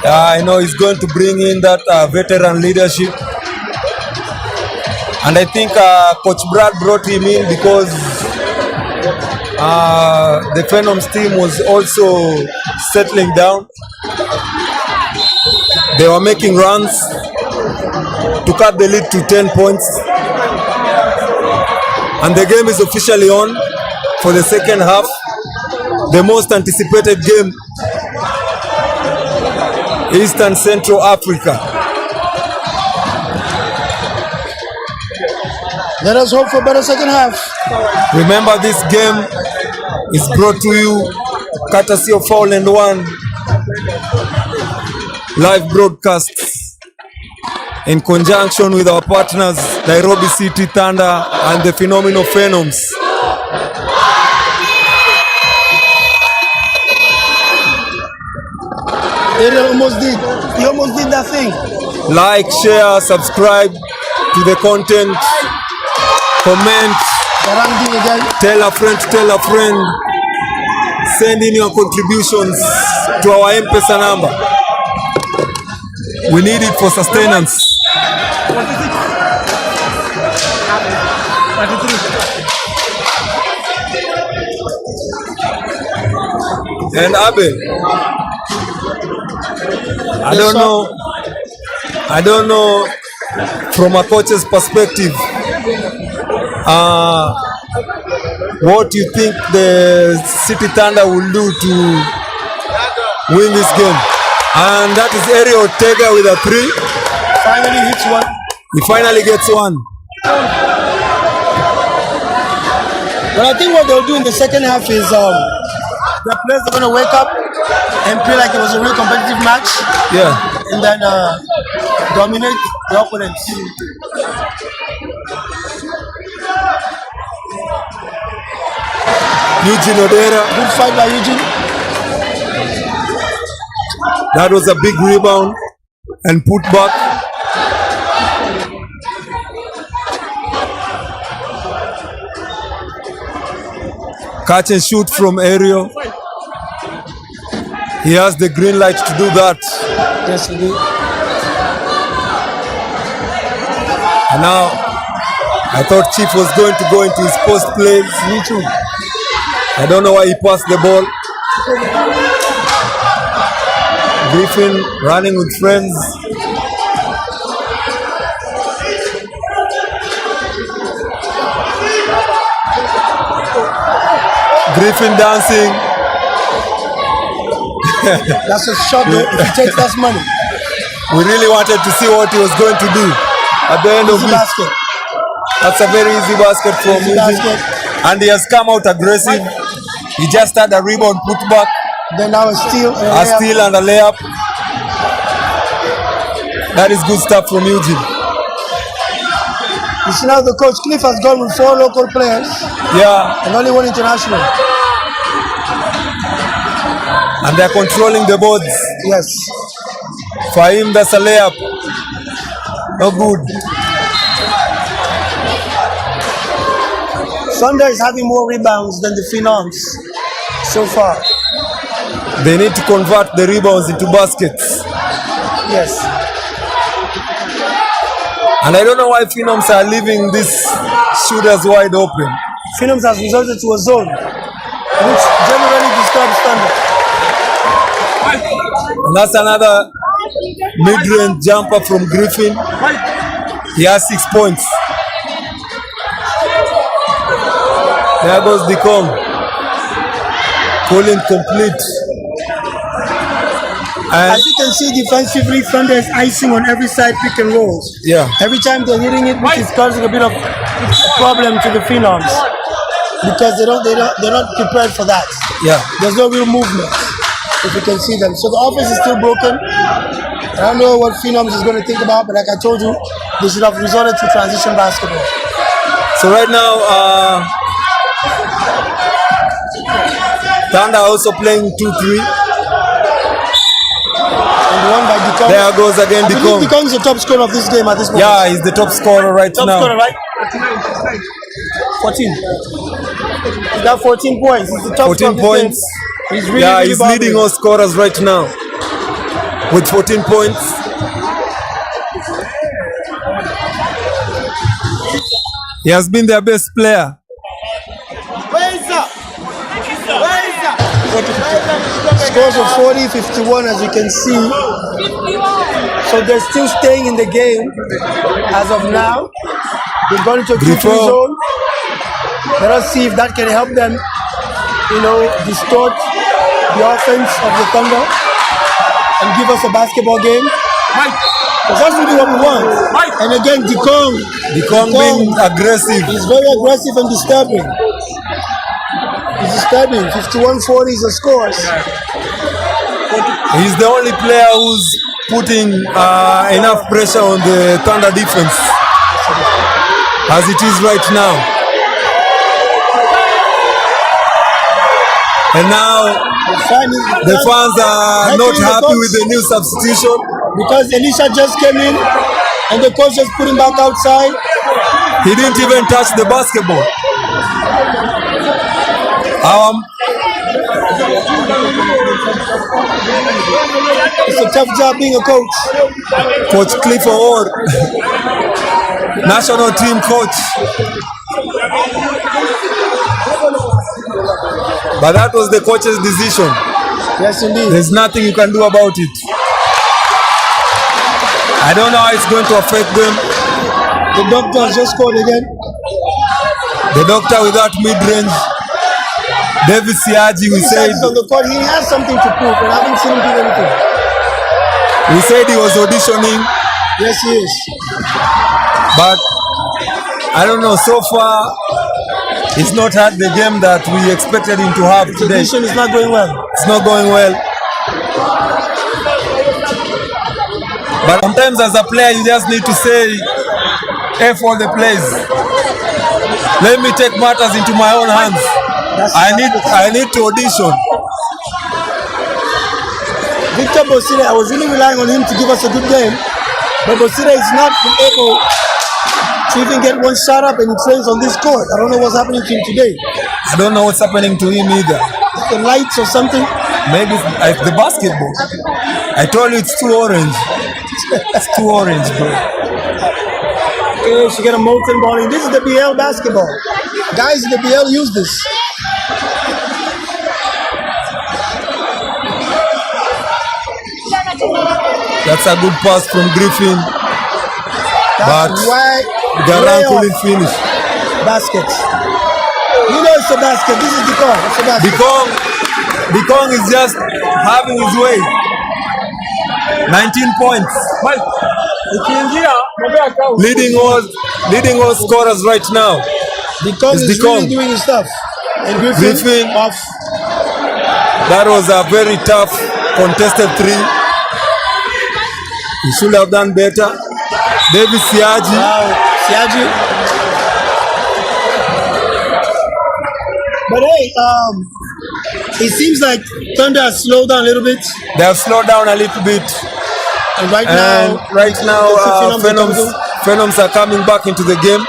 I know he's going to bring in that veteran leadership. And I think Coach Brad brought him in because the Phenoms team was also settling down. They were making runs to cut the lead to 10 points. And the game is officially on for the second half. The most anticipated game, Eastern Central Africa. Let us hope for better second half. Remember, this game is brought to you courtesy of Foul and One live broadcasts in conjunction with our partners Nairobi City Thunder and the phenomenal Phenoms. He almost did that thing. Like, share, subscribe to the content, comment, tell a friend, send in your contributions to our M-Pesa number. We need it for sustenance. And Abel, I don't know from a coach's perspective, what you think the City Thunder will do to win this game. And that is Eri Ortega with a 3. Finally hits one. He finally gets one. But I think what they'll do in the second half is the players are going to wake up and play like it was a real competitive match. Yeah. And then dominate the opponents. Eugene Odera. Good fight by Eugene. That was a big rebound and put back. Catch and shoot from Aerial. He has the green light to do that. Yes, he did. And now, I thought Chief was going to go into his post plays. Me too. I don't know why he passed the ball. Griffin running with friends. Griffin dancing. That's a shot though. If he takes, that's money. We really wanted to see what he was going to do at the end of it. Basket. That's a very easy basket from Eugene. And he has come out aggressive. He just had a rebound put back. Then now a steal. A steal and a layup. That is good stuff from Eugene. You see now the coach Cliff has gone with 4 local players. Yeah. And only 1 international. And they're controlling the boards. Yes. For him, that's a layup. No good. Thunder is having more rebounds than the Phenoms so far. They need to convert the rebounds into baskets. Yes. And I don't know why Phenoms are leaving these shooters wide open. Phenoms has resorted to a zone, which generally disturbs Thunder. And that's another mid-range jumper from Griffin. He has 6 points. There goes the Kong. Calling complete. And as you can see, defensively, Thunder is icing on every side pick and rolls. Yeah. Every time they're hitting it, which is causing a bit of problem to the Phenoms because they're not prepared for that. Yeah. There's no real movement, if you can see them. So the offense is still broken. I don't know what Phenoms is going to think about, but like I told you, they should have resorted to transition basketball. So right now, Thunder also playing 2-3. There goes again Dikong. Dikong is the top scorer of this game at this moment. Yeah, he's the top scorer right now. Top scorer, right? 14. He's got 14 points. He's the top 14 points. He's really, he's leading all scorers right now with 14 points. He has been their best player. Scores of 40, 51 as you can see. So they're still staying in the game as of now. They've gone into a 2-3 zone. Let us see if that can help them, distort the offense of the Thunder and give us a basketball game. Because that's really what we want. And again, Dikong being aggressive. He's very aggressive and disturbing. He's disturbing. 51-40 is the scores. He's the only player who's putting enough pressure on the Thunder defense as it is right now. And now the fans are not happy with the new substitution because Elisha just came in and the coach just put him back outside. He didn't even touch the basketball. It's a tough job being a coach. Coach Clifford Orr, national team coach. But that was the coach's decision. Yes, indeed. There's nothing you can do about it. I don't know how it's going to affect them. The doctor has just scored again. The doctor without mid-range. David Siaji, we said on the court, he has something to prove, and I haven't seen him do anything. We said he was auditioning. Yes, he is. But I don't know, so far he's not had the game that we expected him to have today. The audition is not going well. It's not going well. But sometimes as a player you just need to say F all the plays. Let me take matters into my own hands. I need to audition. Victor Bosire, I was really relying on him to give us a good game, but Bosire is not able to even get one shot up, and he trains on this court. I don't know what's happening to him today. I don't know what's happening to him either. The lights or something? Maybe it's the basketball. I told you it's too orange. It's too orange, bro. Okay, she got a molten ball. This is the BL basketball. Guys in the BL use this. That's a good pass from Griffin. That's why Garang couldn't finish. Basket. You know it's a basket. This is Dikong. It's a basket. Dikong is just having his way. 19 points. Leading all scorers right now. Dikong is really doing his stuff. And Griffin off. That was a very tough contested three. He should have done better. David Siaji. Wow, Siaji. But hey, it seems like Thunder has slowed down a little bit. They have slowed down a little bit. And right now, Phenoms are coming back into the game.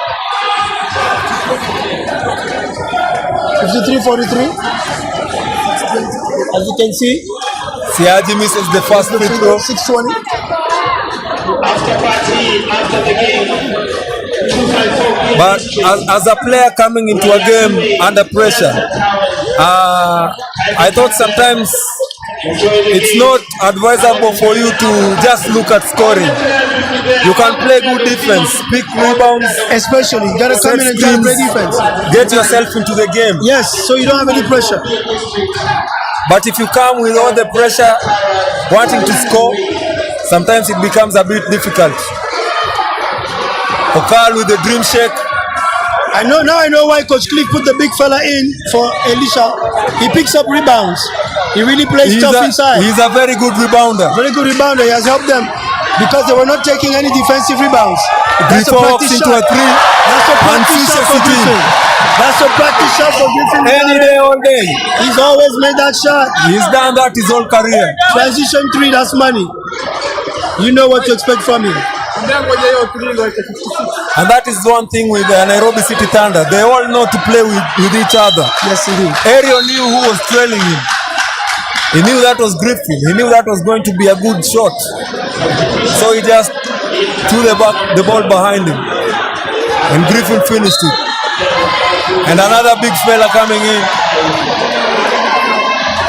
53-43. As you can see, Siaji misses the first free throw. 6:20. After the game. But as a player coming into a game under pressure, I thought sometimes it's not advisable for you to just look at scoring. You can play good defense, pick rebounds, especially you gotta come in and try to play defense. Get yourself into the game. Yes, so you don't have any pressure. But if you come with all the pressure, wanting to score, sometimes it becomes a bit difficult. Okal with the dream shake. I know why Coach Cliff put the big fella in for Elisha. He picks up rebounds. He really plays tough inside. He's a very good rebounder. Very good rebounder. He has helped them because they were not taking any defensive rebounds. That's a practice shot. That's a practice shot for Griffin. That's a practice shot for Griffin. Any day, all day. He's always made that shot. He's done that his whole career. Transition three, that's money. You know what to expect from him. And that is one thing with the Nairobi City Thunder. They all know to play with each other. Yes, indeed. Ariel knew who was trailing him. He knew that was Griffin. He knew that was going to be a good shot. So he just threw the ball behind him. And Griffin finished it. And another big fella coming in.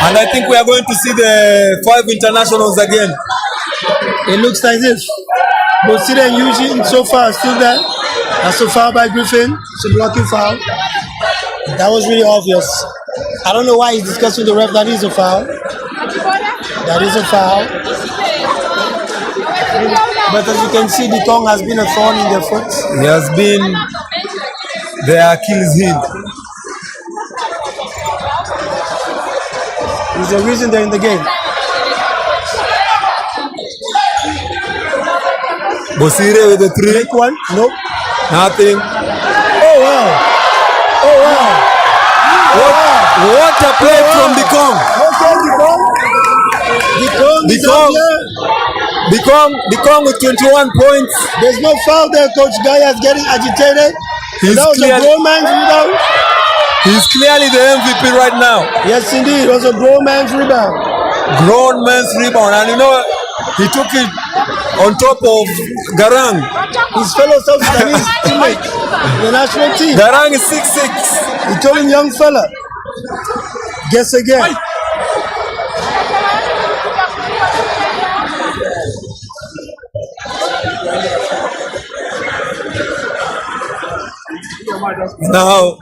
And I think we are going to see the 5 internationals again. It looks like this. Bosire and Eugene so far still there. That's a foul by Griffin. It's a blocking foul. That was really obvious. I don't know why he's discussing with the ref. That is a foul. That is a foul. But as you can see, the tongue has been a thorn in their foot. He has been their Achilles heel. It's the reason they're in the game. Bosire with the three. Make one? Nope. Nothing. Oh wow. Oh wow. What a play from Dikong. Okay, Dikong. Dikong with 21 points. There's no foul there, Coach Gaya is getting agitated. That was a grown man's rebound. He's clearly the MVP right now. Yes, indeed. It was a grown man's rebound. Grown man's rebound. And you know, he took it on top of Garang. His fellow South Sudanese teammate, the national team. Garang is 6'6". He told him, young fella, guess again. Now,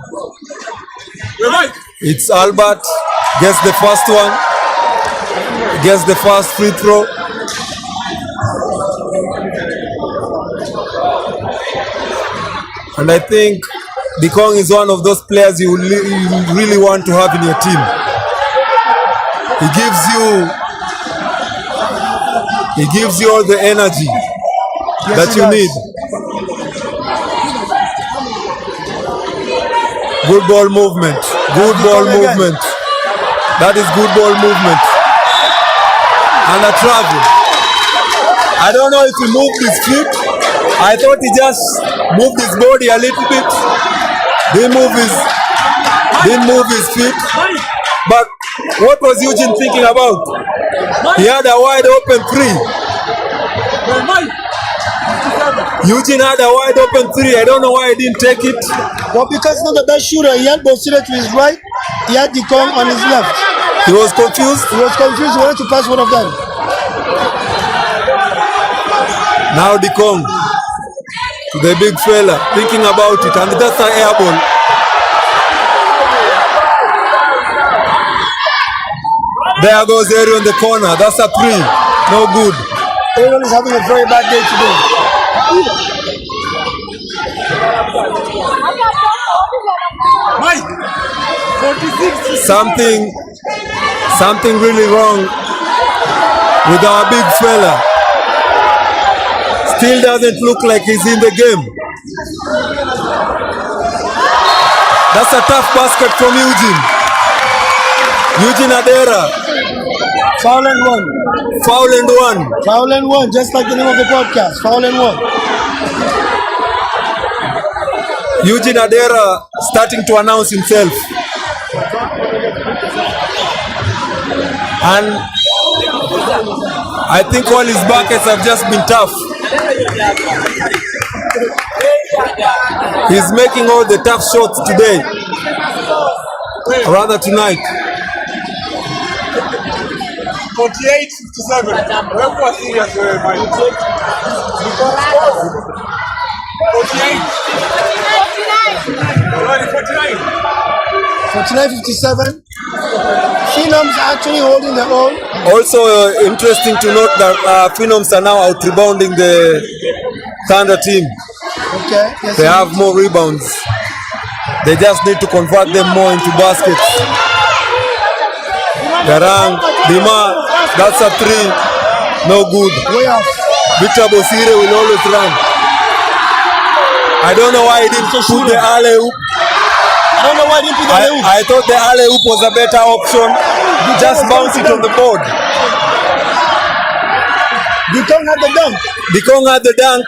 it's Albert, gets the first one, gets the first free throw. And I think Dikong is one of those players you really want to have in your team. He gives you all the energy that you need. Good ball movement. Good ball movement. That is good ball movement. And a travel. I don't know if he moved his feet. I thought he just moved his body a little bit. Didn't move his feet. But what was Eugene thinking about? He had a wide open three. Eugene had a wide open three. I don't know why he didn't take it. Well, because not the best shooter, he had Bosire to his right, he had Dikong on his left. He was confused. He wanted to pass one of them. Now Dikong to the big fella, thinking about it, and that's an air ball. There goes Aaron in the corner. That's a three. No good. Aaron is having a very bad day today. Mike, 46. Something really wrong with our big fella. Still doesn't look like he's in the game. That's a tough basket from Eugene. Eugene Adera. Foul and one. Foul and one. Foul and one, just like the name of the podcast. Foul and one. Eugene Adera starting to announce himself. And I think all his buckets have just been tough. He's making all the tough shots today. Rather tonight. 48-57. Where was he at Mike? 48. 49-57. Phenoms actually holding their own. Also interesting to note that Phenoms are now out-rebounding the Thunder team. Okay. Yes, they have more rebounds. They just need to convert them more into baskets. Garang, Dima, that's a three. No good. Way off. Victor Bosire will always run. I don't know why he didn't put the alley-oop. I thought the alley-oop was a better option. Just bounce it on the board. Dikong had the dunk. Dikong had the dunk.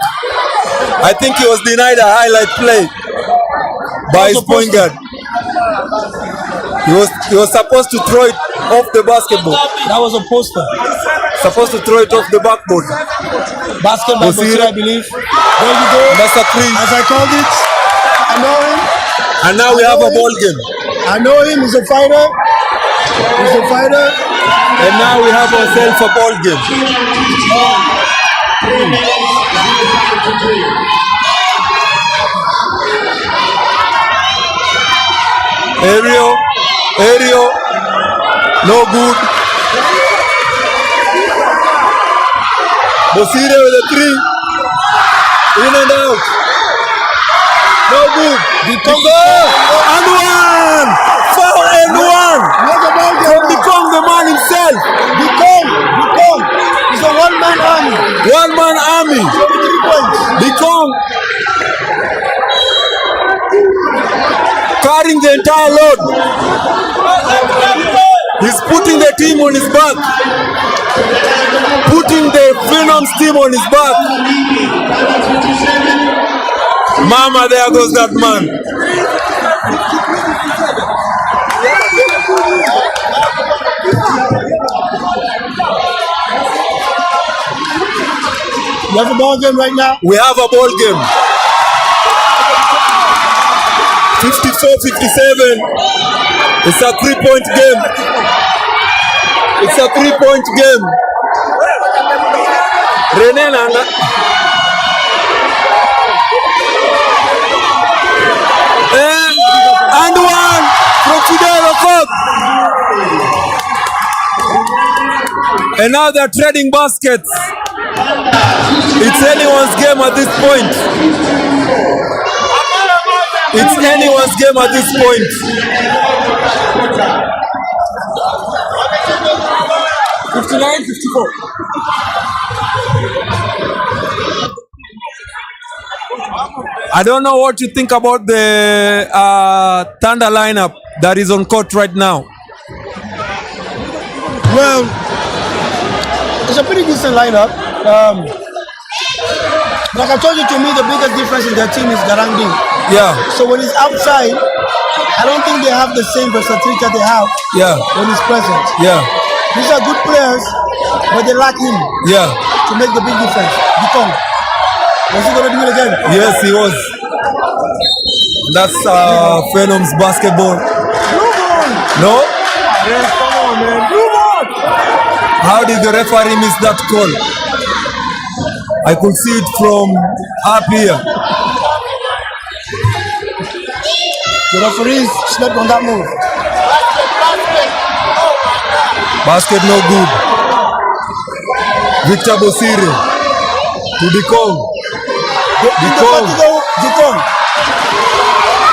I think he was denied a highlight play by his point guard. He was supposed to throw it off the basketball. That was a poster. Supposed to throw it off the backboard. Basket by Bosire, I believe. There you go. That's a three. As I called it, I know him. And now we have a ball game. I know him. He's a fighter. He's a fighter. And now we have ourselves a ball game. Aerial, no good. Bosire with a 3, in and out, no good. And one, foul and one from Become the man himself. Become is a one-man army. One-man army. Become carrying the entire load. He's putting the team on his back. Putting the Phenoms team on his back. Mama, there goes that man. You have a ball game right now? We have a ball game. 54-57. It's a 3-point game. It's a 3-point game. René Nanga. And one from Fidel Okot. And now they're trading baskets. It's anyone's game at this point. It's anyone's game at this point. 59-54. I don't know what you think about the Thunder lineup that is on court right now. Well, it's a pretty decent lineup. Like I told you, to me, the biggest difference in their team is Garang Ding. Yeah. So when he's outside, I don't think they have the same versatility that they have when he's present. Yeah. These are good players, but they lack him to make the big difference. Become. Was he going to do it again? Yes, he was. That's Phenoms basketball. No? Yes, come on, man. Move on. How did the referee miss that call? I could see it from up here. The referees slept on that move. Basket no good. Victor Bosire to Dikong.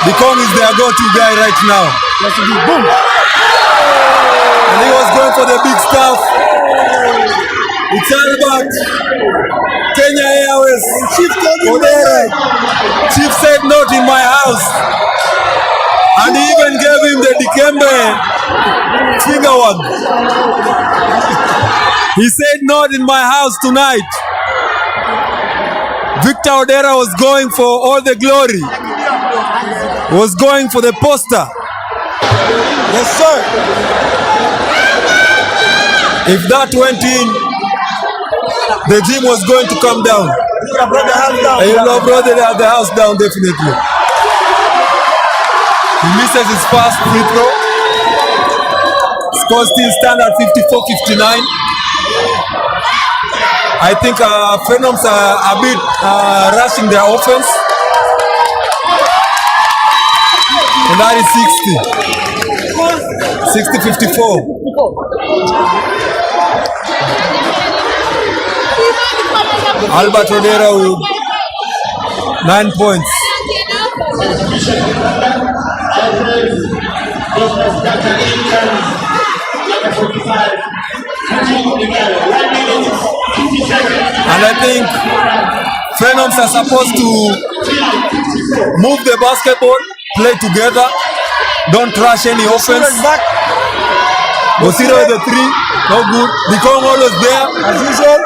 Dikong is their go-to guy right now. Boom. And he was going for the big stuff. It's Albert. Kenya Airways. Chief said not in my house. And he even gave him the Dikembe finger one. He said not in my house tonight. Victor Odera was going for all the glory. Was going for the poster. Yes, sir. If that went in, the gym was going to come down. He would have brought the house down. He would have brought the house down, definitely. He misses his first free throw. Scores still stand at 54-59. I think Phenoms are a bit rushing their offense. And that is 60-54. Albert Rodera with 9 points. And I think Phenoms are supposed to move the basketball, play together, don't rush any offense. Bosire with the 3, no good. Become always there, as usual.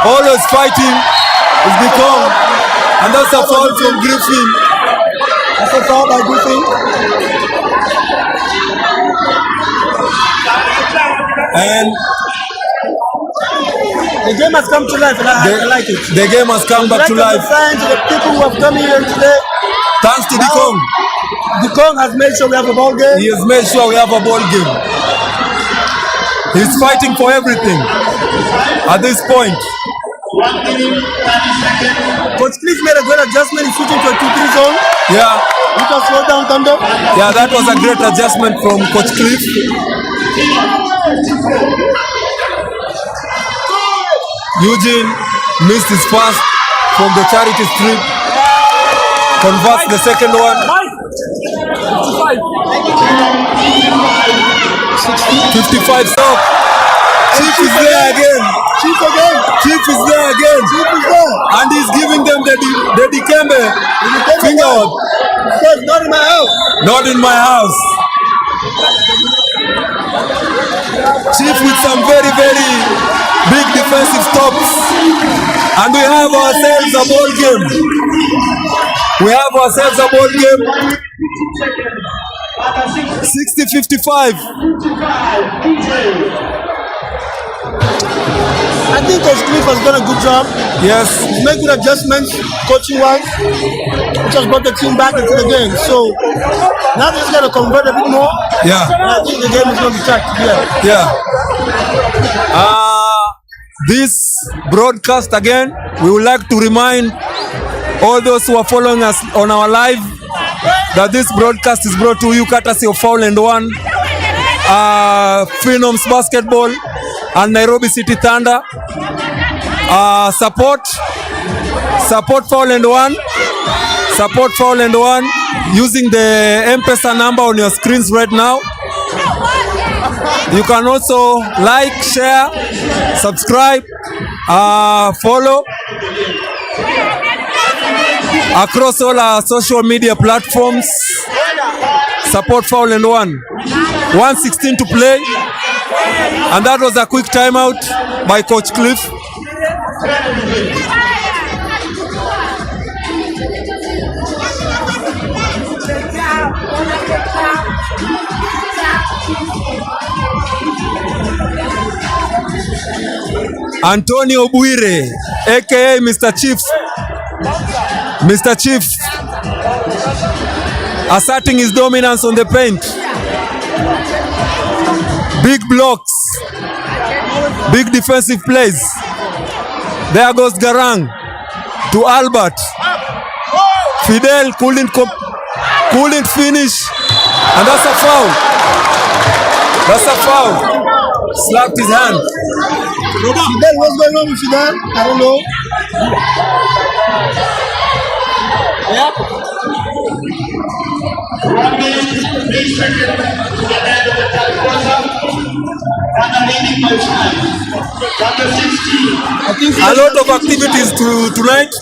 Always fighting is Become. And that's a foul from Griffin. That's a foul by Griffin. And the game has come to life, and I like it. The game has come back to life. Thanks to the people who have come here today. Thanks to Dikong. Dikong has made sure we have a ball game. He has made sure we have a ball game. He's fighting for everything at this point. Coach Cliff made a great adjustment in switching to a 2-3 zone. Yeah. You can slow down, Thunder. Yeah, that was a great adjustment from Coach Cliff. Eugene missed his pass from the charity strip. Converts the second one. 55 stop. Chief is there again. Chief again. Chief is there again. Chief is there. And he's giving them the Dikembe finger. Says not in my house. Not in my house. Chief with some very, very big defensive stops. And we have ourselves a ball game. We have ourselves a ball game. 60-55. I think Coach Cliff has done a good job. Yes. He's made good adjustments, coaching-wise, which has brought the team back into the game. So now they're just going to convert a bit more. Yeah. And I think the game is going to be tight. Yeah. This broadcast again, we would like to remind all those who are following us on our live that this broadcast is brought to you courtesy of Foul and One, Phenoms Basketball, and Nairobi City Thunder. Support Foul and One. Support Foul and One using the M-Pesa number on your screens right now. You can also like, share, subscribe, follow across all our social media platforms. Support Foul and One. 1:16 to play. And that was a quick timeout by Coach Cliff. Antonio Buire, aka Mr. Chief. Mr. Chief asserting his dominance on the paint. Big blocks, big defensive plays. There goes Garang to Albert. Fidel couldn't finish, and that's a foul. That's a foul. Slapped his hand. Fidel, what's going on with Fidel? I don't know. Yeah. 1 minute, 3 seconds to the end of the third quarter. And the leading by 5. Number 16. A lot of activities tonight.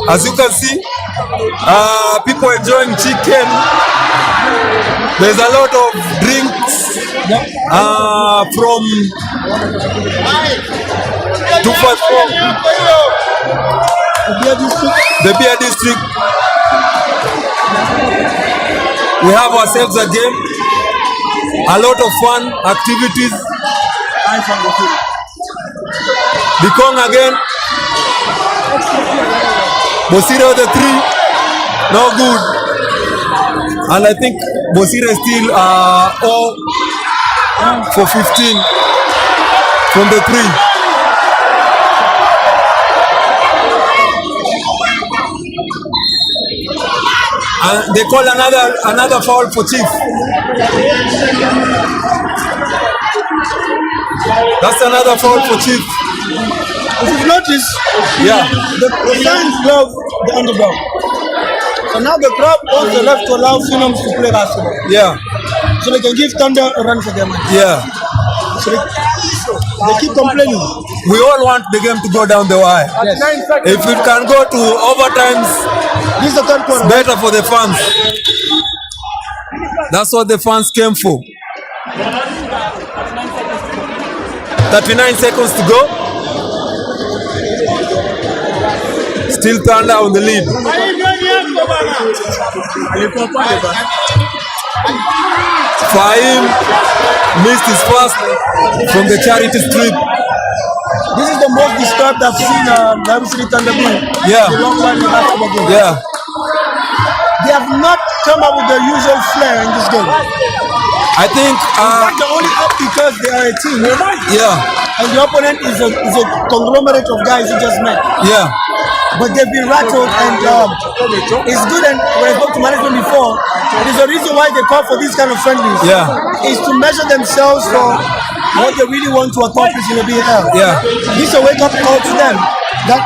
As you can see, people enjoying chicken. There's a lot of drinks from 254. The beer district. We have ourselves a game. A lot of fun activities. The Kong again. Bosira with the 3. No good. And I think Bosira is still 0 for 15 from the 3. And they call another foul for Chief. That's another foul for Chief. If you've noticed, the fans love the underdog. So now the crowd wants the left to allow Phenoms to play basketball. Yeah. So they can give Thunder a run for their money. Yeah. So they keep complaining. We all want the game to go down the wire. Yes. If it can go to overtimes, this is the third quarter. It's better for the fans. That's what the fans came for. 39 seconds to go. Still Thunder on the lead. Fahim missed his first from the charity strip. This is the most disturbed I've seen Nairobi City Thunder be. Yeah. A long time in the basketball game. Yeah. They have not come up with their usual flair in this game. I think, They're only up because they are a team. yeah, And the opponent is a conglomerate of guys you just met. yeah, But they've been rattled, and it's good. And when I spoke to management before, there's a reason why they call for these kind of friendlies. Yeah. Is to measure themselves for what they really want to accomplish in the BNL. Yeah. This is a wake-up call to them that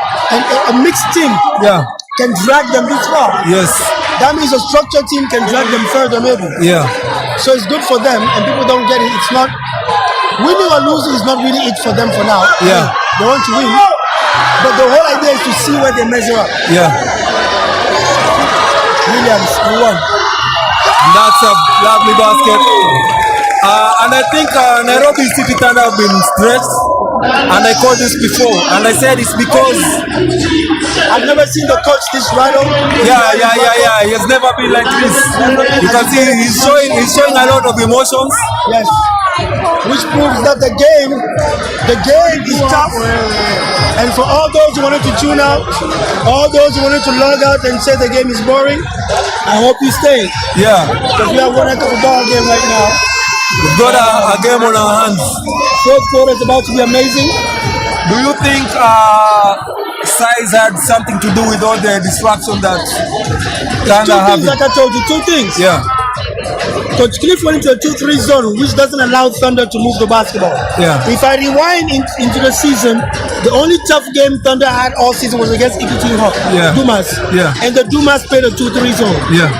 a mixed team yeah, can drag them this far. yes, That means a structured team can drag them further, maybe. yeah, So it's good for them, and people don't get it. It's not winning or losing is not really it for them for now. Yeah. They want to win, but the whole idea is to see where they measure up. yeah. Williams, you won. That's a lovely basket. And I think Nairobi City Thunder have been stressed. And I called this before, and I said it's because I've never seen the coach this rattled. yeah. He has never been like this. You can see he's showing a lot of emotions. Yes. Which proves that the game is tough. And for all those who wanted to tune out, all those who wanted to log out and say the game is boring, I hope you stay. Yeah, Because we have one heck of a ball game right now. we've got a game on our hands. Fourth quarter is about to be amazing. Do you think size had something to do with all the distraction that Thunder Two things, having? like I told you, two things. Yeah, Coach Cliff went into a 2-3 zone, which doesn't allow Thunder to move the basketball. Yeah. If I rewind into the season, the only tough game Thunder had all season was against EQT Hawk, Yeah. Dumas. Yeah. And the Dumas played a 2-3 zone. yeah,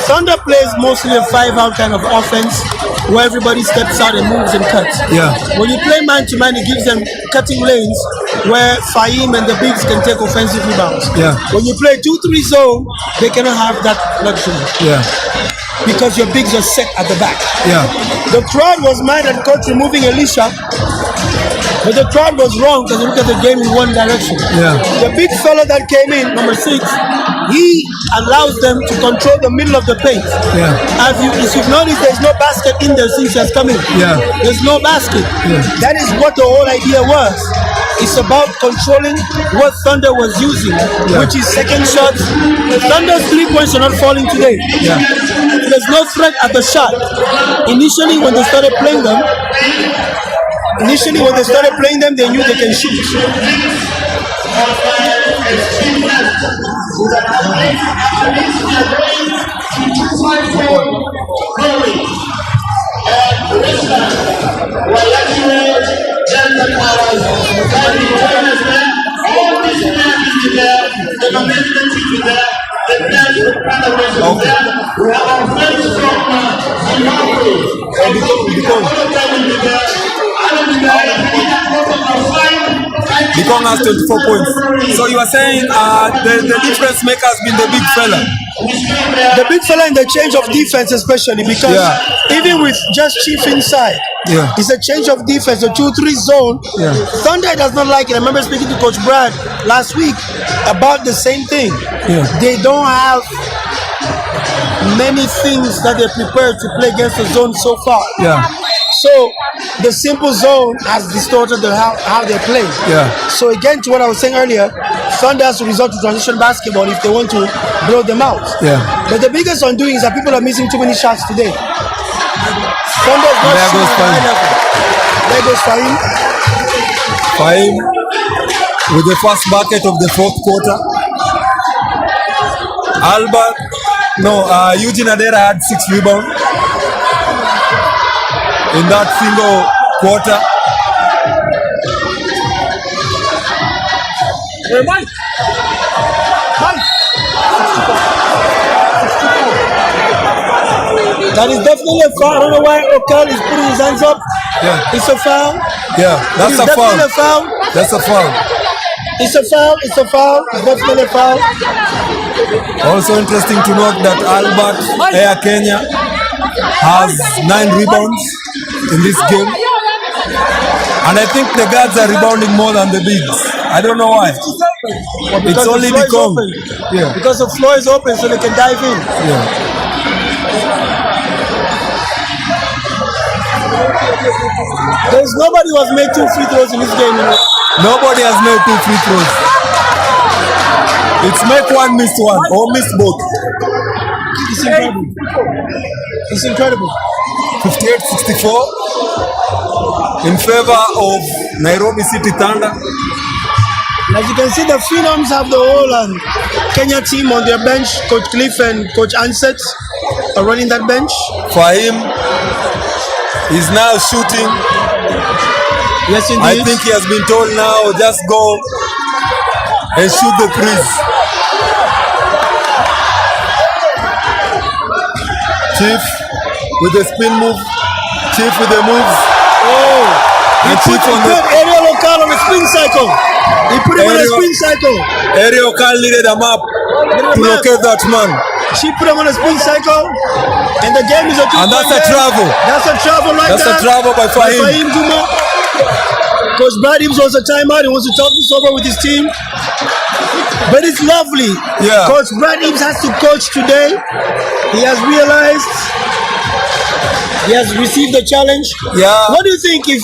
Thunder plays mostly a 5-out kind of offense where everybody steps out and moves and cuts. Yeah. When you play man-to-man, it gives them cutting lanes where Fahim and the bigs can take offensive rebounds. Yeah. When you play 2-3 zone, they cannot have that luxury yeah, because your bigs are set at the back. yeah, The crowd was mad at coach removing Elisha, but the crowd was wrong because they look at the game in one direction. Yeah. The big fella that came in, number 6, he allows them to control the middle of the paint. Yeah. As you've noticed, there's no basket in there since he has come in. Yeah. There's no basket. Yeah. That is what the whole idea was. It's about controlling what Thunder was using, which is second shots. Thunder's 3 points are not falling today. Yeah. There's no threat at the shot. Initially, when they started playing them, they knew they can shoot. Bikong has 24 points. So you are saying the difference maker has been the big fella. The big fella in the change of defense, especially because even with just Chief inside, it's a change of defense, a 2-3 zone. Thunder does not like it. I remember speaking to Coach Brad last week about the same thing. They don't have many things that they're prepared to play against the zone so far. So the simple zone has distorted how they play. So again, to what I was saying earlier, Thunder has to resort to transition basketball if they want to blow them out. But the biggest undoing is that people are missing too many shots today. Thunder is not shooting at high level. There goes Fahim. Fahim with the first bucket of the fourth quarter. Eugene Adera had 6 rebounds in that single quarter. Hey, Mike! That is definitely a foul. I don't know why Okal is putting his hands up. It's a foul. That's a foul. That's a foul. It's a foul. It's definitely a foul. Also interesting to note that Albert Air Kenya has 9 rebounds in this game. And I think the guards are rebounding more than the bigs. I don't know why. It's only become. Because the floor is open so they can dive in. There's nobody who has made 2 free throws in this game. Nobody has made 2 free throws. It's make one, miss one, or miss both. It's incredible. It's incredible. 58-64 in favor of Nairobi City Thunder. As you can see, the Phenoms have the whole Kenya team on their bench. Coach Cliff and Coach Ansett are running that bench. Fahim is now shooting. Yes, indeed. I think he has been told now, just go and shoot the threes. Chief with the spin move. Chief with the moves. Oh, and Chief on the aerial local on the spin cycle. He put him on a spin cycle. Aerial Kal needed a map to locate that man. She put him on a spin cycle, and the game is a 2-point And that's a game. travel. That's a travel right That's there. a travel by Fahim. Juma. Coach Brad Hibbs wants a timeout. He wants to talk this over with his team. But it's lovely. Yeah. Coach Brad Hibbs has to coach today. He has realized he has received the challenge. Yeah. What do you think if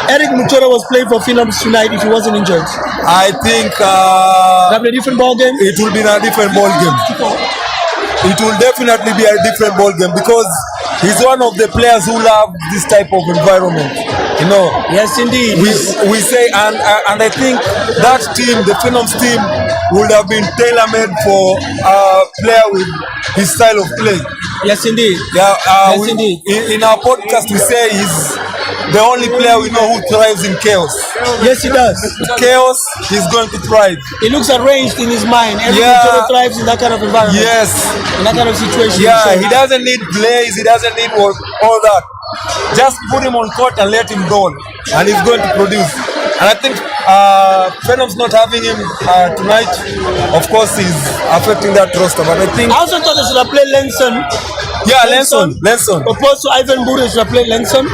Eric Muchora was playing for Phenoms tonight if he wasn't injured? I think That would be a different ball game. it will be a different ball game. It will definitely be a different ball game because he's one of the players who love this type of environment. You know. Yes, indeed. We say and I think that team, the Phenoms team, would have been tailor-made for a player with his style of play. Yes, indeed. Yeah. Yes, indeed. In our podcast, we say he's the only player we know who thrives in chaos. Yes, he does. Chaos, he's going to thrive. He looks arranged in his mind. Everything Yeah. thrives in that kind of environment. Yes. In that kind of situation. Yeah, So- he doesn't need plays, he doesn't need all that. Just put him on court and let him roll, and he's going to produce. And I think Phenoms not having him tonight, of course, is affecting that roster. But I think, I also thought they should have played Lenson. yeah, Lenson. Opposed to Ivan Bure, should have played Lenson.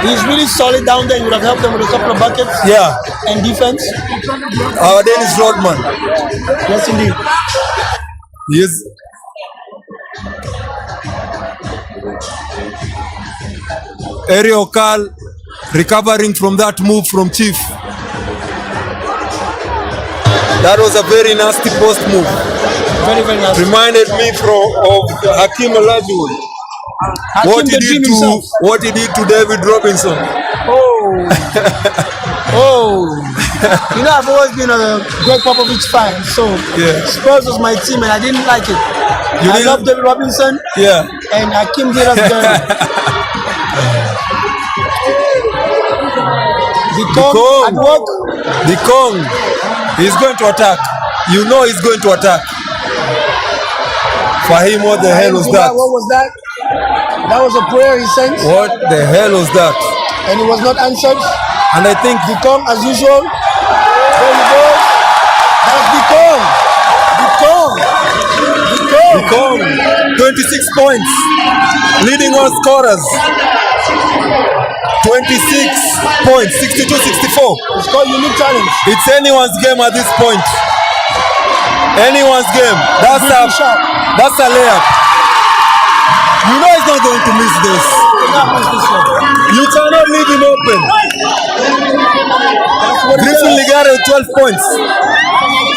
He's really solid down there. He would have helped them with a couple of buckets. Yeah, And defense. our Dennis Rodman. Yes, indeed. Yes. Aerial Kal recovering from that move from Chief. That was a very nasty post move. Very, very nice. Reminded me of Hakim Olajuwon. What he did to David Robinson. Oh. You know, I've always been a Greg Popovich fan. So Yeah. Spurs was my team and I didn't like it. You I didn't? love David Robinson Yeah. and Hakim did us dirty. The Kong at work. The Kong. He's going to attack. You know he's going to attack. For him, what the hell was that? What was that? That was a prayer he sent What the hell was that? and it was not answered. And I think The Kong as usual. There you go. That's the Kong. The Kong. the Kong, 26 points, leading all scorers. 26 points, 62-64. It's called unique challenge. It's anyone's game at this point. Anyone's game. That's a layup. You know he's not going to miss this. You cannot leave him open. Griffin Ligare with 12 points.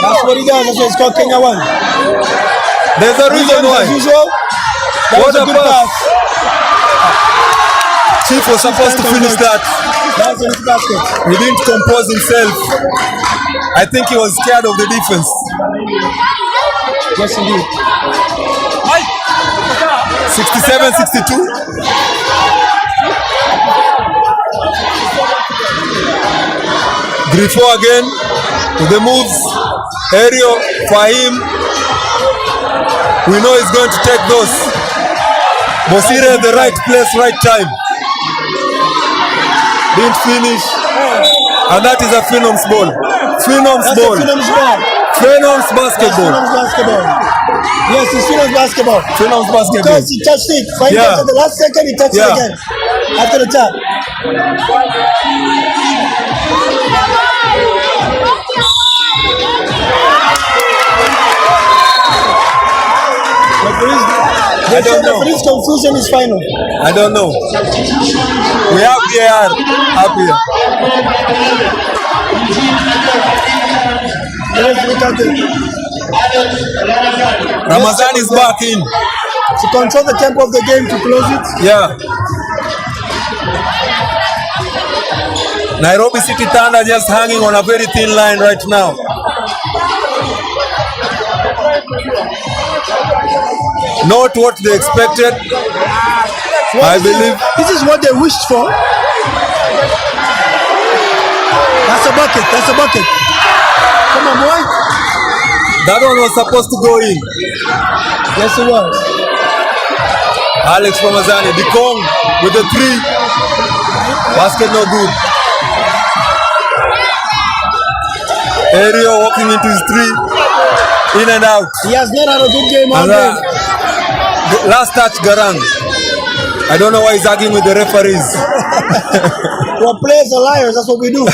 That's what he does. That's why it's called Kenya 1. There's a reason why. As usual, that What was a a good pass. pass. Chief was supposed to finish that. That was a good basket. He didn't compose himself. I think he was scared of the defense. Yes, indeed. 67-62. Grifo again with the moves. Aerial for him. We know he's going to take those. Bosire at the right place, right time. Didn't finish. And that is a Phenoms ball. Phenoms That's ball. a Phenoms ball. Phenoms That's basketball. Phenoms basketball. Yes, it's Phenoms basketball. Phenoms basketball. Because he touched it. Fine, Yeah. at the last second, he touched it Yeah. again. After the tap. I don't know. Referee's confusion is final. I don't know. We have VAR up here. Let's look at it. Ramazan is back in. to control the tempo of the game to close it. Yeah. Nairobi City Thunder just hanging on a very thin line right now. Not what they expected. I believe this is what they wished for. That's a bucket. That's a bucket. Come on, boy. That one was supposed to go in. Yes, it was. Alex Ramazani, the Kong with the 3. Basket no good. Ario walking into his 3. In and out. He has not had a good game all game. Last touch, Garang. I don't know why he's arguing with the referees. Well, players are liars. That's what we do. I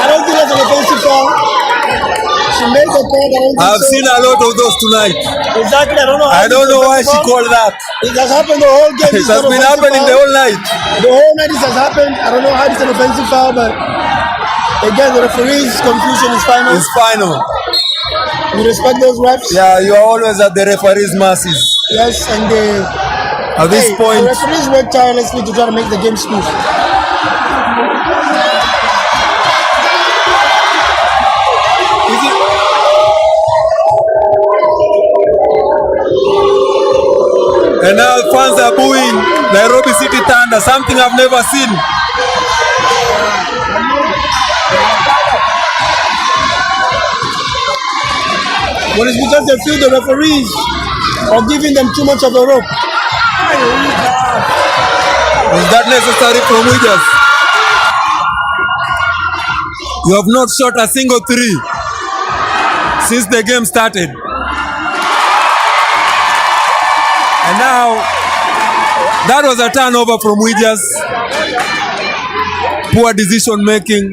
don't think that's an offensive foul. She made the call. I've seen a lot of those tonight. Exactly. I don't know why she called that. It has happened the whole game. It has been happening the whole night. The whole night this has happened. I don't know how it's an offensive foul, but again, the referee's confusion is final. It's final. We respect those refs. Yeah, you are always at the referee's mercies. Yes, and at this point, the referees work tirelessly to try to make the game smooth. And now fans are booing Nairobi City Thunder, something I've never seen. Well, it's because they feel the referees are giving them too much of a rope. Is that necessary from Wiggers? You have not shot a single 3 since the game started. And now, that was a turnover from Wiggers. Poor decision making.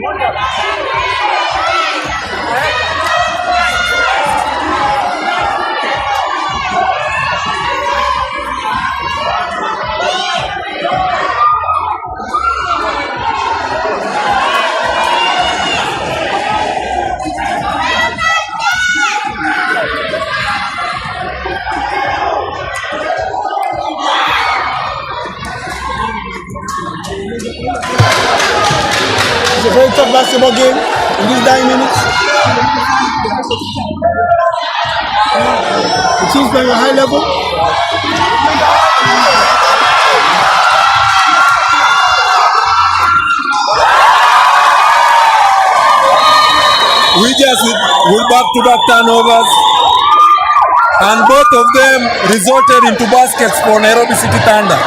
It's a very tough basketball game in these 9 minutes. The team's playing at a high level. We just with back-to-back turnovers, and both of them resulted into baskets for Nairobi City Thunder.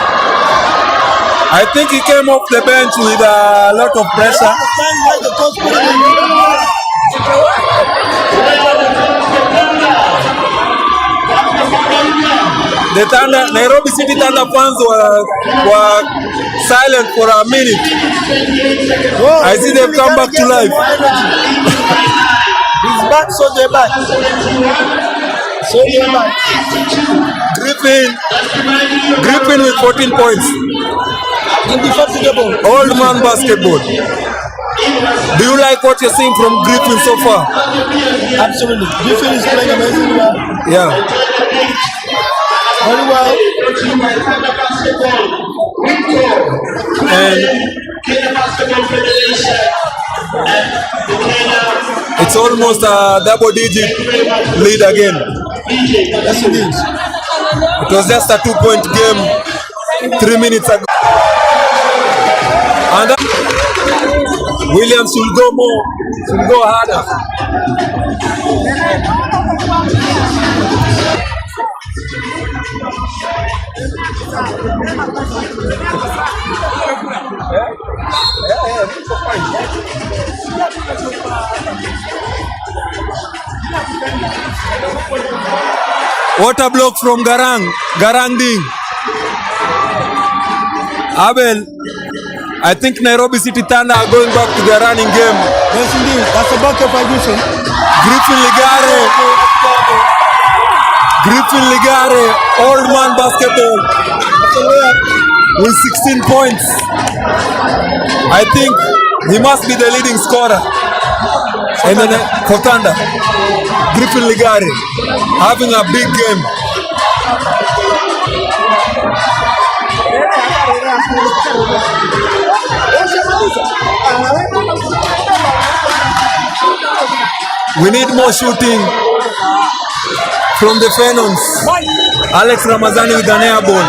I think he came off the bench with a lot of pressure. The Thunder, Nairobi City Thunder fans were silent for a minute. Whoa, I see they've come back to life. He's back, so they're back. So they're back. Griffin with 14 points. Indefatigable. Old man basketball. Do you like what you're seeing from Griffin so far? Absolutely. Griffin is playing amazingly well. Yeah. Very well. And it's almost a double-digit lead again. Yes, it is. It was just a 2-point game 3 minutes ago. And Williams should go more, should go harder. What a block from Garang Ding. Abel I think Nairobi City Thunder are going back to their running game. Yes, indeed. That's a backup addition. Griffin Ligare, old man basketball with 16 points. I think he must be the leading scorer for Thunder. Griffin Ligare having a big game. We need more shooting from the Phenoms. Alex Ramazani with an air ball.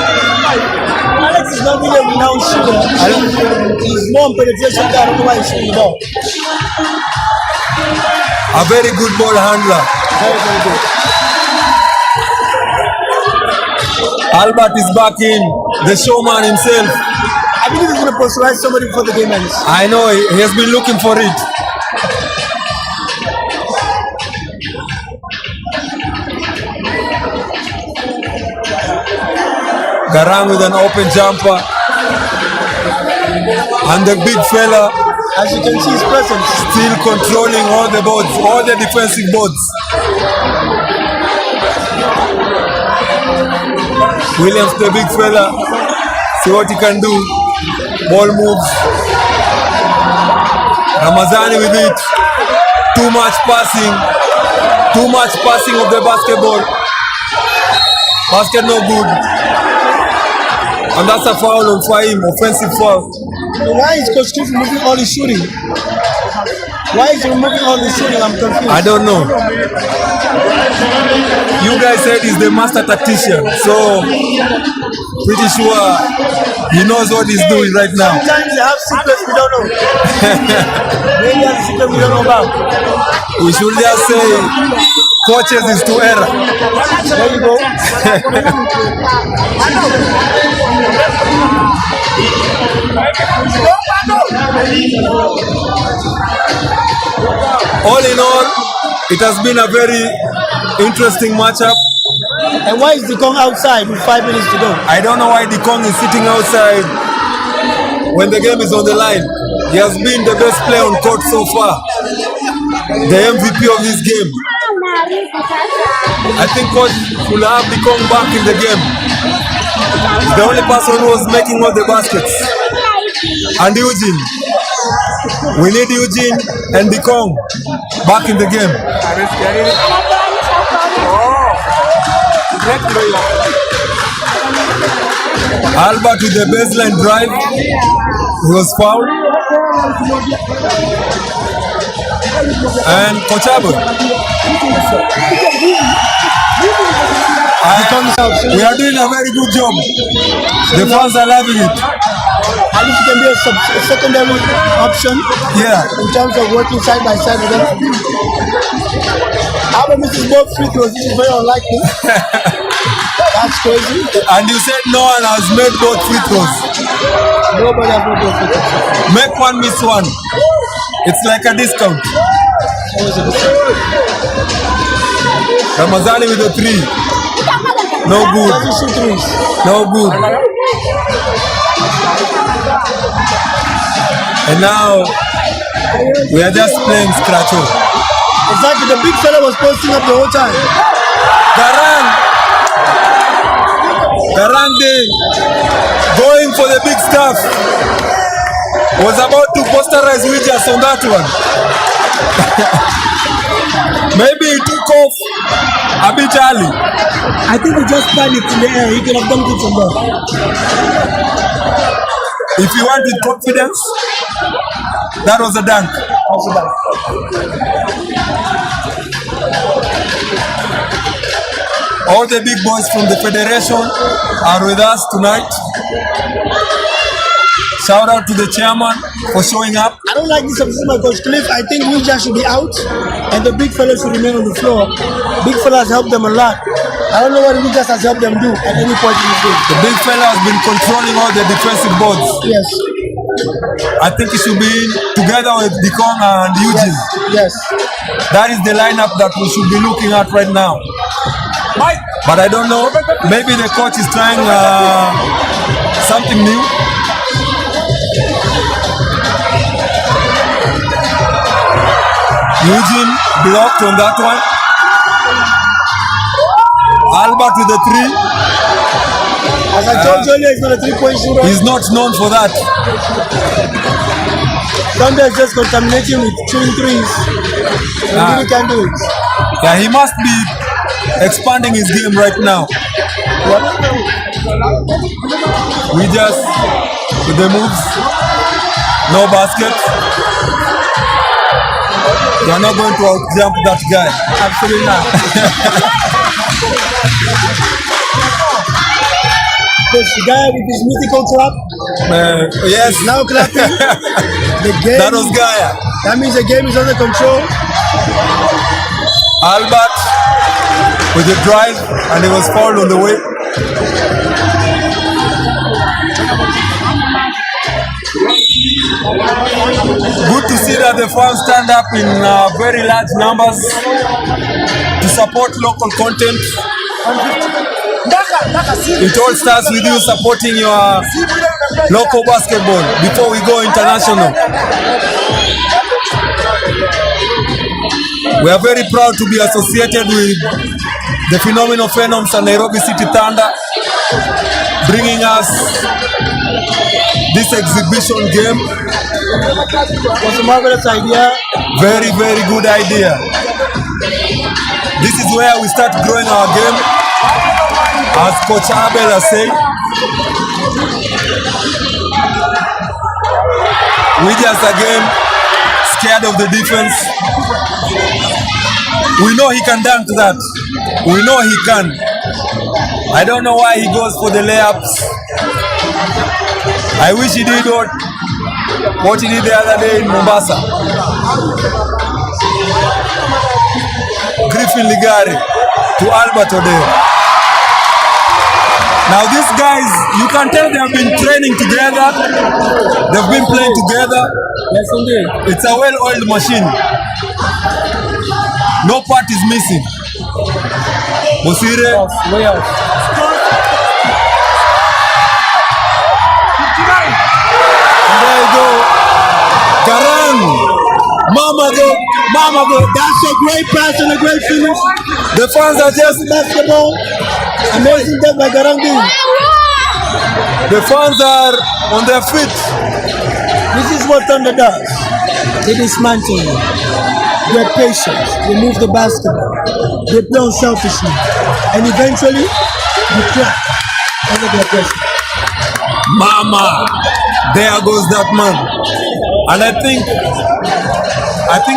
Alex is not really a renowned shooter. He's more on penetration guy. I don't know why he's shooting the ball. A very good ball handler. Very, very good. Albert is back in, the showman himself. I believe he's going to posterize somebody before the game ends. I know, he has been looking for it. Garang with an open jumper. And the big fella, as you can see, his presence, still controlling all the boards, all the defensive boards. Williams, the big fella, see what he can do. Ball moves. Ramazani with it. Too much passing of the basketball. Basket no good. And that's a foul on Fahim, offensive foul. Why is Coach Cliff removing all his shooting? Why is he removing all his shooting? I'm confused. I don't know. You guys said he's the master tactician, so pretty sure he knows what he's doing right now. Sometimes they have secrets we don't know. Maybe he has a secret we don't know about. We should just say coaches is to error. There you go. All in all, it has been a very interesting matchup. And why is Dikong outside with 5 minutes to go? I don't know why Dikong is sitting outside when the game is on the line. He has been the best player on court so far, the MVP of this game. I think coach will have Dikong back in the game. He's the only person who was making all the baskets. And Eugene. We need Eugene and Dikong back in the game. Albert with the baseline drive. He was fouled. And Coach Abu. We are doing a very good job. The fans are loving it. At least it can be a secondary option. Yeah. In terms of working side by side with them. Albert misses both free throws. This is very unlikely. That's crazy. And you said no one has made both free throws. Nobody has made both free throws. Make one, miss one. It's like a discount. Ramazani with a 3. No good. No good. And now we are just playing scratch-off. Exactly, the big fella was posting up the whole time. Garande going for the big stuff. Was about to posterize Wijas on that one. Maybe he took off a bit early. I think he just panicked in the air. He could have dumped it from there. If you want with confidence, that was a dunk. All the big boys from the federation are with us tonight. Shout out to the chairman for showing up. I don't like this assistant by Coach Cliff. I think Wija should be out and the big fellas should remain on the floor. Big fellas helped them a lot. I don't know what Wija has helped them do at any point in this game. The big fella has been controlling all the defensive boards. Yes. I think he should be together with Dikong and Eugene. Yes. That is the lineup that we should be looking at right now. But I don't know. Maybe the coach is trying something new. Exactly. The big fella was posting up the whole time. He could have dumped it from there. I think he just panicked in the air. He could have dumped it from there. If you want with confidence, that was a dunk. Eugene blocked on that one. Albert with the 3. As I told you earlier, he's not a 3-point shooter. He's not known for that. Sometimes just contaminating with shooting threes. He really can do it. Yeah, he must be expanding his game right now. We just, with the moves, no basket. You are not going to out-jump that guy. Absolutely not. The guy with his mythical clap. Yes. Now clapping. The game. That was Gaia. That means the game is under control. Albert with the drive, and he was fouled on the way. Good to see that the fans stand up in very large numbers to support local content. It all starts with you supporting your local basketball before we go international. We are very proud to be associated with the phenomenal Phenoms and Nairobi City Thunder, bringing us this exhibition game. It was a marvelous idea. Very, very good idea. This is where we start growing our game, as Coach Abel has said. We just again scared of the defense. We know he can dunk that. We know he can. I don't know why he goes for the layups. I wish he did what he did the other day in Mombasa. Griffin Ligari to Albert Odeo. Now these guys, you can tell they have been training together. They've been playing together. Yes, indeed. It's a well-oiled machine. No part is missing. Bosire. Way out. And there you go. Garang. Mama go. That's a great pass and a great finish. The fans are just Basketball. Amazing that by Garangi. The fans are on their feet. This is what Thunder does. They dismantle you. They're patient. They move the basketball. They play unselfishly. And eventually, you crack under their pressure. Mama, there goes that man. And I think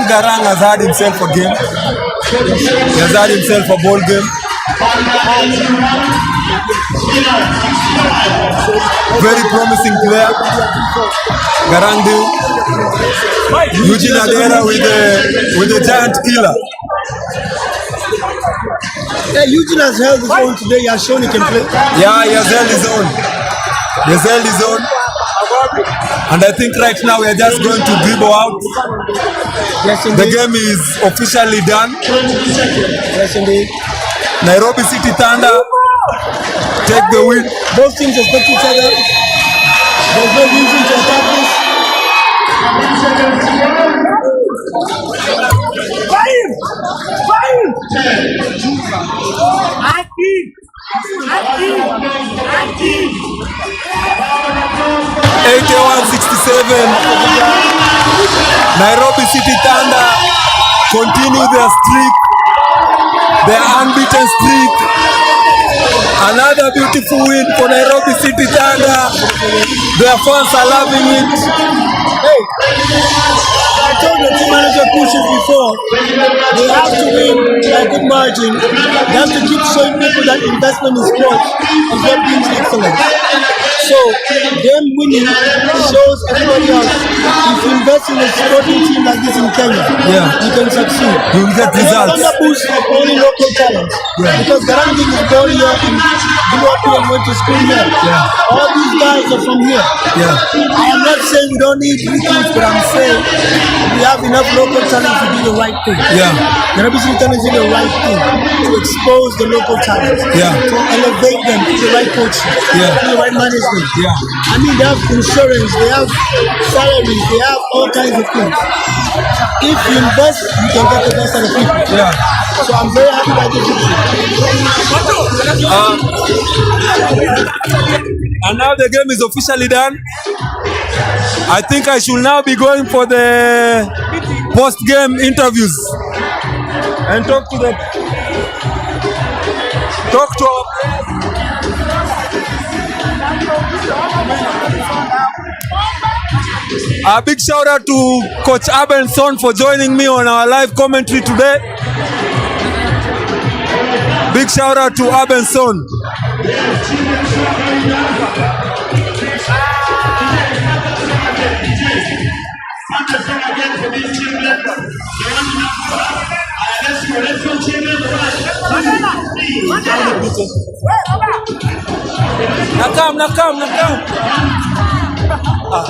Garang has had himself a game. He has had himself a ball game. Very promising player. Garang Dew. Eugene Adera with the giant killer. Yeah, Eugene has held his own today. He has shown he can play. Yeah, he has held his own. He has held his own. And I think right now we are just going to dribble out. Yes, the game is officially done. Yes, indeed. Nairobi City Thunder take the win. Both teams respect each other. There's no reason to attack this. Nairobi City Thunder continue their streak, their unbeaten streak. Another beautiful win for Nairobi City Thunder. Their fans are loving it. Hey, I told the team manager pushes before. They have to win by a good margin. They have to keep showing people that investment in sports is what brings excellence. So, them winning shows everybody else. If you invest in a sporting team like this in Kenya, you can succeed. You will get results. Thunder boost of only local talent. Because Garangi is born here in Nyayo and went to school here. All these guys are from here. I am not saying we don't need recruits, but I'm saying we have enough local talent to do the right thing. Nairobi City Thunder is doing the right thing to expose the local talent, to elevate them to the right coaching, to the right management. happen. Yeah. I mean, they have insurance, they have salaries, they have all kinds of things. If you invest, you can get the best out of people. Yeah. So I'm very happy that they did And now the game is officially done. I think I should now be going for the post-game interviews and talk to a big shout out to Coach Abenson for joining me on our live commentary today. Big shout out to Abenson. Nakam.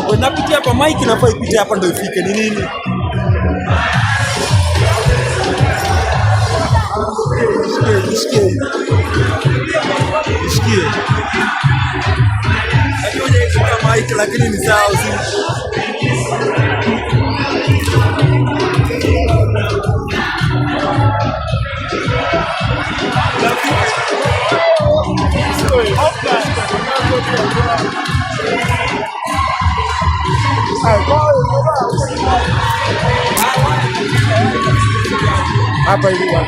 Unapitia hapa mic inafaa ipite hapa ndio ifike ni nini? Sikie. Hayo ni mic lakini ni sawa hapa hivi sawa.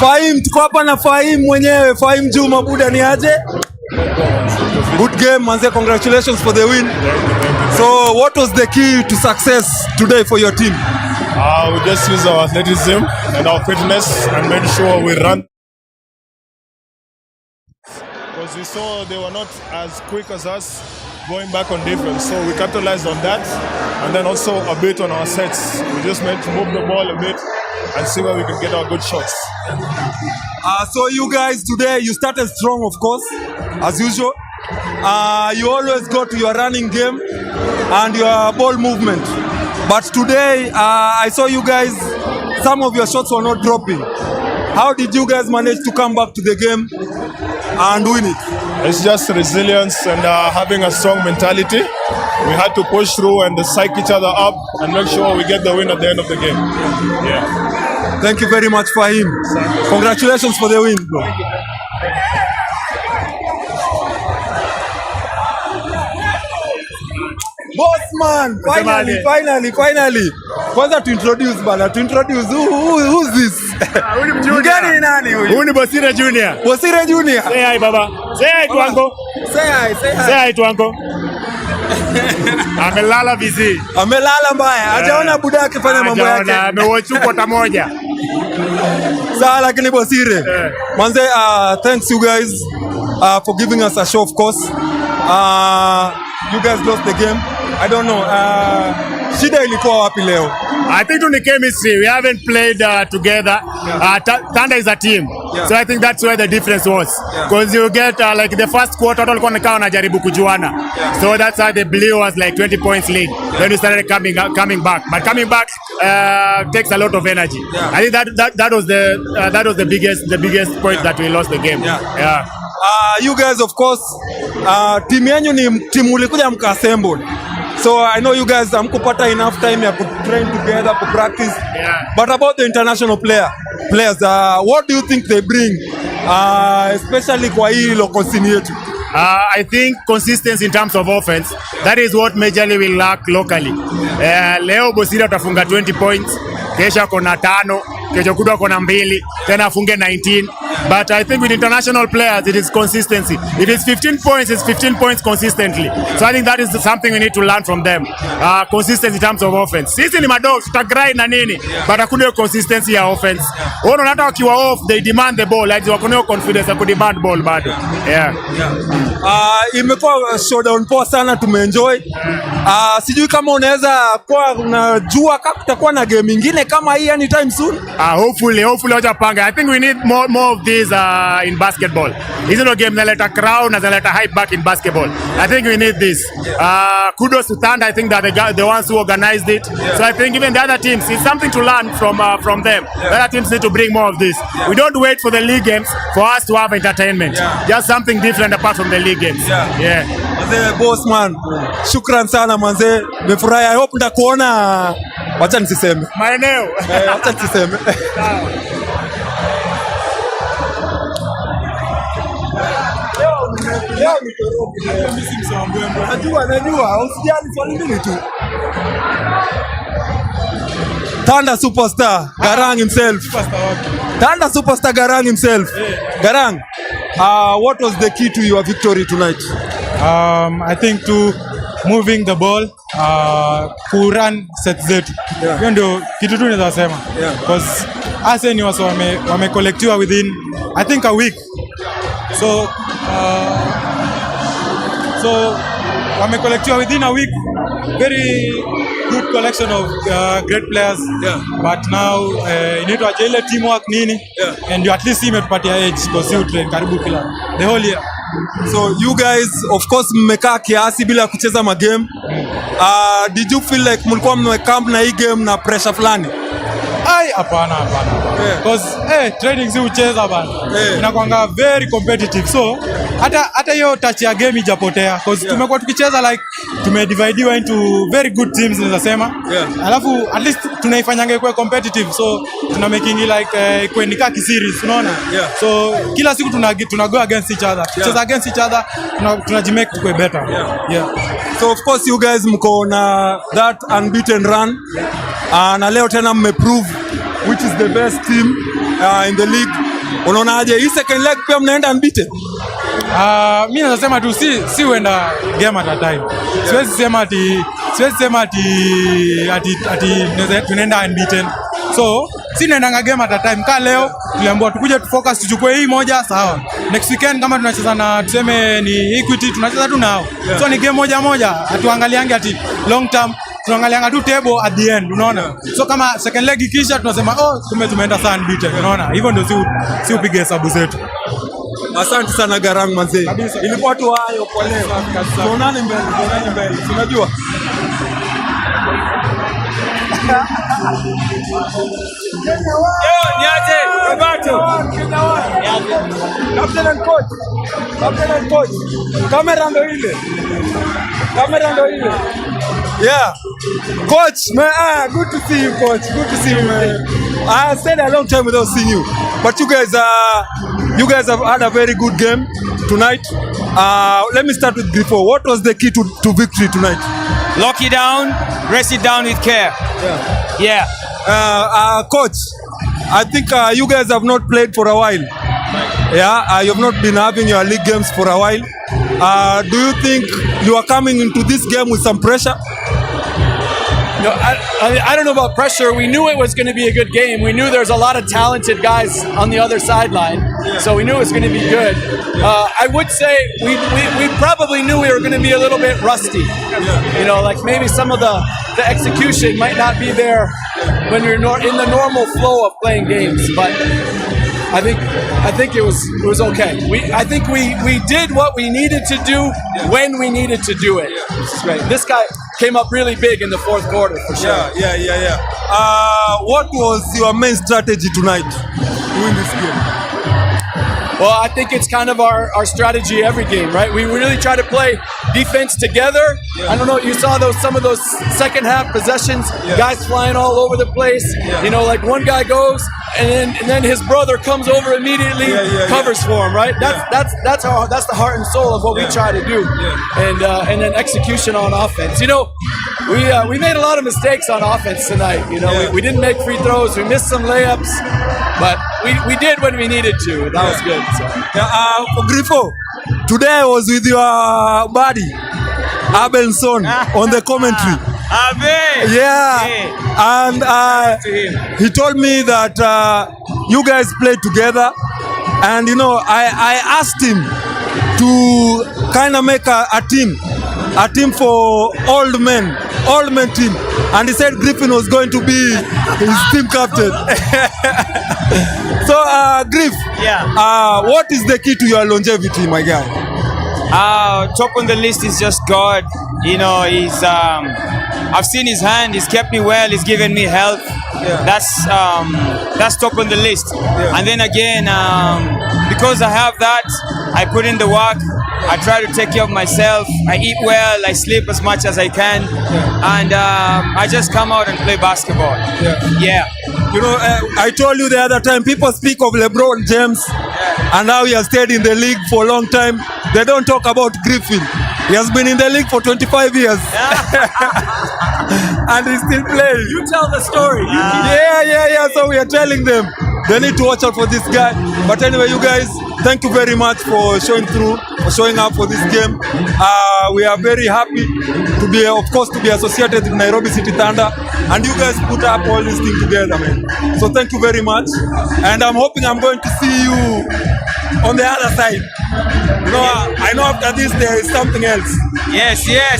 Fahim, tuko hapa na Fahim mwenyewe. Fahim Juma Buda, ni aje? Good game, manze. Congratulations for the win. So what was the key to success today for your team? We just used our athleticism and our fitness and made sure we run. Because we saw they were not as quick as us going back on defense. So we capitalized on that and then also a bit on our sets. We just meant to move the ball a bit and see where we can get our good shots. So you guys today, you started strong, of course, as usual. You always go to your running game and your ball movement. But today, I saw you guys, some of your shots were not dropping. How did you guys manage to come back to the game and win it? It's just resilience and having a strong mentality. We had to push through and psych each other up and make sure we get the win at the end of the game. Yeah. Thank you very much, Fahim. Congratulations for the win, bro. Boss man, finally. Kwanza to introduce who's this? Mgeni nani huyu? Huyu ni Bosire Junior. Bosire Junior. Say hi baba. Say hi to uncle. Say hi. Say hi to uncle. Amelala busy. Amelala mbaya. Hajaona buda akifanya mambo yake. Amewachu kota moja. Sawa lakini Bosire. Manze, thanks you guys for giving us a show, of course. You guys lost the game. I don't know. Shida ilikuwa wapi leo? I think to the chemistry. We haven't played together. Thunder is a team. Yeah. So I think that's where the difference was. Because you get like the first quarter walikuwa wanakaa wanajaribu kujuana. So that's why the blue was like 20 points lead. Then we started coming back. But coming back takes a lot of energy. I think that was the biggest point that we lost the game. Yeah. You guys, of course, team yenu ni team ulikuja mkaassemble. So I know you guys hamkupata enough time ya train together to practice. But about the international players, what do you think they bring, especially kwa hii local scene yetu? I think consistency in terms of offense, that is what majorly will lack locally. Leo Bosire atafunga 20 points, kesho kona 5, kesho kutwa kona 2, tena afunge 19. But I think with international players, it is consistency. If it's 15 points, it's 15 points consistently. So I think that is something we need to learn from them. Consistency in terms of offense. Sisi ni madogs, tutagrind na nini, but hakuna consistency ya offense. Ono hata wakiwa off, they demand the ball. Like wakona confidence ya kudemand ball bado. Imekuwa showdown poa sana, tumeenjoy. Sijui kama unaweza kwa unajua kama kutakuwa na game nyingine kama hii anytime soon. Hopefully wajapanga. I think we need more of these in basketball. Hizi no game naleta crowd na naleta hype back in basketball. I think we need this. Kudos to Thunder. I think that the ones who organized it. So I think even the other teams, it's something to learn from them. The other teams need to bring more of this. We don't wait for the league games for us to have entertainment. Just something different apart from the league games. Manze boss man, shukran sana manze. Nimefurahi. I hope ndakuona. Wacha nisiseme. Maeneo. Wacha nisiseme. Najua, usijali swali mbili tu. Thunder superstar Garang himself. Thunder superstar Garang himself. Garang, what was the key to your victory tonight? I think to moving the ball, ku run set zetu. Hiyo ndio kitu tu naweza sema. Because Arsenal was wamecollectiwa within I think a week. So wamecollectiwa within a week. Very good collection of great players. But now you need to ajele teamwork nini. And you at least imetupatia edge because you train karibu kila the whole year. So you guys of course mmekaa kiasi bila kucheza magame. Did you feel like mlikuwa mmecamp na hii game na pressure fulani? Hapana. Because training si ucheza bana. Inakuanga very competitive. So hata hiyo touch ya game ijapotea because tumekuwa tukicheza like tumedividiwa into very good teams naweza sema. Alafu at least tunaifanyanga ikuwe competitive. So tuna making like ikuwe nika ki-series unaona. So kila siku tuna go against each other. Tucheza against each other tunajimake tukue better. So of course you guys mko na that unbeaten run. Na leo tena mmeprove which is the best team in the league. Unaonaje hii second leg pia mnaenda unbeaten? Mimi nasema tu si uenda game at a time. Siwezi sema ati tunaenda unbeaten. So si naenda game at a time. Ka leo tuliambiwa tukuje tu focus tuchukue hii moja sawa. Next weekend kama tunacheza na tuseme ni Equity tunacheza tu nao. So ni game moja. Hatuangaliange ati long term. Tunaangalianga tu table at the end unaona. So kama second leg ikisha tunasema tumeenda sana unbeaten unaona. Hivyo ndio si upige hesabu zetu. Asante sana Garang manze. Ilikuwa tu hayo kwa leo. Tuonane mbele. Unajua? Niaje, Roberto. Captain and coach. Kamera ndo ile. Yeah. Coach, man, good to see you, coach. Good to see you, man. I stayed a long time without seeing you. But you guys have had a very good game tonight. Let me start with Grifo. What was the key to victory tonight? Lock it down, rest it down with care. Yeah. Coach, I think you guys have not played for a while. You have not been having your league games for a while. Do you think you are coming into this game with some pressure? No, I don't know about pressure. We knew it was going to be a good game. We knew there's a lot of talented guys on the other sideline, so we knew it was going to be good. I would say we probably knew we were going to be a little bit rusty. You know, like maybe some of the execution might not be there when you're in the normal flow of playing games, but I think it was okay. I think we did what we needed to do when we needed to do it. This is great. This guy came up really big in the fourth quarter for sure. What was your main strategy tonight to win this game? Well, I think it's kind of our strategy every game, right? We really try to play defense together. I don't know, you saw some of those second half possessions, guys flying all over the place. You know, like one guy goes and then his brother comes over immediately, covers for him, right? That's the heart and soul of what we try to do. And then execution on offense. You know, we made a lot of mistakes on offense tonight. You know, we didn't make free throws, we missed some layups, but we did when we needed to. That was good. So. Grifo, today I was with your buddy Abelson on the commentary. And he told me that you guys played together, and you know I asked him to kind of make a team a team for old men team, and he said Griffin was going to be his team captain. So, Griff, what is the key to your longevity, my guy? Top on the list is just God. You know, he's I've seen his hand. He's kept me well. He's given me health. Yeah. That's top on the list. Yeah. And then again, because I have that, I put in the work. I try to take care of myself. I eat well. I sleep as much as I can, and I just come out and play basketball. Yeah. You know, I told you the other time, people speak of LeBron James, and now he has stayed in the league for a long time. They don't talk about Griffin. He has been in the league for 25 years. And he's still playing. You tell the story. Yeah. So we are telling them they need to watch out for this guy. But anyway, you guys, thank you very much for showing up for this game. We are very happy to be, of course, to be associated with Nairobi City Thunder. And you guys put up all this thing together, man. So thank you very much. And I'm hoping I'm going to see you on the other side. You know, I know after this there is something else. Yes. Yeah,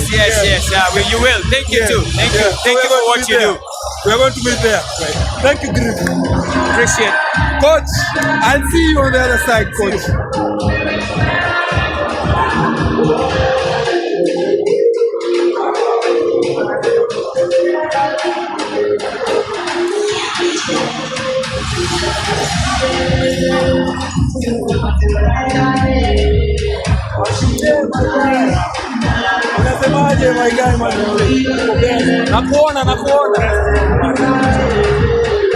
you will. Thank you too. Thank you for what you do. We are going to meet there. Thank you, Griff. Appreciate it. Coach, I'll see you on the other side, Coach. Unasemaje my guy, man? Nakuona.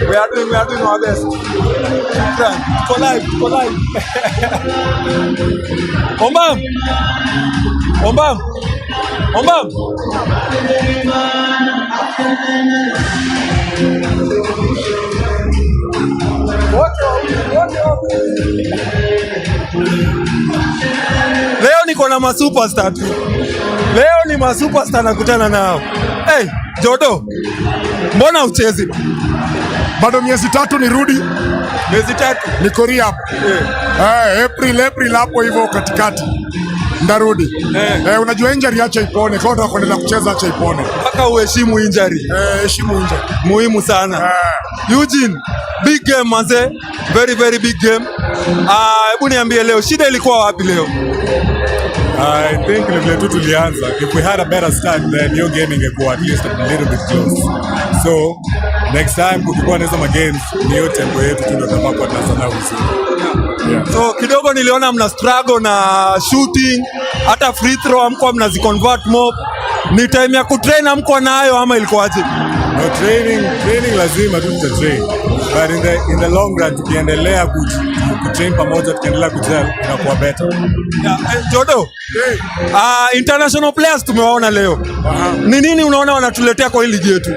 We are doing our best. For life. Ombam. Leo niko na masuperstar tu. Leo ni masuperstar nakutana nao. Hey, Jodo. Mbona uchezi? Bado miezi 3 nirudi. Miezi 3 niko rehab. April hapo hivyo katikati. Ndarudi. Unajua injury acha ipone. Kwa hiyo kuendelea kucheza acha ipone. Mpaka uheshimu injury. Heshimu injury. Muhimu sana. Eugene, big game manze. Very very big game. Hebu niambie leo shida ilikuwa wapi leo? I think vile tu tulianza, if we had a better start then your game ingekuwa at least a little bit close. So next time kukikuwa na hizo games ni yote tempo yetu tu ndio tutakuwa tunasana vizuri. So kidogo niliona mna struggle na shooting, hata free throw amko mnaziconvert mob. Ni time ya kutrain amko nayo ama ilikuwaje? No, training lazima tu train. But in the long run tukiendelea kutrain pamoja tukiendelea kujel inakuwa better. Jodo. International players tumewaona leo. Ni nini unaona wanatuletea kwa hii ligi yetu?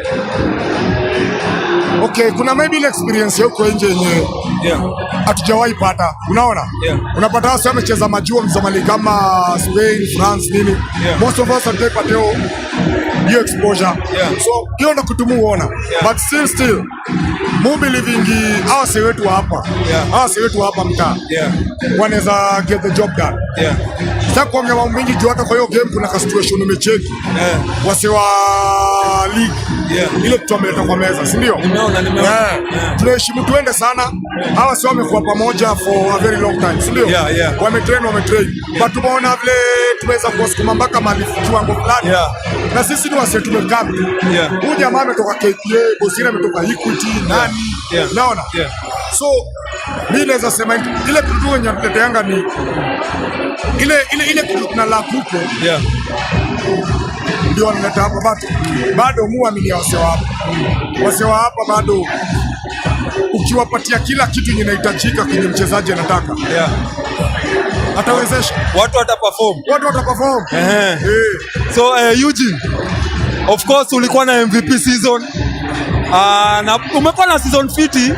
Okay, kuna maybe ile experience yako nje yenyewe. Hatujawahi pata. Unaona? Unapata watu wamecheza majuo mzamani kama Spain, France nini. Most of us hatujapata hiyo exposure. So hiyo ndo kutumuona. But still mu believing hawa si wetu hapa. Hawa si wetu hapa mtaa. Wanaweza get the job done. Sasa kwa mambo mingi juu hata kwa hiyo game kuna ka situation umecheki. Wase wa league. Ile kitu ameleta kwa meza, si ndio? Nimeona. Tunaheshimu tuende sana. Hawa si wamekuwa pamoja for a very long time, si ndio? Wametrain. But tumeona vile tumeweza kuwasukuma mpaka mahali kiwango fulani. Na sisi ni wase tumekaa. Huyu jamaa ametoka KPA, Bosina ametoka Equity, nani? Unaona? So mimi naweza sema ile kitu yenye tuteteanga ni ile kitu tunala kuko. Ndio wanaleta hapa bado muamini wase wa hapa bado ukiwapatia kila kitu yenye inahitajika kwenye mchezaji anataka. Atawezesha. Watu wataperform. So Eugene, of course ulikuwa na MVP season. Na umekuwa na season fiti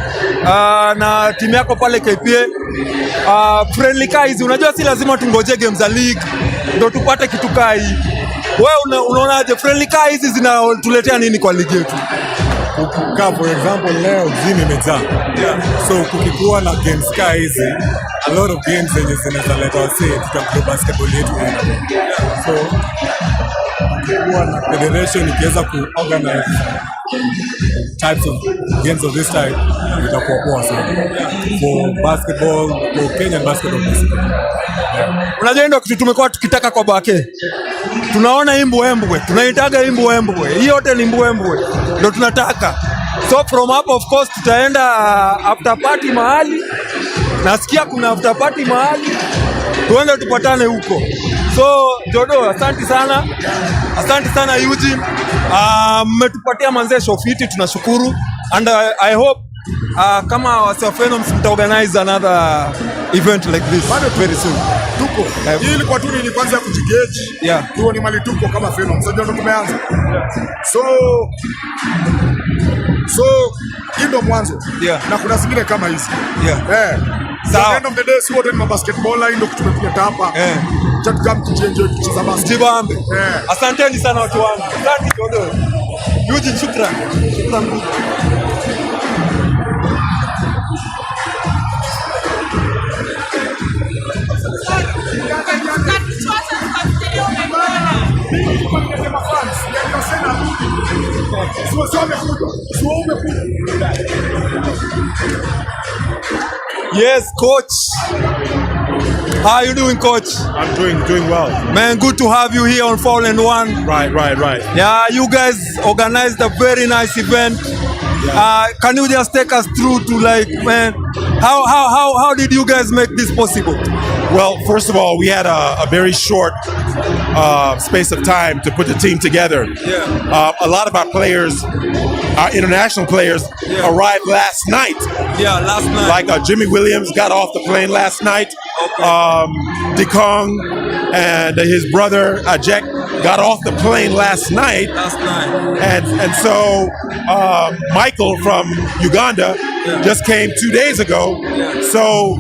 na timu yako pale KPA. Friendly guys, unajua si lazima tungoje games za league ndio tupate kitu kai. Wewe unaonaje friendly guys zinatuletea nini kwa ligi yetu? For example leo gym imejaa. So kukikuwa na games hizi a lot of games zenye zinaweza let us say tutamplay basketball yetu. So kuwa na federation ikiweza kuorganize types of games of this type itakuwa poa sana for basketball, for Kenyan basketball. Unajua ndio kitu tumekuwa tukitaka kwa Bake. Tunaona imbwembwe, tunaitaga imbwembwe. Hii yote ni imbwembwe. Ndio tunataka. So from up of course tutaenda after party mahali. Nasikia kuna after party mahali. Tuende tupatane huko. So Jodo, asante sana. Asante sana Eugene. Mmetupatia manze show fiti, tunashukuru. And I hope kama wasa Phenoms mtaorganize another event like this very soon. Tuko. Hii ilikuwa tu ni kwanza ya kujigauge. Yeah. Tuo ni mali tuko kama Phenoms. Sasa ndio tumeanza. So hii ndio mwanzo. Yeah. Na kuna zingine kama hizi. Yeah. So at the end of the day, si wote ni basketballer, ndio tumekuja hapa. Tutakam kujenga kucheza basketball. Asanteni sana watu wangu. Asante Jodo. Eugene, shukran. Shukran. Yes, coach. How are you doing, coach? I'm doing well. Man, good to have you here on Fallen One. Right. Yeah, you guys organized a very nice event. Can you just take us through to man, how did you guys make this possible? Well, first of all, we had a very short space of time to put the team together. Yeah. A lot of our players, our international players, arrived last night. Yeah, last night. Like Jimmy Williams got off the plane last night. Okay. Dekong and his brother Ajek got off the plane last night. And so Michael from Uganda just came 2 days ago. So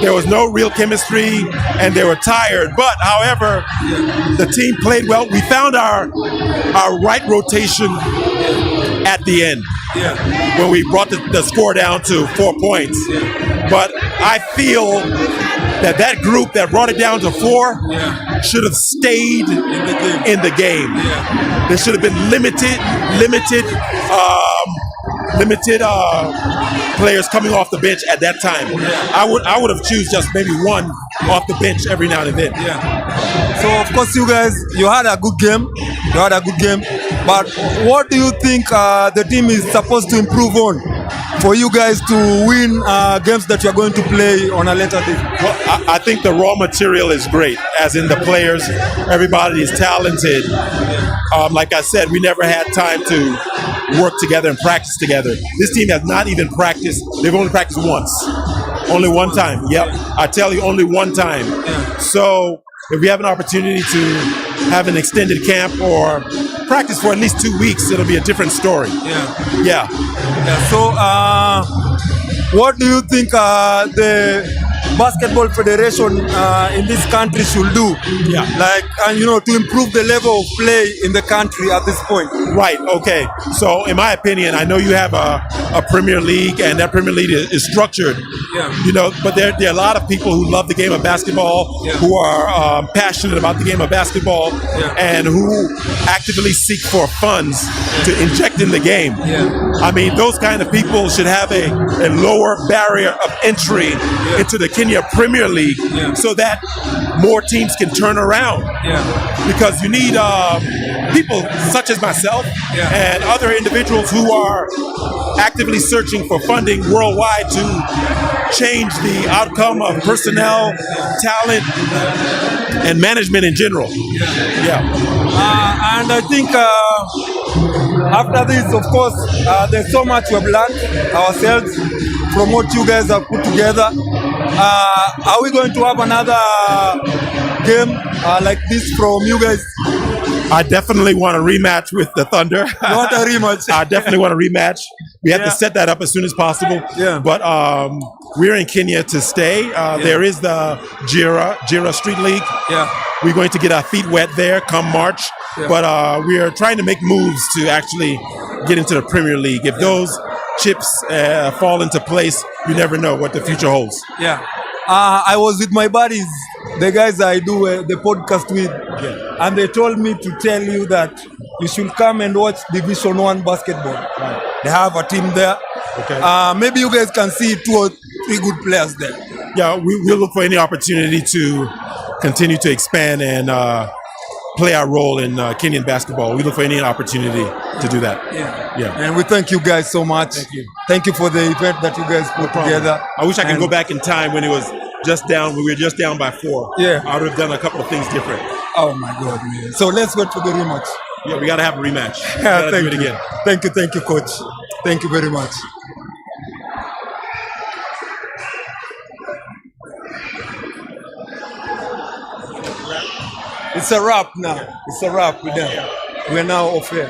there was no real chemistry and they were tired. But however, the team played well. We found our right rotation at the end when we brought the score down to 4 points. But I feel that group that brought it down to 4 should have stayed in the game. There should have been limited players coming off the bench at that time. I would have choose just maybe one off the bench every now and then. So of course you guys, you had a good game. But what do you think the team is supposed to improve on for you guys to win games that you're going to play on a later day? Well, I think the raw material is great, as in the players. Everybody is talented. Like I said, we never had time to work together and practice together. This team has not even practiced. They've only practiced once. Only one time. Yep. I tell you, only one time. So if we have an opportunity to have an extended camp or practice for at least 2 weeks, it'll be a different story. Yeah. So what do you think the basketball federation in this country should do? To improve the level of play in the country at this point? Right. Okay. So in my opinion, I know you have a Premier League, and that Premier League is structured. But there are a lot of people who love the game of basketball, who are passionate about the game of basketball, and who actively seek for funds to inject in the game. I mean, those kind of people should have a lower barrier of entry into the Kenya Premier League, so that more teams can turn around. Because you need people such as myself and other individuals who are actively searching for funding worldwide to change the outcome of personnel, talent, and management in general. And I think after this, of course, there's so much we have learned ourselves from what you guys have put together. Are we going to have another game like this from you guys? I definitely want a rematch with the Thunder. You want a rematch? I definitely want a rematch. We have to set that up as soon as possible. But we're in Kenya to stay. There is the Jira Street League. We're going to get our feet wet there come March. But we are trying to make moves to actually get into the Premier League. If those chips fall into place, you never know what the future holds. I was with my buddies, the guys I do the podcast with, and they told me to tell you that you should come and watch Division 1 basketball. They have a team there. Okay. Maybe you guys can see 2 or 3 good players there. Yeah, we'll look for any opportunity to continue to expand and play our role in Kenyan basketball. We look for any opportunity to do that. Yeah. And we thank you guys so much. Thank you. Thank you for the event that you guys put together. I wish I could And- go back in time when it was just down. We were just down by 4. Yeah. I would have done a couple of things different. Oh my God, man. So let's wait for the rematch. Yeah, we got to have a rematch. We Yeah, got to do it again. Thank you, coach. Thank you very much. It's a wrap now. It's a wrap. We're done. We're now off air.